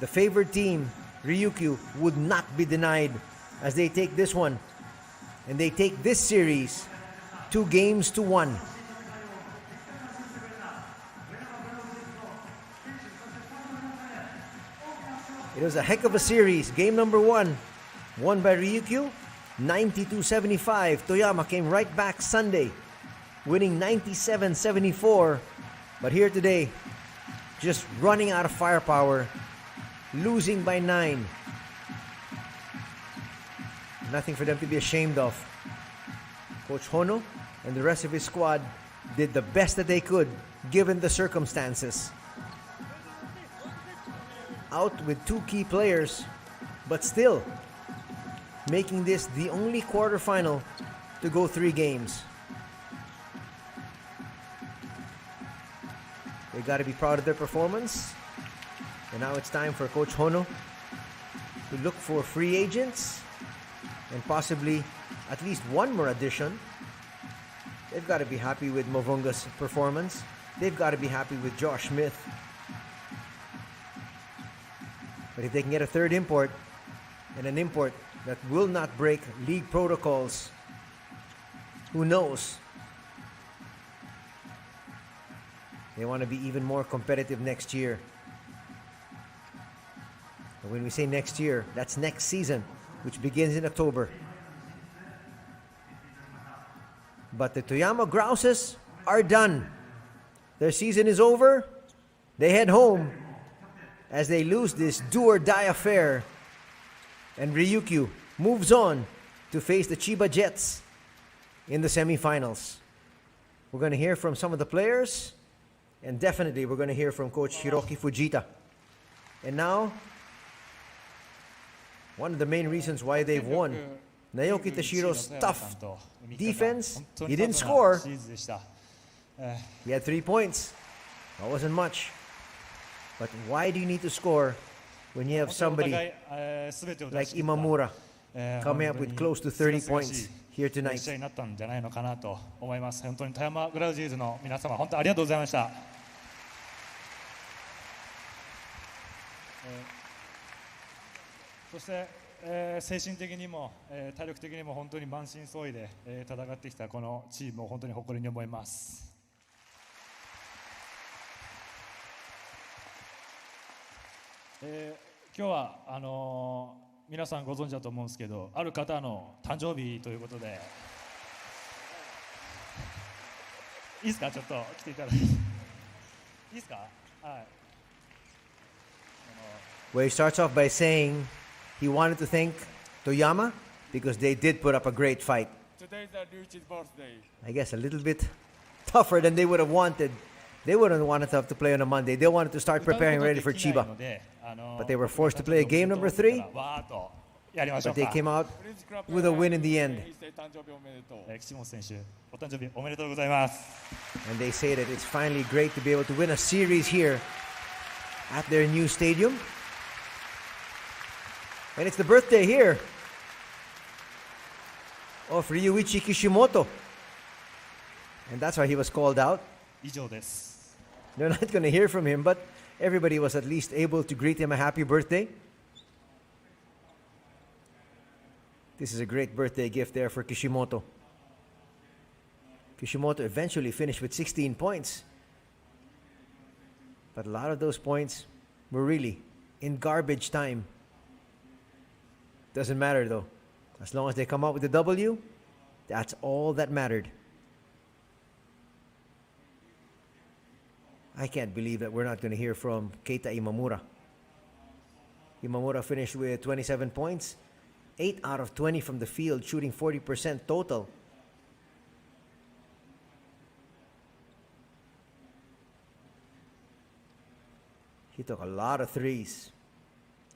the favored team, Ryukyu, would not be denied as they take this one. And they take this series 2-1. It was a heck of a series. Game number 1, won by Ryukyu, 92-75. Toyama came right back Sunday, winning 97-74. But here today, just running out of firepower, losing by 9. Nothing for them to be ashamed of. Coach Hono and the rest of his squad did the best that they could given the circumstances. Out with 2 key players, but still making this the only quarterfinal to go 3 games. They got to be proud of their performance. And now it's time for Coach Hono to look for free agents and possibly at least one more addition. They've got to be happy with Movunga's performance. They've got to be happy with Josh Smith. But if they can get a third import, and an import that will not break league protocols, who knows? They want to be even more competitive next year. And when we say next year, that's next season, which begins in October. But the Toyama Grouses are done. Their season is over. They head home as they lose this do-or-die affair. And Ryukyu moves on to face the Chiba Jets in the semifinals. We're going to hear from some of the players, and definitely we're going to hear from Coach Hiroki Fujita. And now, one of the main reasons why they've won, Naoki Tashiro's tough defense. He didn't score. He had 3 points. That wasn't much. But why do you need to score when you have somebody like Imamura coming up with close to 30 points here 試 tonight. 合になったんじゃないのかなと思います。本当に富山グラウジーズの皆様、本当にありがとうございました。そして、精神的にも、体力的にも本当に満身創痍で、戦ってきたこのチームを本当に誇りに思います。今日は皆さんご存知だと思うんですけど、ある方の誕生日ということで、いいですか、ちょっと来ていただいて。いいですか、はい。Where he starts off by saying he wanted to thank Toyama because they did put up a great fight. Today's Ryukyu's birthday. I guess a little bit tougher than they would have wanted. They wouldn't want to have to play on a Monday. They wanted to start preparing ready for Chiba. But they were forced to play a game number 3. But they came out with a win in the end. 岸本選手、お誕生日おめでとうございます。And they say that it's finally great to be able to win a series here at their new stadium. And it's the birthday here of Ryuichi Kishimoto. And that's why he was called out. 以上です。They're not going to hear from him, but everybody was at least able to greet him a happy birthday. This is a great birthday gift there for Kishimoto. Kishimoto eventually finished with 16 points. But a lot of those points were really in garbage time. Doesn't matter though. As long as they come out with a W, that's all that mattered. I can't believe that we're not going to hear from Keita Imamura. Imamura finished with 27 points, 8 out of 20 from the field, shooting 40% total. He took a lot of threes.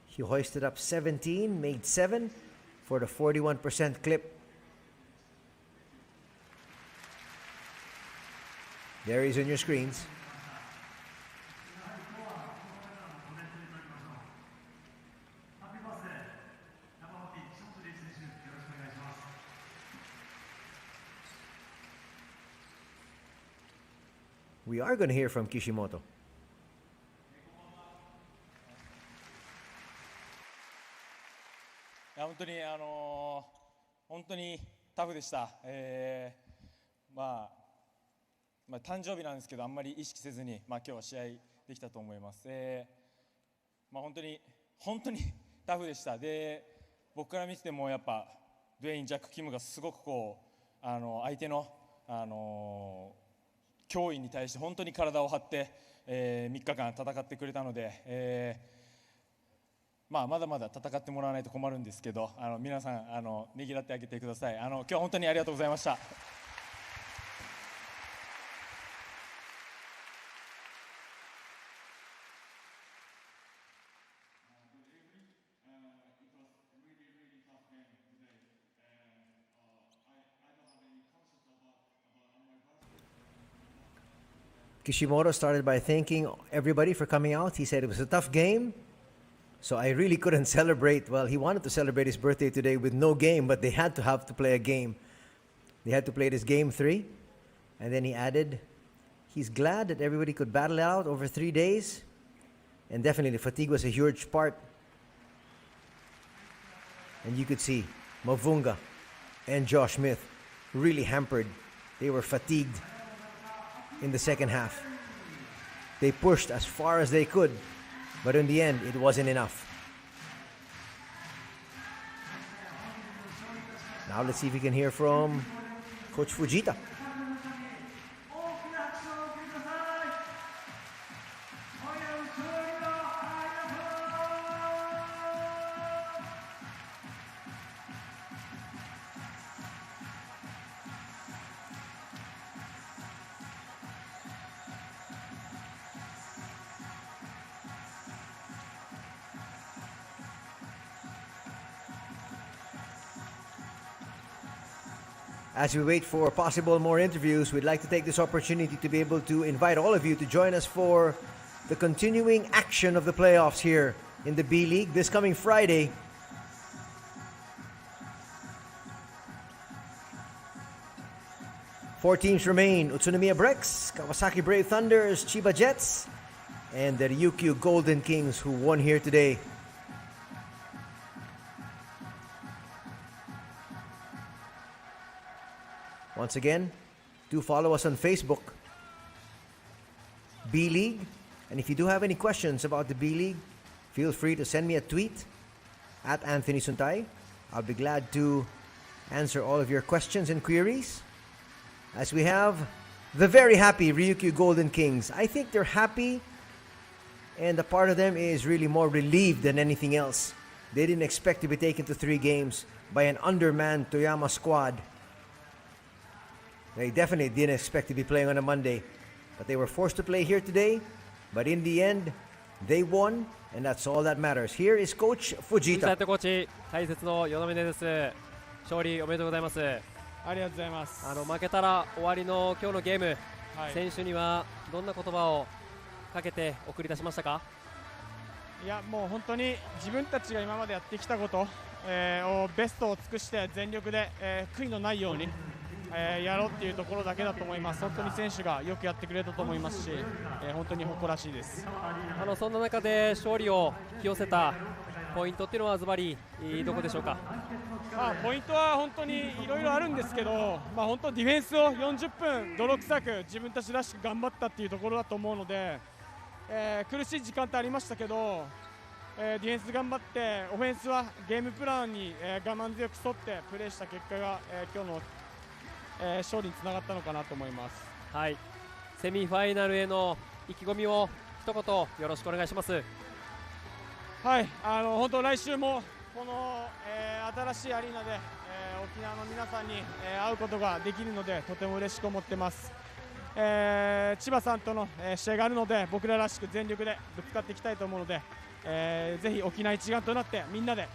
He hoisted up 17, made 7 for the 41% clip. There he is on your screens. We are going to hear from Kishimoto. 本当にタフでした。まあ誕生日なんですけど、あんまり意識せずに、今日は試合できたと思います。本当にタフでした。で、僕から見ててもやっぱドゥエイン・ジャック・キムがすごく相手の脅威に対して本当に体を張って、3日間戦ってくれたので、まだまだ戦ってもらわないと困るんですけど、皆さんねぎらってあげてください。今日は本当にありがとうございました。Kishimoto started by thanking everybody for coming out. He said it was a tough game, so I really couldn't celebrate. Well, he wanted to celebrate his birthday today with no game, but they had to play a game. They had to play this game 3. And then he added, he's glad that everybody could battle it out over 3 days. And definitely fatigue was a huge part. And you could see Mavunga and Josh Smith really hampered. They were fatigued in the second half. They pushed as far as they could, but in the end, it wasn't enough. Now let's see if we can hear from Coach Fujita. As we wait for possible more interviews, we'd like to take this opportunity to be able to invite all of you to join us for the continuing action of the playoffs here in the B League this coming Friday. 4 teams remain: Utsunomiya Breaks, Kawasaki Brave Thunders, Chiba Jets, and the Ryukyu Golden Kings, who won here today. Once again, do follow us on Facebook, B.League. And if you do have any questions about the B-League, feel free to send me a tweet at Anthony Suntay. I'll be glad to answer all of your questions and queries. As we have the very happy Ryukyu Golden Kings. I think they're happy, and a part of them is really more relieved than anything else. They didn't expect to be taken to 3 games by an undermanned Toyama squad. They definitely didn't expect to be playing on a Monday, but they were forced to play here today. But in the end, they won, and that's all that matters. Here is Coach Fujita. コーチ、解説の与那嶺です。勝利おめでとうございます。ありがとうございます。負けたら終わりの今日のゲーム、はい、選手にはどんな言葉をかけて送り出しましたか？いや、もう本当に自分たちが今までやってきたこと、をベストを尽くして全力で、悔いのないように、やろうっていうところだけだと思います。本当に選手がよくやってくれたと思いますし、本当に誇らしいです。そんな中で勝利を引き寄せたポイントっていうのはズバリどこでしょうか？ポイントは本当にいろいろあるんですけど、本当ディフェンスを40分泥臭く自分たちらしく頑張ったっていうところだと思うので、苦しい時間帯ありましたけど、ディフェンス頑張ってオフェンスはゲームプランに、我慢強く沿ってプレーした結果が、今日の、勝利につながったのかなと思います。はい、セミファイナルへの意気込みを一言よろしくお願いします。はい、本当来週もこの、新しいアリーナで、沖縄の皆さんに、会うことができるのでとても嬉しく思ってます。千葉さんとの、試合があるので僕ららしく全力でぶつかっていきたいと思うので、ぜひ沖縄一丸となってみんなで、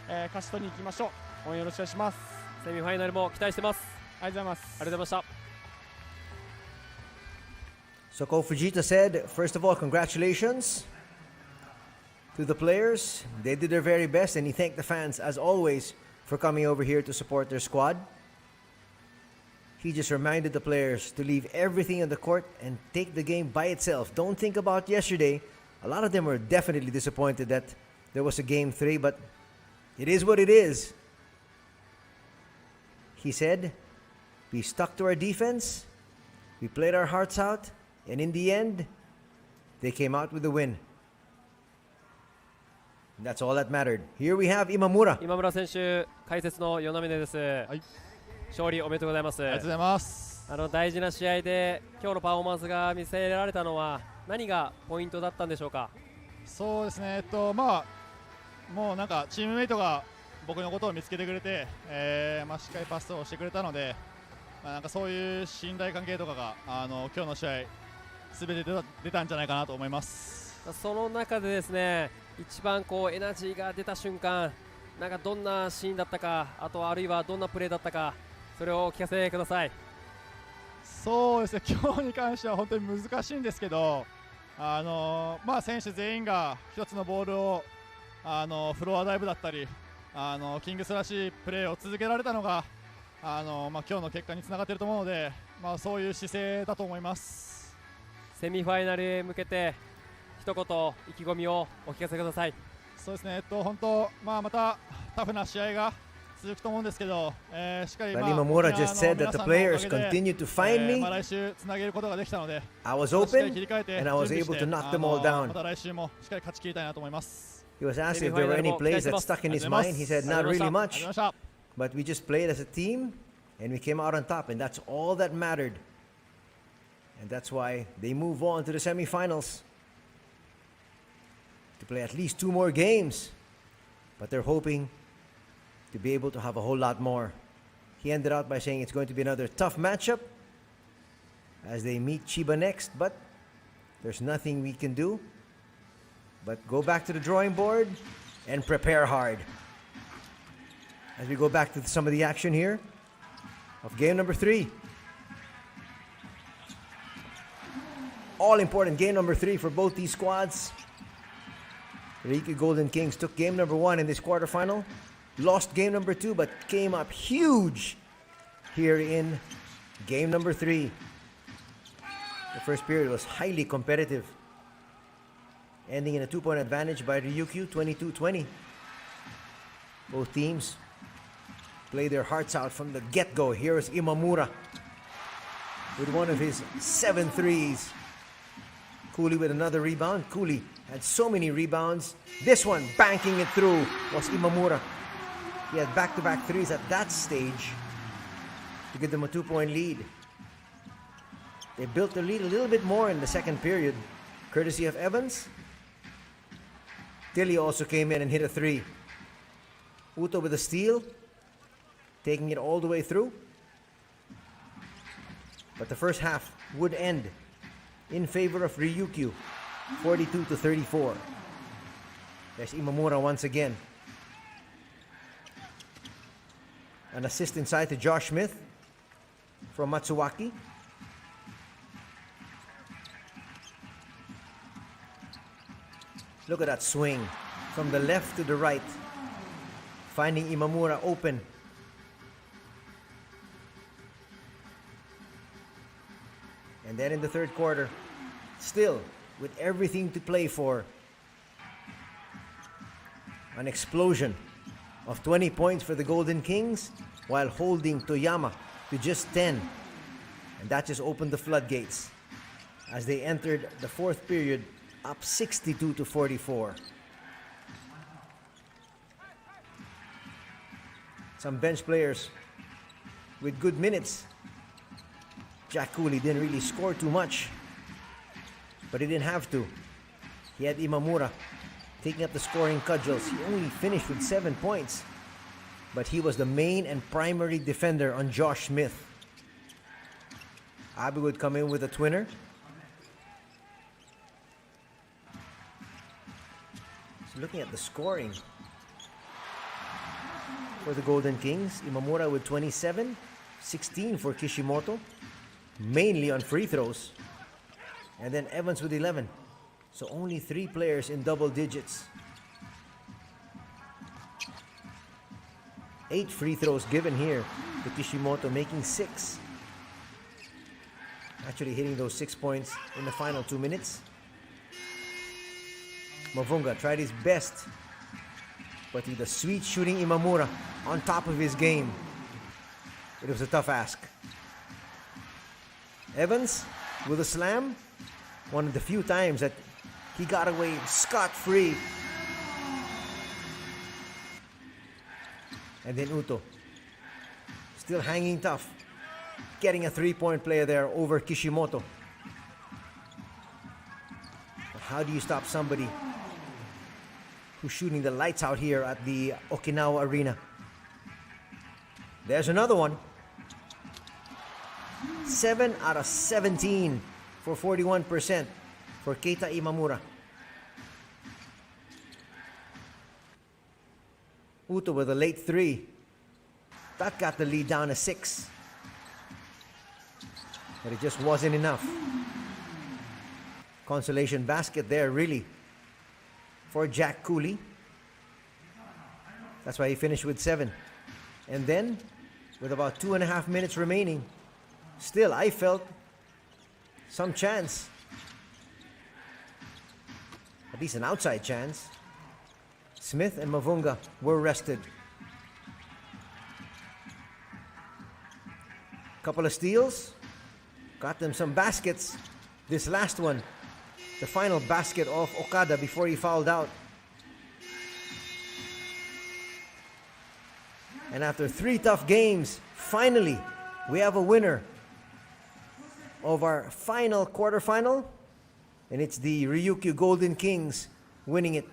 勝ち取りに行きましょう。応援よろしくお願いします。セミファイナルも期待してます。ありがとうございます。ありがとうございました。So Coach Fujita said, first of all, congratulations to the players. They did their very best, and he thanked the fans, as always, for coming over here to support their squad. He just reminded the players to leave everything on the court and take the game by itself. Don't think about yesterday. A lot of them were definitely disappointed that there was a Game 3, but it is what it is. He said, we stuck to our defense, we played our hearts out, and in the end, they came out with the win. And that's all that mattered. Here we have Imamura. 今村選手、解説の与那嶺です。はい、勝利おめでとうございます。ありがとうございます。大事な試合で今日のパフォーマンスが見せられたのは何がポイントだったんでしょうか？そうですね、もうなんかチームメイトが僕のことを見つけてくれて、しっかりパスをしてくれたので、なんかそういう信頼関係とかが今日の試合すべて出たんじゃないかなと思います。その中でですね、一番エナジーが出た瞬間、なんかどんなシーンだったか、あとはあるいはどんなプレーだったか、それをお聞かせください。そうですね、今日に関しては本当に難しいんですけど、選手全員が一つのボールをフロアダイブだったりキングスらしいプレーを続けられたのが今日の結果につながっていると思うので、そういう姿勢だと思います。セミファイナルへ向けて一言意気込みをお聞かせください。そうですね、本当、またタフな試合が続くと思うんですけど、しっかりImamura just said that the players continue to find me. 来週つなげることができたので、I was open and I was able to knock them all down. また来週もしっかり勝ち切りたいなと思います。He was asked if there were any plays that stuck in his mind. He said not really much, but we just played as a team and we came out on top, and that's all that mattered. And that's why they move on to the semifinals to play at least 2 more games, but they're hoping to be able to have a whole lot more. He ended out by saying it's going to be another tough matchup as they meet Chiba next, but there's nothing we can do but go back to the drawing board and prepare hard. As we go back to some of the action here of game number 3. All important game number 3 for both these squads. The Ryukyu Golden Kings took game number 1 in this quarterfinal. Lost game number 2, but came up huge here in Game number 3. The first period was highly competitive, ending in a 2-point advantage by Ryukyu, 22-20. Both teams play their hearts out from the get-go. Here's Imamura with one of his 7 threes. Cooley with another rebound. Cooley had so many rebounds. This one, banking it through, was Imamura. He had back-to-back threes at that stage to give them a 2-point lead. They built the lead a little bit more in the second period, courtesy of Evans. Tilly also came in and hit a 3. Uto with a steal, taking it all the way through. But the first half would end in favor of Ryukyu, 42-34. There's Imamura once again. An assist inside to Josh Smith from Matsuwaki. Look at that swing from the left to the right, finding Imamura open. And then in the third quarter, still with everything to play for, an explosion of 20 points for the Golden Kings while holding Toyama to just 10. And that just opened the floodgates as they entered the fourth period up 62-44. Some bench players with good minutes. Jack Cooley didn't really score too much, but he didn't have to. He had Imamura taking up the scoring cudgels. He only finished with 7 points, but he was the main and primary defender on Josh Smith. Abe would come in with a twinner. So looking at the scoring for the Golden Kings, Imamura with 27, 16 for Kishimoto, mainly on free throws, and then Evans with 11. So only 3 players in double digits. 8 free throws given here to Kishimoto, making 6. Actually hitting those 6 points in the final 2 minutes. Mavunga tried his best, but with a sweet shooting Imamura on top of his game, it was a tough ask. Evans with a slam, one of the few times that he got away scot-free. And then Uto, still hanging tough, getting a 3-point play there over Kishimoto. But how do you stop somebody who's shooting the lights out here at the Okinawa Arena? There's another one. 7 out of 17 for 41% for Keita Imamura. Uto with a late 3. That got the lead down to 6. But it just wasn't enough. Consolation basket there, really, for Jack Cooley. That's why he finished with 7. And then, with about 2.5 minutes remaining, still I felt some chance. At least an outside chance. Smith and Mavunga were rested. Couple of steals. Got them some baskets. This last one, the final basket of Okada before he fouled out. And after 3 tough games, finally, we have a winner of our final quarterfinal. And it's the Ryukyu Golden Kings winning it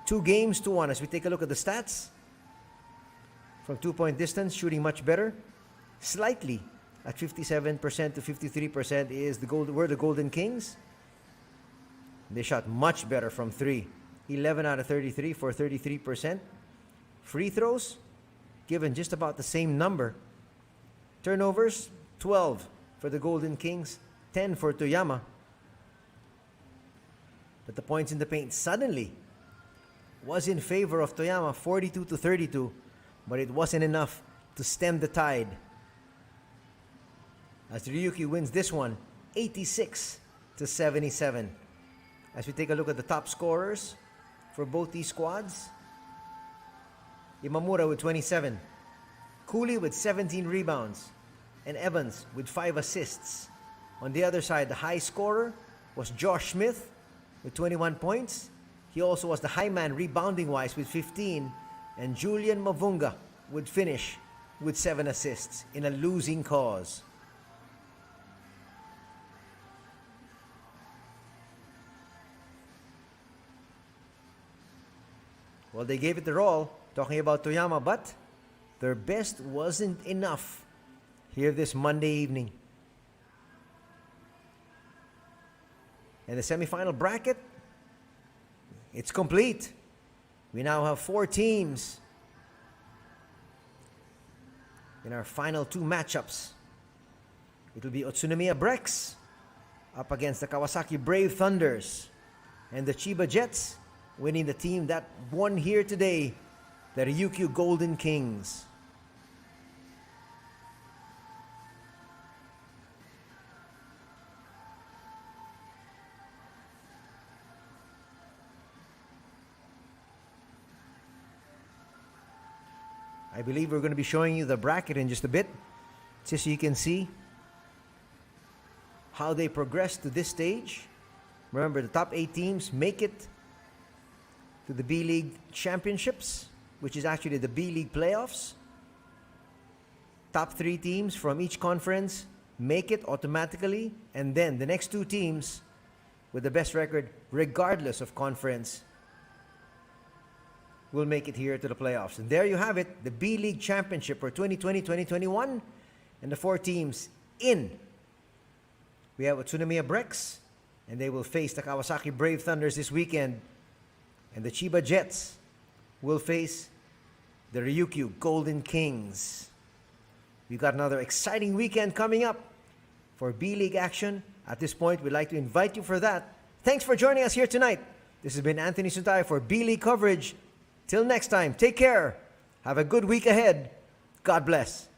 2-1 as we take a look at the stats. From 2-point distance, shooting much better. Slightly at 57% to 53% is were the Golden Kings. They shot much better from 3. 11 out of 33 for 33%. Free throws, given just about the same number. Turnovers, 12 for the Golden Kings, 10 for Toyama. But the points in the paint suddenly was in favor of Toyama, 42-32, but it wasn't enough to stem the tide. as Ryukyu wins this one 86-77. As we take a look at the top scorers for both these squads, Imamura with 27, Cooley with 17 rebounds, and Evans with 5 assists. On the other side, the high scorer was Josh Smith with 21 points. He also was the high man rebounding-wise with 15, and Julian Mavunga would finish with 7 assists in a losing cause. Well, they gave it their all, talking about Toyama, but their best wasn't enough here this Monday evening. And the semifinal bracket, it's complete. We now have 4 teams in our final 2 matchups. It will be Utsunomiya Brex up against the Kawasaki Brave Thunders, and the Chiba Jets winning the team that won here today, the Ryukyu Golden Kings. I believe we're going to be showing you the bracket in just a bit, just so you can see how they progress to this stage. Remember, the top 8 teams make it to the B-League Championships, which is actually the B-League playoffs. Top 3 teams from each conference make it automatically, and then the next 2 teams with the best record, regardless of conference, will make it here to the playoffs. And there you have it, the B-League Championship for 2020-2021, and the 4 teams in. We have Utsunomiya Brex, and they will face the Kawasaki Brave Thunders this weekend. And the Chiba Jets will face the Ryukyu Golden Kings. We've got another exciting weekend coming up for B-League action. At this point, we'd like to invite you for that. Thanks for joining us here tonight. This has been Anthony Suntay for B-League coverage. Till next time, take care. Have a good week ahead. God bless.